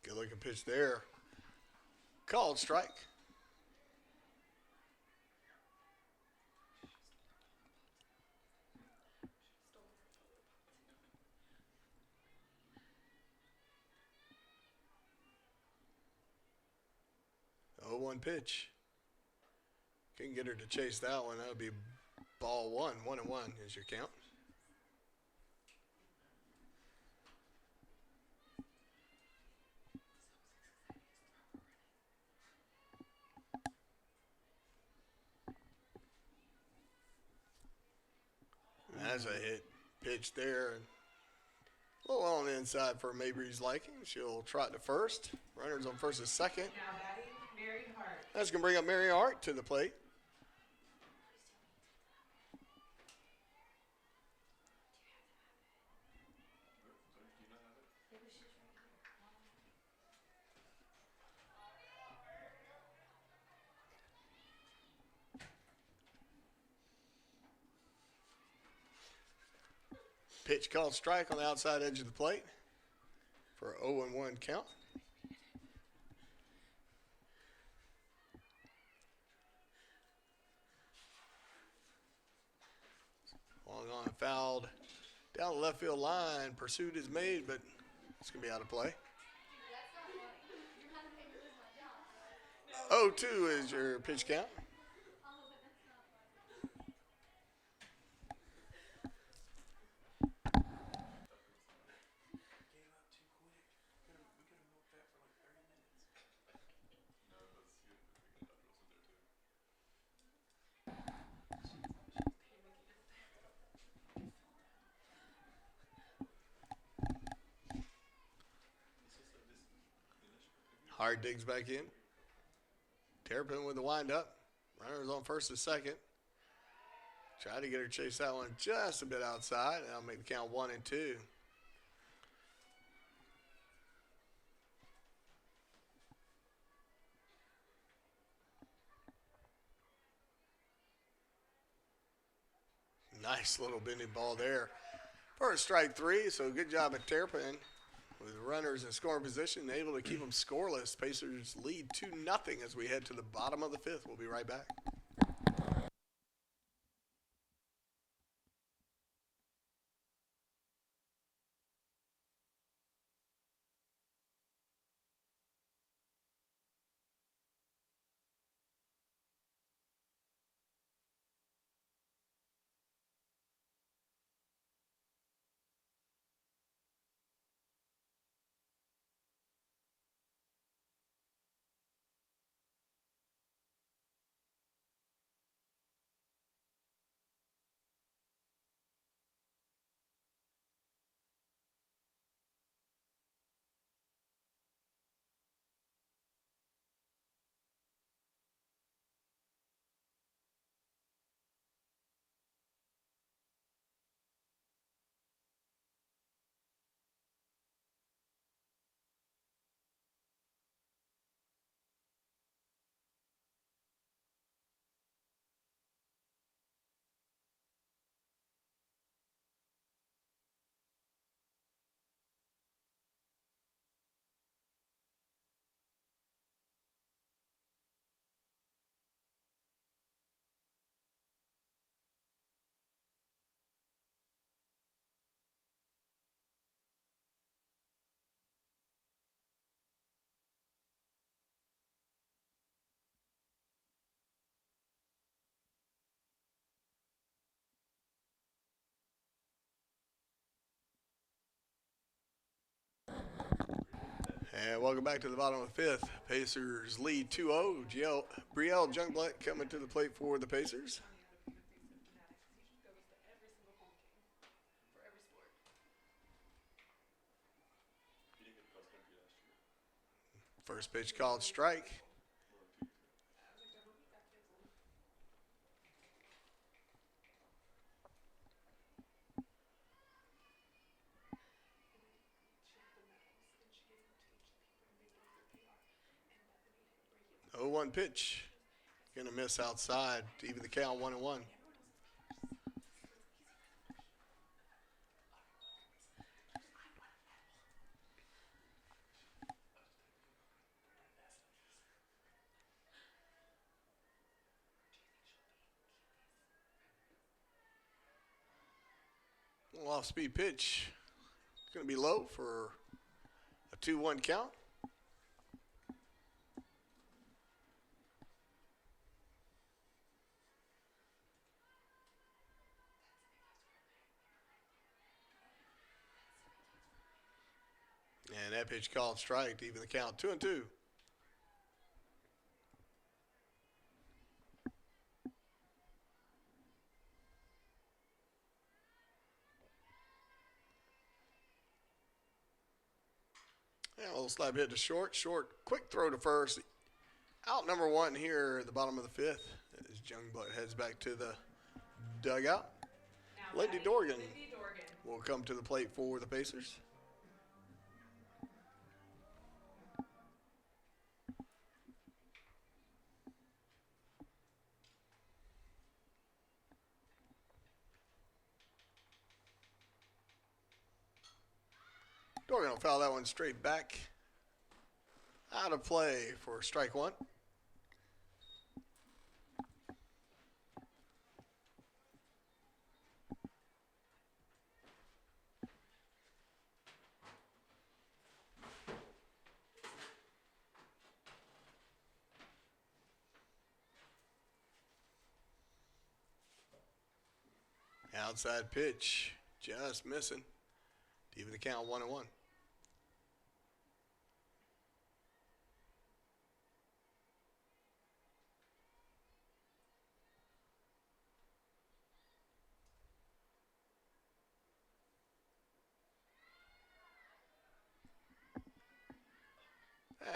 Speaker 1: Good looking pitch there. Called strike. Oh, 1 pitch. Can get her to chase that one. That would be ball 1. 1-1 is your count. That's a hit pitch there. And a little on the inside for Mabry's liking. She'll trot to first. Runners on first and second.
Speaker 3: Now batting, Mary Hart.
Speaker 1: That's going to bring up Mary Hart to the plate.
Speaker 4: Do you not have it?
Speaker 1: Pitch called strike on the outside edge of the plate for a 0-1 count. Long on, fouled down the left field line. Pursuit is made, but it's going to be out of play. 0-2 is your pitch count.
Speaker 2: Gave up too quick. We could have milked that for like 30 minutes.
Speaker 4: No, let's see if we can get that rules in there too. It's just like this initial.
Speaker 1: Hart digs back in. Terrapin with the windup. Runners on first and second. Try to get her to chase that one just a bit outside. That'll make the count 1-2. Nice little bending ball there. First strike 3, so good job at Terrapin with runners in scoring position, able to keep them scoreless. Pacers lead 2-0 as we head to the bottom of the 5th. We'll be right back. And welcome back to the bottom of the fifth. Pacers lead 2-0. Brielle Jungblatt coming to the plate for the Pacers.
Speaker 4: He didn't get cross country last year.
Speaker 1: First pitch called strike. Oh, 1 pitch. Gonna miss outside to even the count 1-1. Little off-speed pitch. Gonna be low for a 2-1 count. And that pitch called strike to even the count 2-2. And a little slap hit to short. Short, quick throw to first. Out number 1 here at the bottom of the fifth as Jungblatt heads back to the dugout. Lindy Dorgan will come to the plate for the Pacers. Dorgan will foul that one straight back. Out of play for strike 1. Outside pitch, just missing. To even the count 1-1.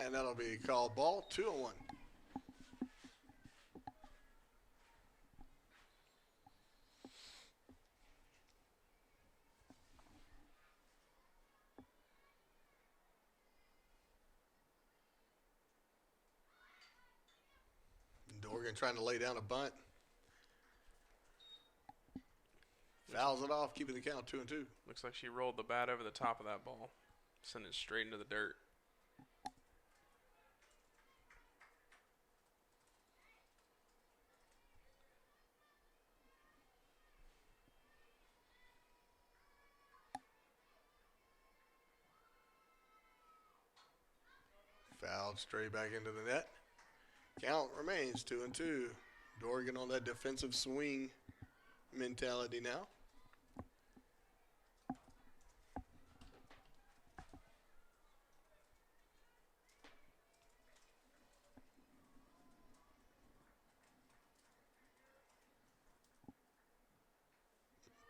Speaker 1: And that'll be called ball 2-1. Dorgan trying to lay down a bunt. Fouls it off, keeping the count 2-2.
Speaker 2: Looks like she rolled the bat over the top of that ball. Sent it straight into the dirt.
Speaker 1: Fouled straight back into the net. Count remains 2-2. Dorgan on that defensive swing mentality now.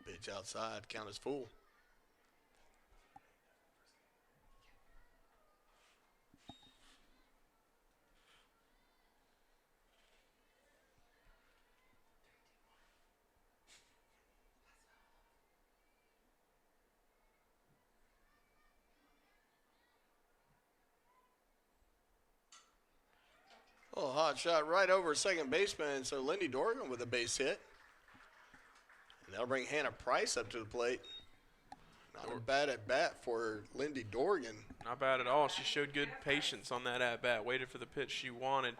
Speaker 1: Pitch outside, count is full. Oh, hot shot right over second baseman. So Lindy Dorgan with a base hit. And that'll bring Hannah Price up to the plate. Not a bad at bat for Lindy Dorgan.
Speaker 2: Not bad at all. She showed good patience on that at bat. Waited for the pitch she wanted.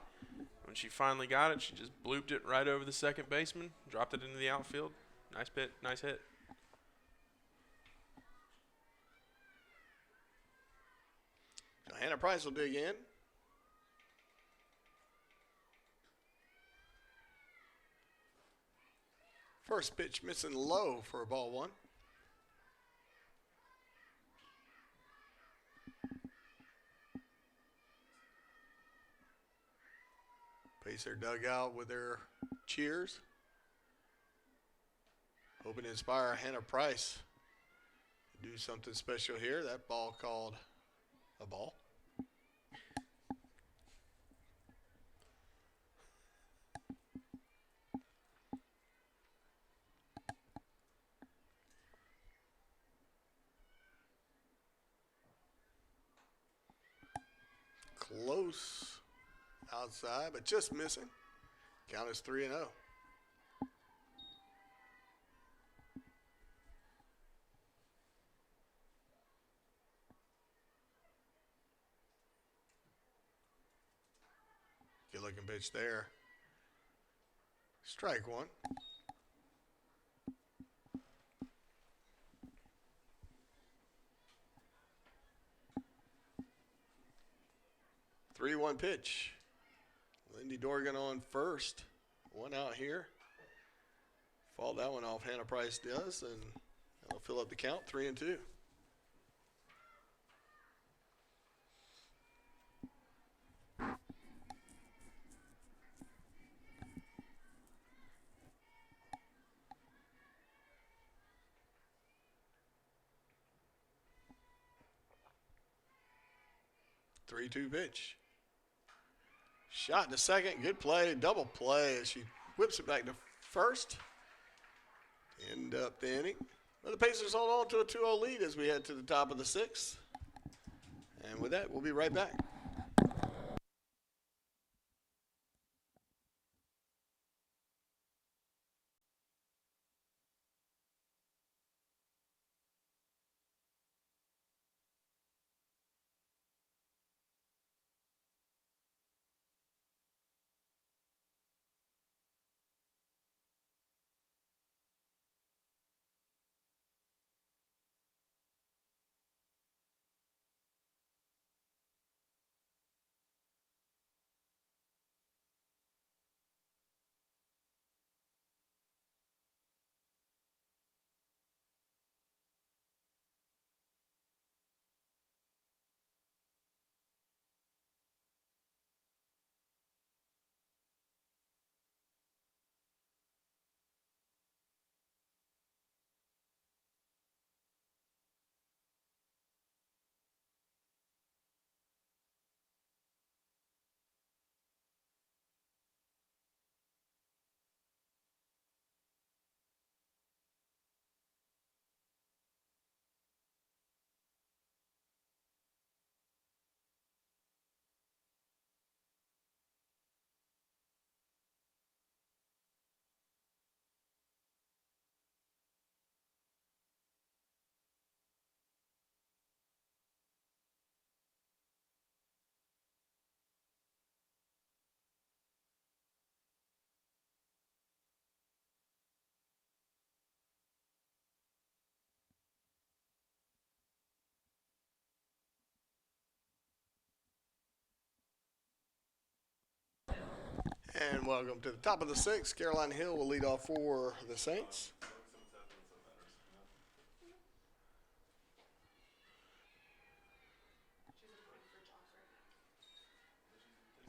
Speaker 2: When she finally got it, she just blooped it right over the second baseman. Dropped it into the outfield. Nice hit. Nice hit.
Speaker 1: So Hannah Price will dig in. First pitch missing low for a ball 1. Pacer dugout with their cheers. Hoping to inspire Hannah Price to do something special here. That ball called a ball. Close outside, but just missing. Count is 3-0. Good looking pitch there. Strike one. Three-one pitch. Lindy Dorgan on first. One out here. Fall that one off. Hannah Price does, and that'll fill up the count. 3-2. Three-two pitch. Shot to second. Good play. Double play as she whips it back to first. End up the inning. Well, the Pacers hold on to a 2-0 lead as we head to the top of the sixth. And with that, we'll be right back. And welcome to the top of the sixth. Caroline Hill will lead off for the Saints.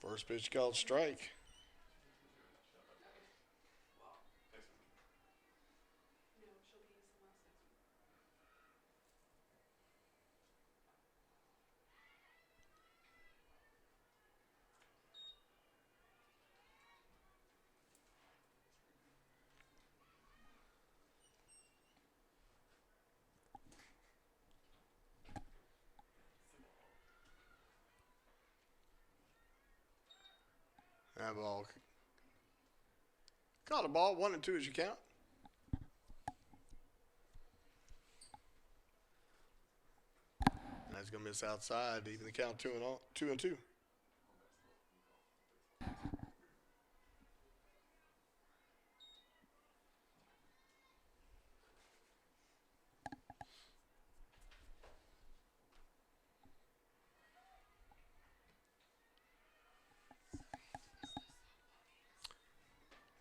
Speaker 1: First pitch called strike. That ball caught a ball. 1-2 is your count. That's gonna miss outside. Even the count 2-2.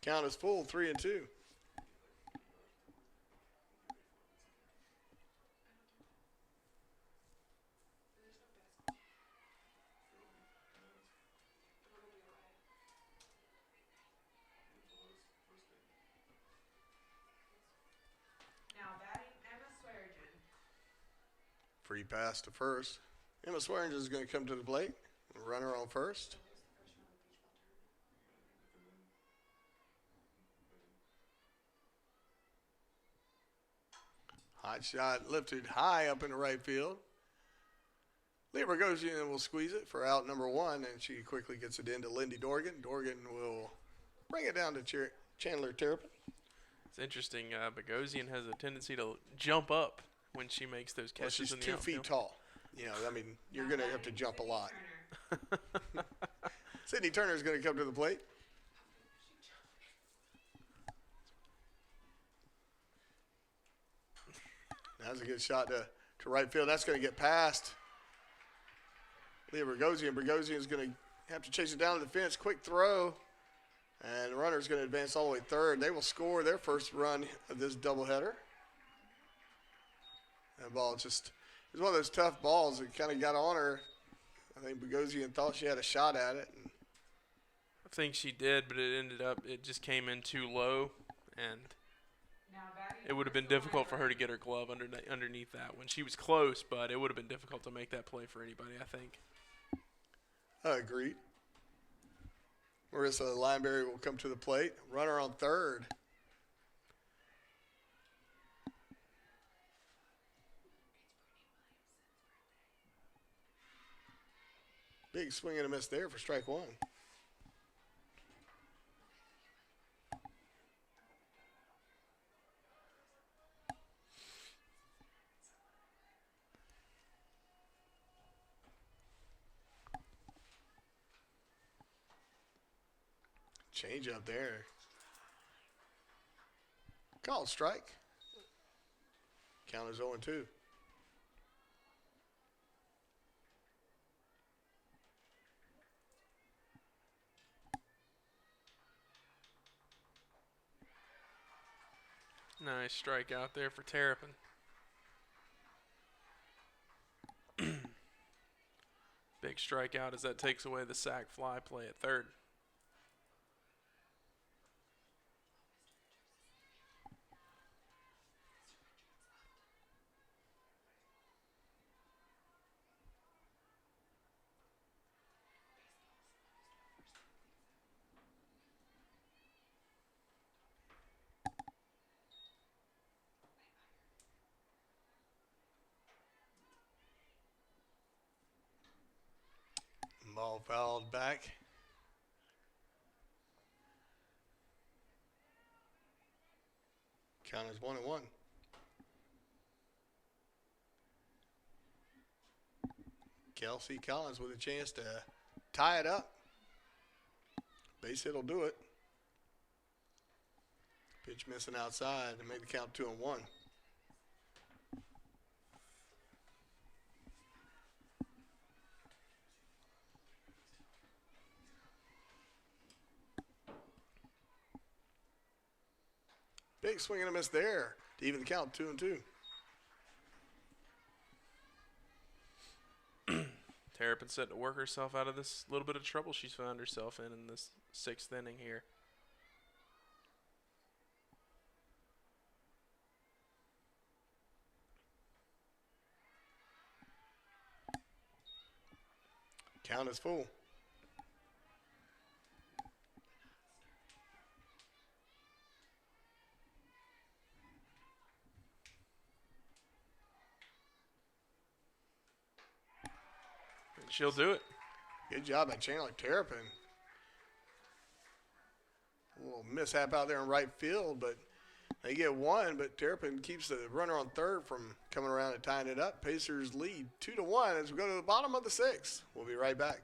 Speaker 1: Count is full. 3-2. Free pass to first. Emma Swearingen is going to come to the plate. Runner on first. Hot shot lifted high up in the right field. Leah Bogosian will squeeze it for out number one, and she quickly gets it into Lindy Dorgan. Dorgan will bring it down to Chandler Terrapin.
Speaker 2: It's interesting. Bogosian has a tendency to jump up when she makes those
Speaker 1: Well,
Speaker 2: catches
Speaker 1: she's
Speaker 2: in the
Speaker 1: 2
Speaker 2: outfield.
Speaker 1: feet tall. You know, I mean, you're going to have to jump a lot. Sydney Turner is going to come to the plate. That's a good shot to right field. That's going to get past Leah Bogosian. Bogosian is going to have to chase it down to the fence. Quick throw. And the runner is going to advance all the way third. They will score their first run of this doubleheader. That ball just, it was one of those tough balls that kind of got on her. I think Bogosian thought she had a shot at it.
Speaker 2: I think she did, but it just came in too low, and it would have been difficult for her to get her glove underneath that one. She was close, but it would have been difficult to make that play for anybody, I think.
Speaker 1: Agreed. Marissa Lineberry will come to the plate. Runner on third. Big swing and a miss there for strike one. Change up there. Call strike. Count is 0-2.
Speaker 2: Nice strikeout there for Terrapin. Big strikeout as that takes away the sac fly play at third.
Speaker 1: Ball fouled back. Count is 1-1. Kelsey Collins with a chance to tie it up. Base hit will do it. Pitch missing outside to make the count 2-1. Big swing and a miss there to even the count 2-2.
Speaker 2: Terrapin set to work herself out of this little bit of trouble she's found herself in this sixth inning here.
Speaker 1: Count is full.
Speaker 2: She'll do it.
Speaker 1: Good job by Chandler Terrapin. A little mishap out there in right field, but they get one, but Terrapin keeps the runner on third from coming around and tying it up. Pacers lead 2-1 as we go to the bottom of the sixth. We'll be right back.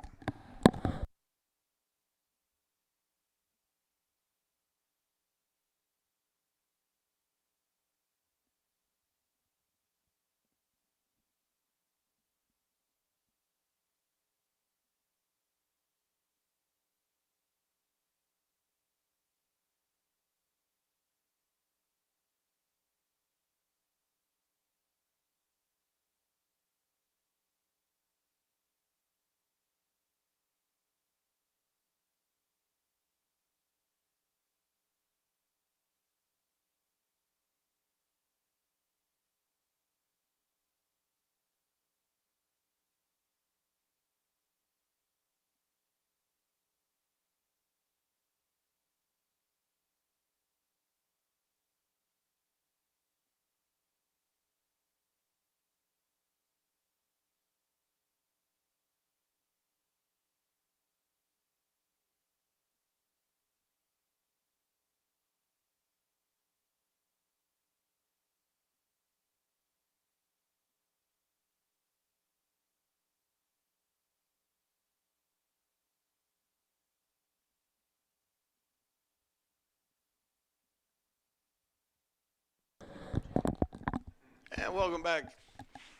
Speaker 1: And welcome back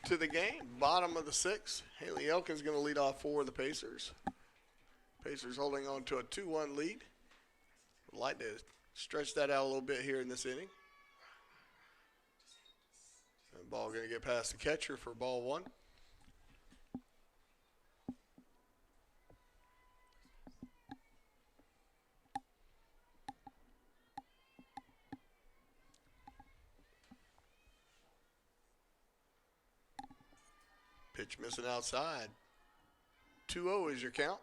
Speaker 1: to the game. Bottom of the sixth. Haley Elkin's going to lead off for the Pacers. Pacers holding on to a 2-1 lead. Would like to stretch that out a little bit here in this inning. And ball going to get past the catcher for ball one. Pitch missing outside. 2-0 is your count.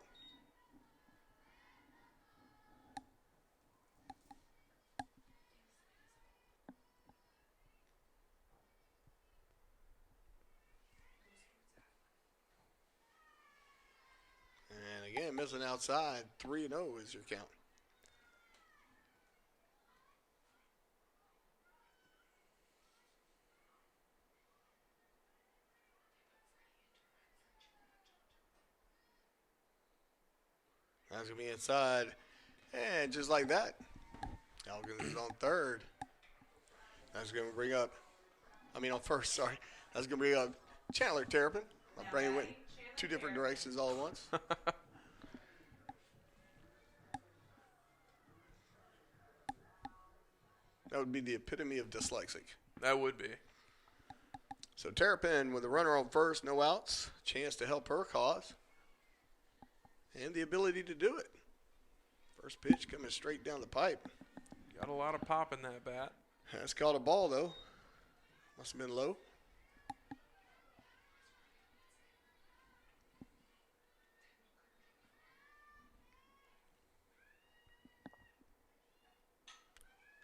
Speaker 1: And again, missing outside. 3-0 is your count. That's going to be inside. And just like that, Elgin is on third. That's going to bring up, on first, sorry. That's going to bring up Chandler Terrapin. My brain went two different directions all at once. That would be the epitome of dyslexic.
Speaker 2: That would be.
Speaker 1: So Terrapin with a runner on first, no outs. Chance to help her cause. And the ability to do it. First pitch coming straight down the pipe.
Speaker 2: Got a lot of pop in that bat.
Speaker 1: That's called a ball, though. Must have been low.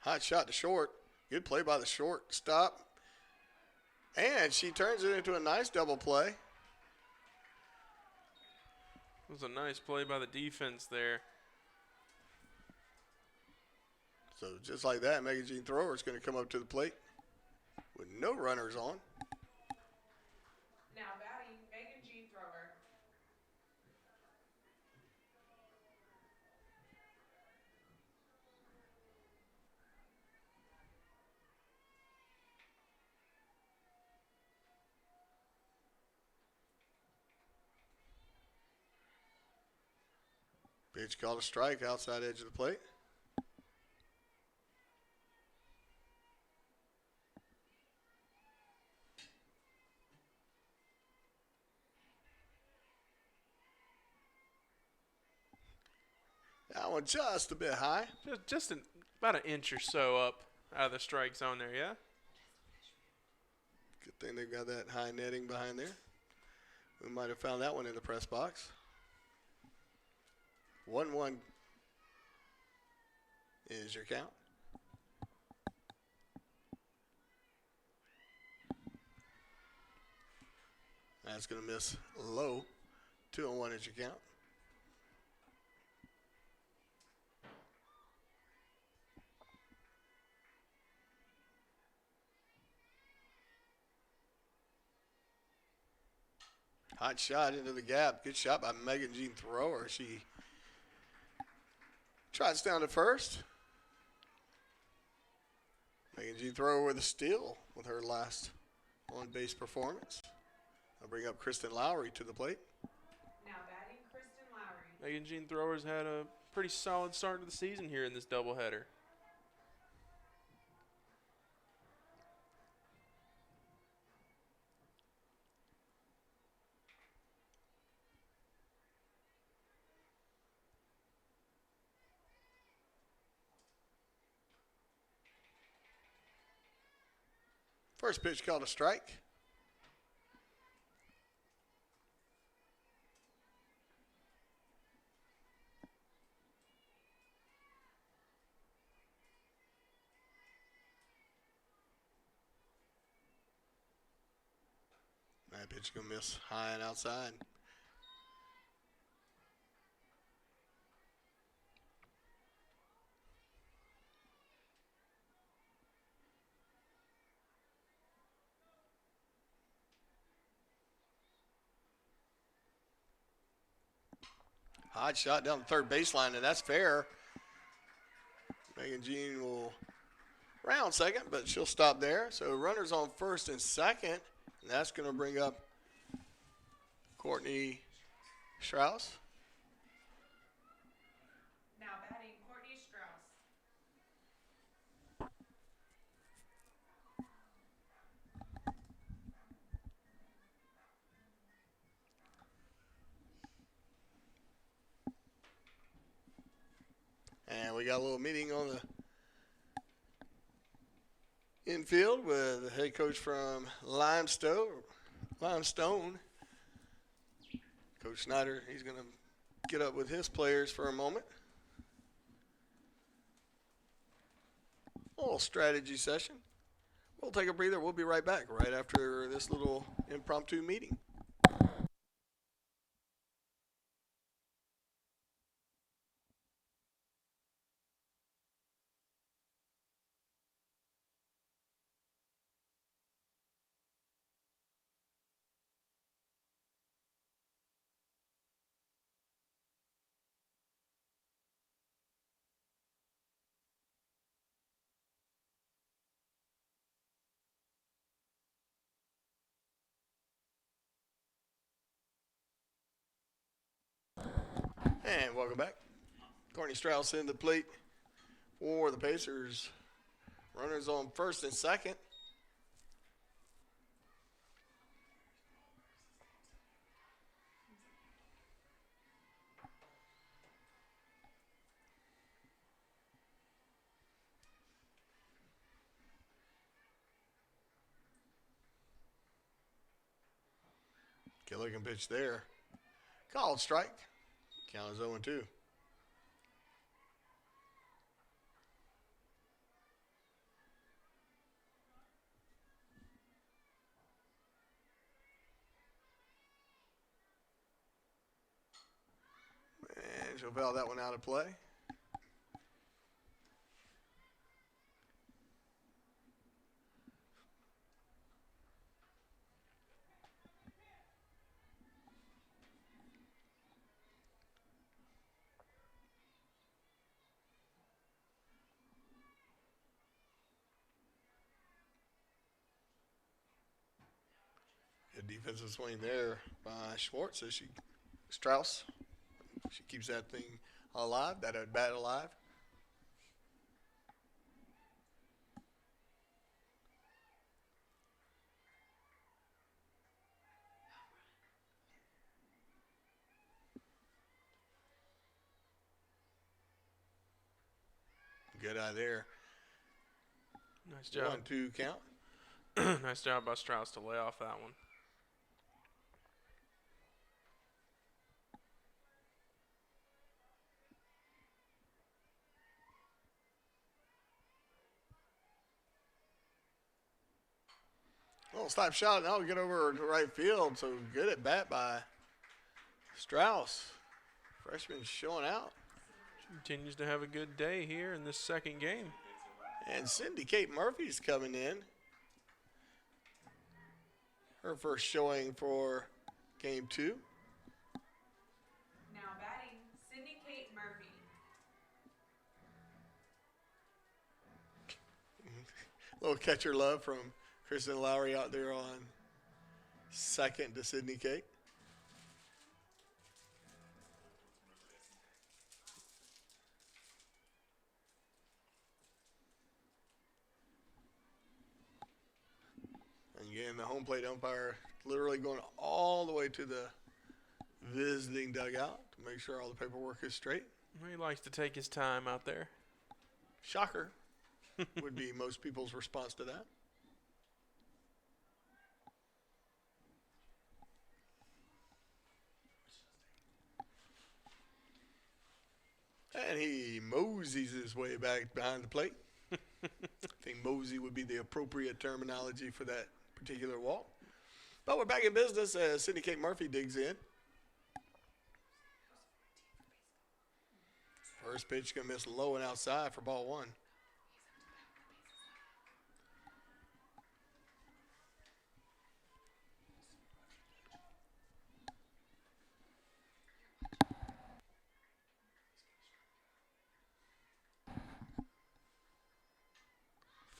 Speaker 1: Hot shot to short. Good play by the shortstop. And she turns it into a nice double play.
Speaker 2: It was a nice play by the defense there.
Speaker 1: So just like that, Megan Jean Thrower is going to come up to the plate with no runners on.
Speaker 3: Now batting, Megan Jean Thrower.
Speaker 1: Pitch called a strike outside edge of the plate. That one just a bit high.
Speaker 2: Just about an inch or so up out of the strike zone there, yeah?
Speaker 1: Good thing they've got that high netting behind there. We might have found that one in the press box. 1-1 is your count. That's going to miss low. 2-1 is your count. Hot shot into the gap. Good shot by Megan Jean Thrower. She trots down to first. Megan Jean Thrower with a steal with her last on-base performance. I'll bring up Kristen Lowry to the plate.
Speaker 3: Now batting, Kristen Lowry.
Speaker 2: Megan Jean Thrower's had a pretty solid start to the season here in this doubleheader.
Speaker 1: First pitch called a strike. That pitch is going to miss high and outside. Hot shot down the third baseline, and that's fair. Megan Jean will around second, but she'll stop there. So runners on first and second, and that's going to bring up Courtney Strauss.
Speaker 3: Now batting, Courtney Strauss.
Speaker 1: And we got a little meeting on the infield with the head coach from Limestone. Coach Snyder, he's going to get up with his players for a moment. A little strategy session. We'll take a breather. We'll be right back right after this little impromptu meeting. And welcome back. Courtney Strauss in the plate for the Pacers. Runners on first and second. Gilligan pitch there. Called strike. Count is 0-2. And she'll foul that one out of play. Good defensive swing there by Schwartz as Strauss. She keeps that thing alive, that at bat alive. Good eye there.
Speaker 2: Nice job.
Speaker 1: 1-2 count.
Speaker 2: Nice job by Strauss to lay off that one.
Speaker 1: Well, stop shot. Now we get over to right field. So good at bat by Strauss. Freshman showing out.
Speaker 2: She continues to have a good day here in this second game.
Speaker 1: And Cindy Kate Murphy's coming in. Her first showing for game 2.
Speaker 3: Now batting, Sydney Kate Murphy.
Speaker 1: Little catcher love from Kristen Lowry out there on second to Sydney Kate. And again, the home plate umpire literally going all the way to the visiting dugout to make sure all the paperwork is straight.
Speaker 2: He likes to take his time out there.
Speaker 1: Shocker would be most people's response to that. And he moseys his way back behind the plate. I think mosey would be the appropriate terminology for that particular walk. But we're back in business as Sydney Kate Murphy digs in. First pitch going to miss low and outside for ball 1.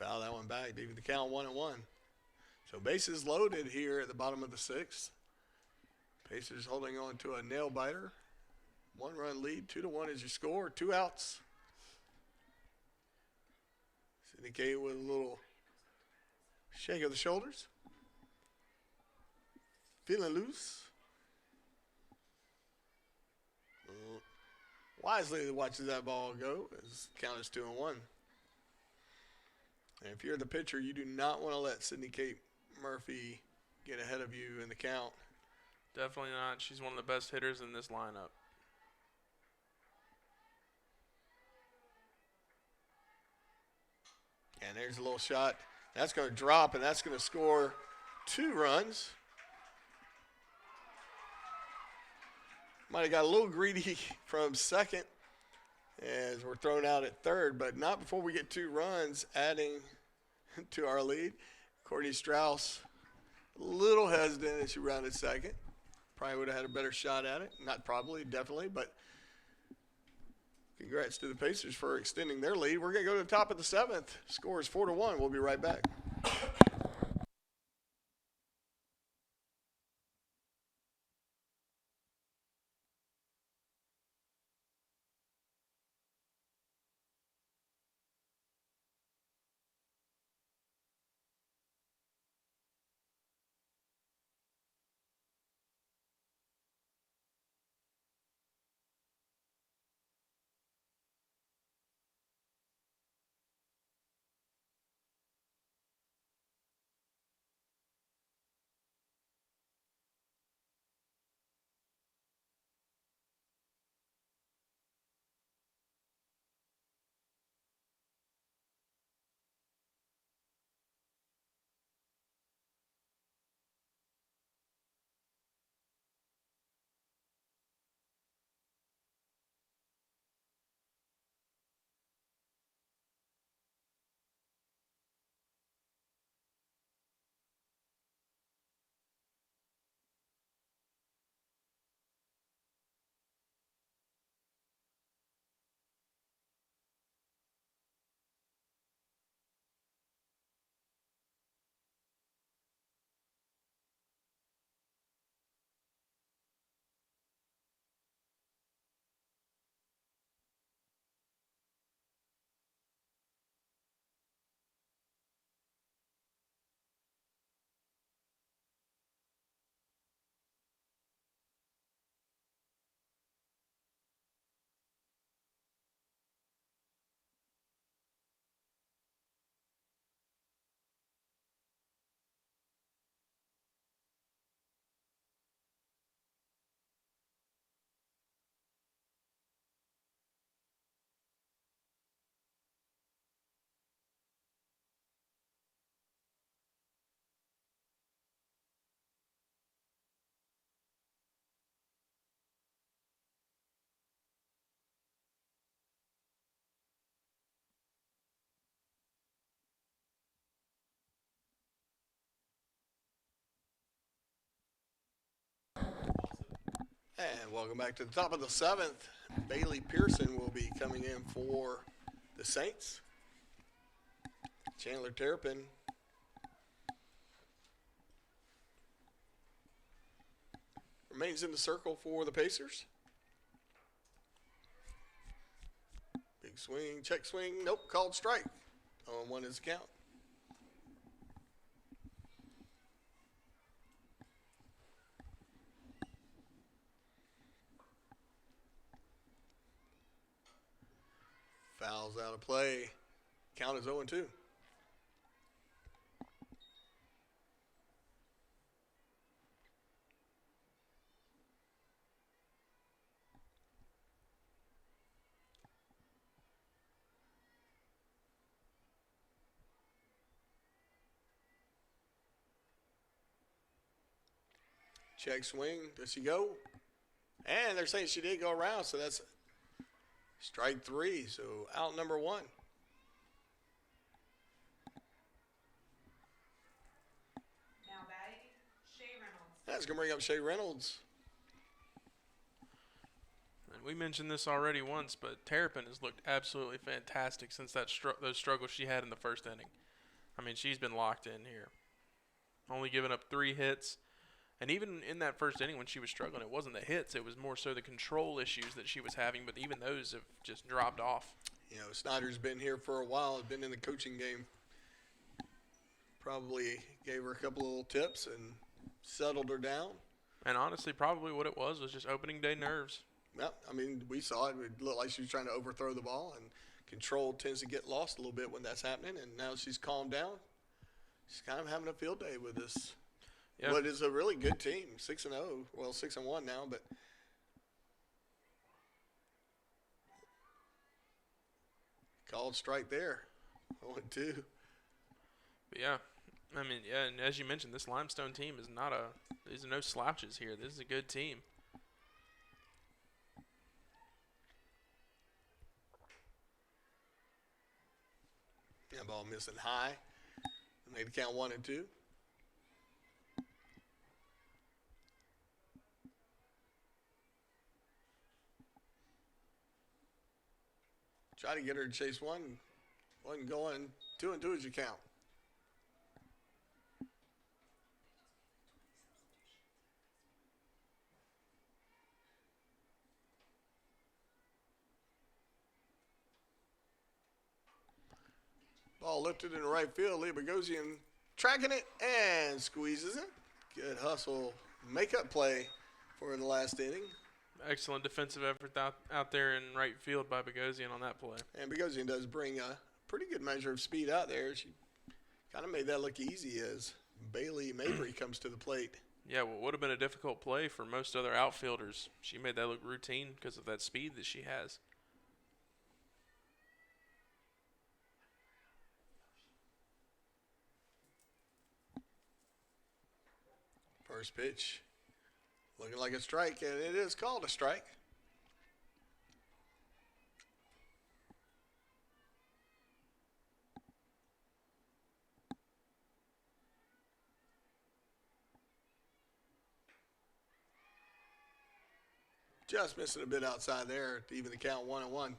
Speaker 1: Foul that one back. Leaving the count 1-1. So bases loaded here at the bottom of the sixth. Pacers holding on to a nail biter. 1-run lead. 2-1 is your score. 2 outs. Syndicate with a little shake of the shoulders. Feeling loose. Wisely watches that ball go. As count is 2-1. And if you're the pitcher, you do not want to let Sydney Kate Murphy get ahead of you in the count.
Speaker 2: Definitely not. She's one of the best hitters in this lineup.
Speaker 1: And there's a little shot. That's going to drop, and that's going to score 2 runs. Might have got a little greedy from second as we're thrown out at third, but not before we get 2 runs adding to our lead. Courtney Strauss, a little hesitant as she rounded second. Probably would have had a better shot at it. Not probably, definitely, but congrats to the Pacers for extending their lead. We're going to go to the top of the 7th. Score is 4-1. We'll be right back. And welcome back to the top of the 7th. Bailey Pearson will be coming in for the Saints. Chandler Terrapin remains in the circle for the Pacers. Big swing, check swing, nope, called strike. On 1 is the count. Fouls out of play. Count is 0-2. Check swing. Does she go? And they're saying she did go around, so that's strike 3. So out number 1.
Speaker 3: Now batting, Shay Reynolds.
Speaker 1: That's going to bring up Shay Reynolds.
Speaker 2: And we mentioned this already once, but Terrapin has looked absolutely fantastic since those struggles she had in the first inning. I mean, she's been locked in here. Only giving up 3 hits. And even in that first inning when she was struggling, it wasn't the hits. It was more so the control issues that she was having. But even those have just dropped off.
Speaker 1: You know, Snyder's been here for a while, been in the coaching game. Probably gave her a couple of little tips and settled her down.
Speaker 2: And honestly, probably what it was just opening day nerves.
Speaker 1: Yep, I mean, we saw it. It looked like she was trying to overthrow the ball, and control tends to get lost a little bit when that's happening. And now she's calmed down. She's kind of having a field day with this.
Speaker 2: Yeah.
Speaker 1: What is a really good team, 6-0. Well, 6-1 now, but called strike there. 0-2.
Speaker 2: But yeah, I mean, yeah, and as you mentioned, this Limestone team is not these are no slouches here. This is a good team.
Speaker 1: Yeah, ball missing high. Made the count 1-2. Try to get her to chase one. Wasn't going. 2-2 is your count. Ball lifted in the right field. Lee Bogosian tracking it and squeezes it. Good hustle. Make-up play for the last inning.
Speaker 2: Excellent defensive effort out there in right field by Bogosian on that play.
Speaker 1: And Bogosian does bring a pretty good measure of speed out there. She kind of made that look easy as Bailey Mabry comes to the plate.
Speaker 2: Yeah, what would have been a difficult play for most other outfielders. She made that look routine because of that speed that she has.
Speaker 1: First pitch, looking like a strike, and it is called a strike. Just missing a bit outside there to even the count 1-1.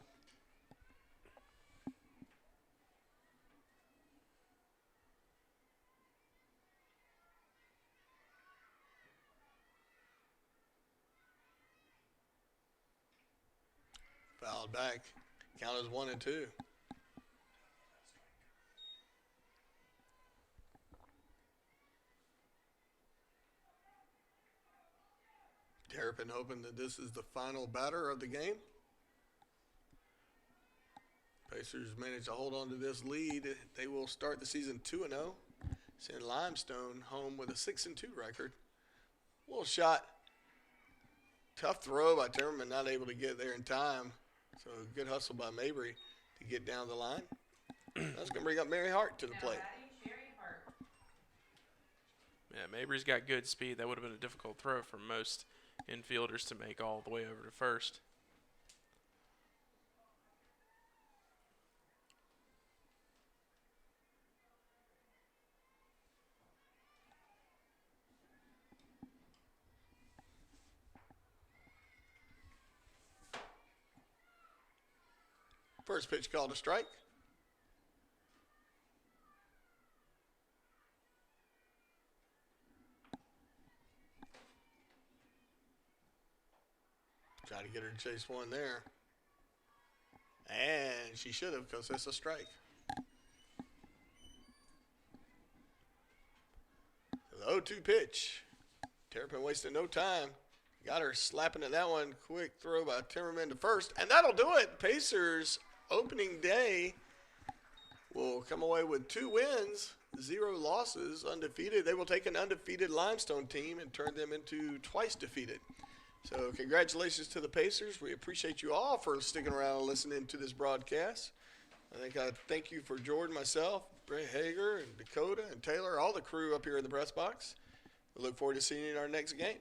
Speaker 1: Fouled back. Count is 1-2. Terrapin hoping that this is the final batter of the game. Pacers managed to hold on to this lead. They will start the season 2-0. Send Limestone home with a 6-2 record. Little shot. Tough throw by Timmerman, not able to get there in time. So good hustle by Mabry to get down the line. That's going to bring up Mary Hart to the plate.
Speaker 2: Yeah, Mabry's got good speed. That would have been a difficult throw for most infielders to make all the way over to first.
Speaker 1: First pitch called a strike. Try to get her to chase one there. And she should have, because it's a strike. The 0-2 pitch. Terrapin wasted no time. Got her slapping at that one. Quick throw by Timmerman to first. And that'll do it. Pacers opening day will come away with 2 wins, 0 losses, undefeated. They will take an undefeated Limestone team and turn them into twice defeated. So congratulations to the Pacers. We appreciate you all for sticking around and listening to this broadcast. I thank you for Jordan, myself, Brett Hager, and Dakota, and Taylor, all the crew up here in the press box. We look forward to seeing you in our next game.